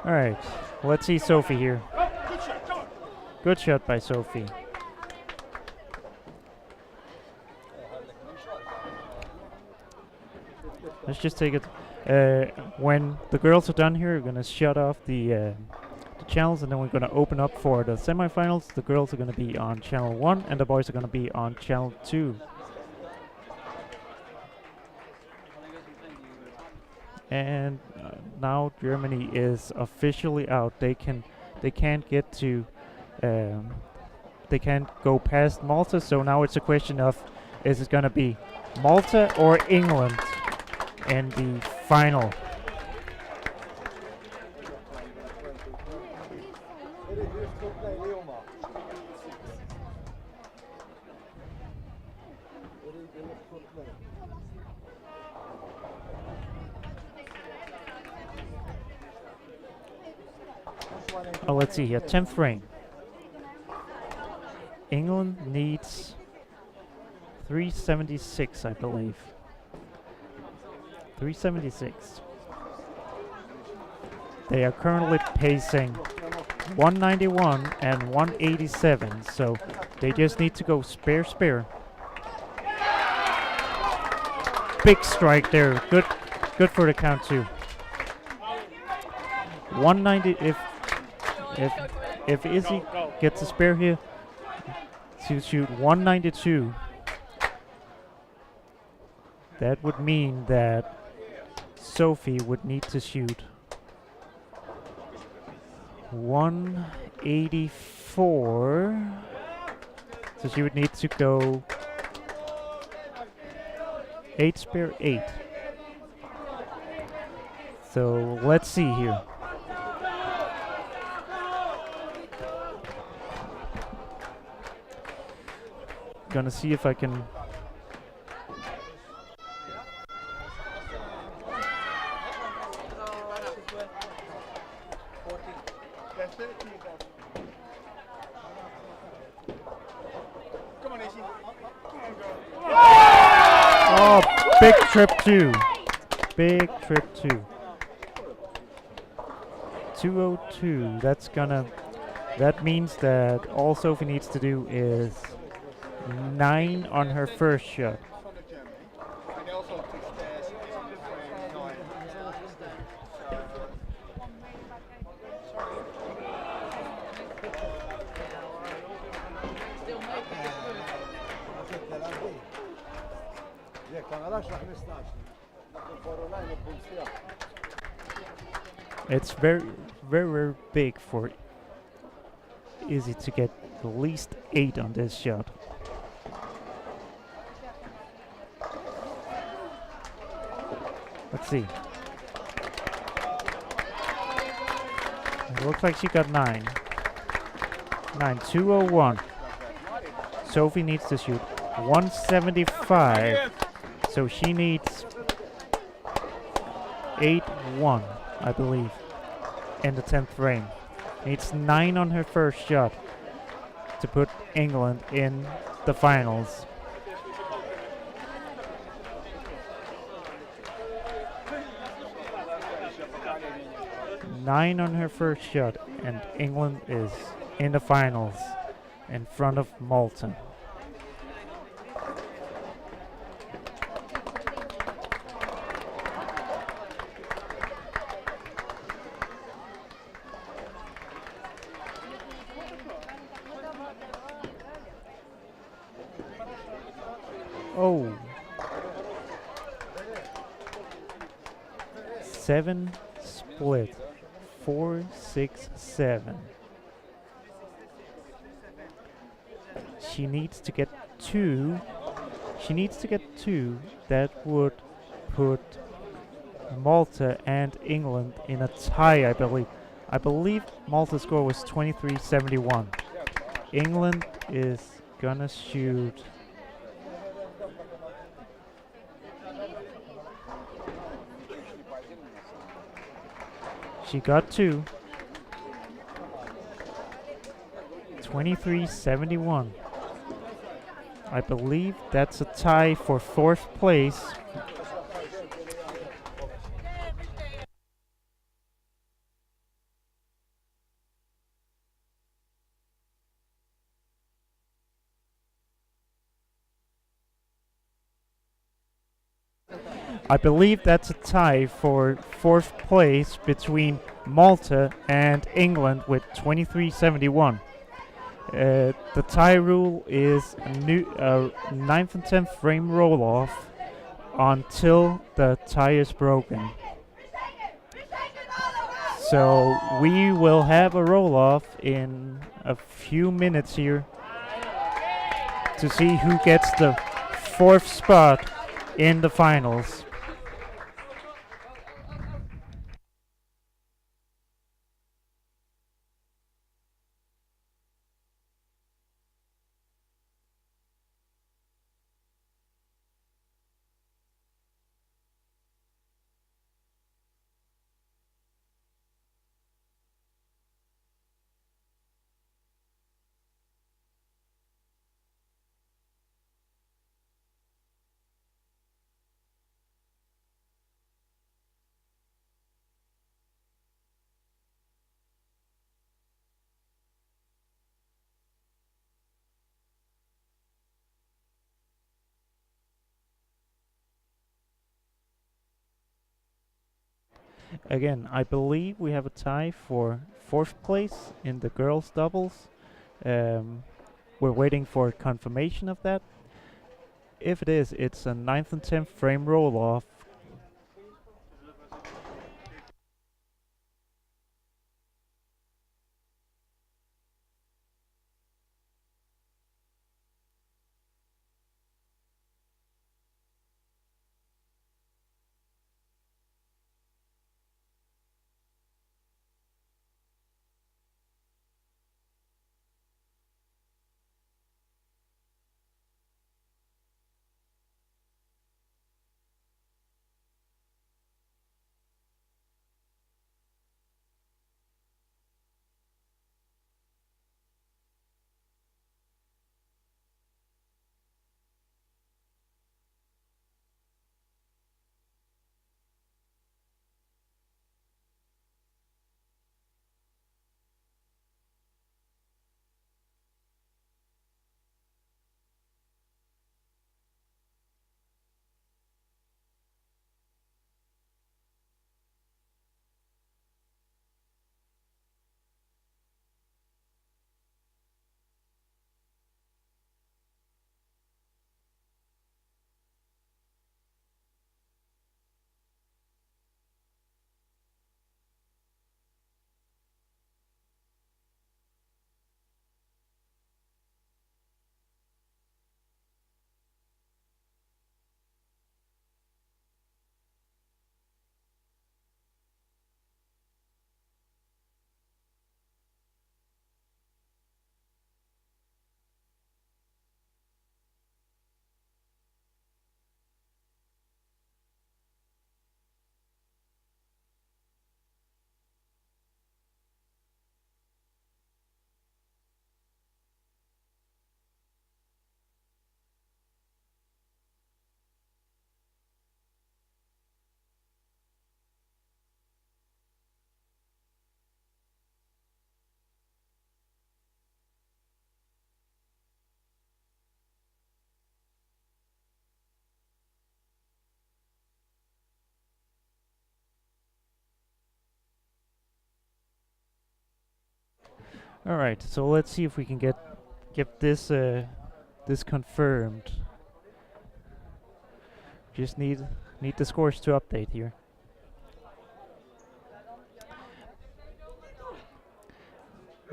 Alright, let's see Sophie here. Good shot by Sophie. Let's just take it. When the girls are done here, we're gonna shut off the channels, and then we're gonna open up for the semifinals. The girls are gonna be on channel 1, and the boys are gonna be on channel 2. and now Germany is officially out. They can't get to they can't go past Malta. So now it's a question of, is it going to be Malta or England in the final? Oh, let's see here. 10th frame. England needs 376, I believe. 376. They are currently pacing 191 and 187, so they just need to go spare, spare. Big strike there. Good for the count too. 190. If Izzy gets a spare here to shoot 192, that would mean that Sophie would need to shoot 184. So she would need to go 8 spare 8. So let's see here. Gonna see if I can. Oh, big trip two. Big trip two. 202. That means that all Sophie needs to do is 9 on her first shot. It's very, very, very big for Izzy to get at least 8 on this shot. Let's see. It looks like she got 9. 201. Sophie needs to shoot 175. So she needs 8-1, I believe, in the 10th frame. Needs 9 on her first shot to put England in the finals. Nine on her first shot, and England is in the finals in front of Malta. Oh. 7 split. 4, 6, 7. She needs to get 2. She needs to get 2. That would put Malta and England in a tie, I believe. I believe Malta's score was 23-71. England is gonna shoot. She got 2. 23-71. I believe that's a tie for 4th place. I believe that's a tie for 4th place between Malta and England with 23-71. The tie rule is a new 9th and 10th frame roll-off until the tie is broken. So we will have a roll-off in a few minutes here to see who gets the 4th spot in the finals. Again, I believe we have a tie for 4th place in the girls' doubles. We're waiting for confirmation of that. If it is, it's a 9th and 10th frame roll-off. All right, so let's see if we can get this confirmed. Just need the scores to update here.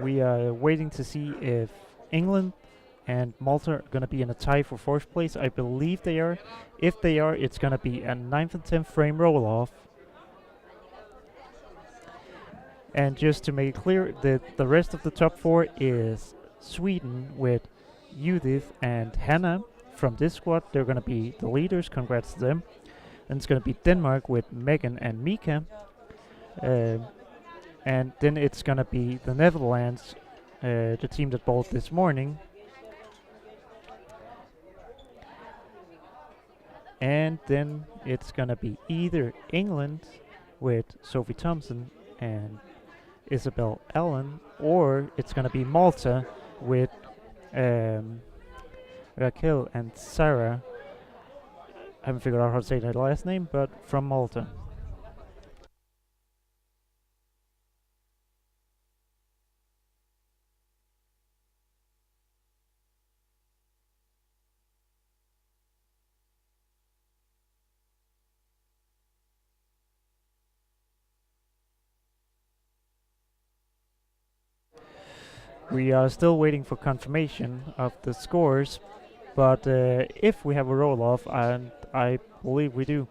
We are waiting to see if England and Malta are going to be in a tie for 4th place. I believe they are. If they are, it's going to be a 9th and 10th frame roll-off. And just to make it clear, the rest of the top 4 is Sweden with Judith and Hannah from this squad. They're going to be the leaders. Congrats to them. And it's going to be Denmark with Megan and Mika. And then it's going to be the Netherlands, the team that bowled this morning. And then it's going to be either England with Sophie Thompson and Isabel Allen, or it's going to be Malta with Raquel and Sarah. I haven't figured out how to say that last name, but from Malta. We are still waiting for confirmation of the scores, but if we have a roll-off, and I believe we do,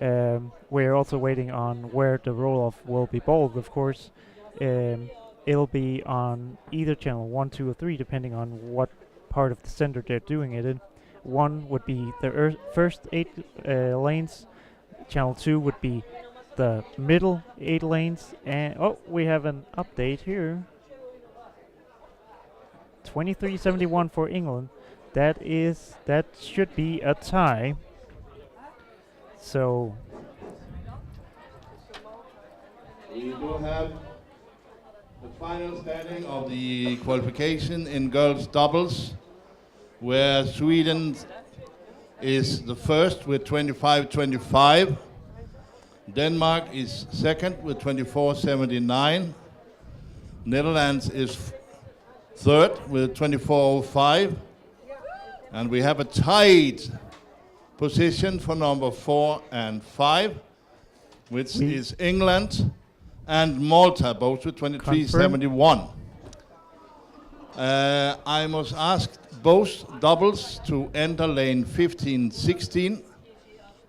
we're also waiting on where the roll-off will be bowled, of course. It'll be on either channel 1, 2, or 3, depending on what part of the center they're doing it in. 1 would be the first 8 lanes, channel 2 would be the middle 8 lanes, and oh, we have an update here. 23-71 for England. That should be a tie. So we do have the final standing of the qualification in girls doubles, where Sweden is the first with 25-25. Denmark is second with 24-79. Netherlands is third with 24-05. And we have a tied position for number 4 and 5, which is England and Malta, both with 23-71. I must ask both doubles to enter lane 15-16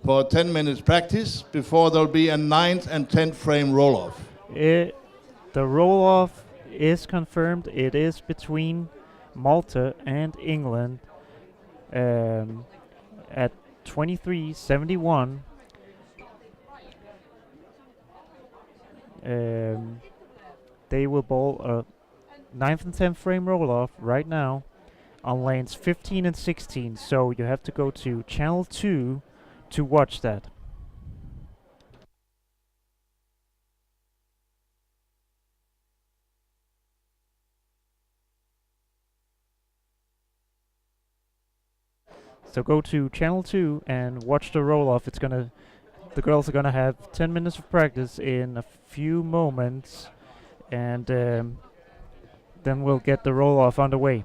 for 10 minutes practice before there'll be a 9th and 10th frame roll-off. The roll-off is confirmed. It is between Malta and England at 23-71. They will bowl a 9th and 10th frame roll-off right now on lanes 15 and 16, so you have to go to channel 2 to watch that. So go to channel 2 and watch the roll-off. The girls are gonna have 10 minutes of practice in a few moments, and then we'll get the roll-off underway.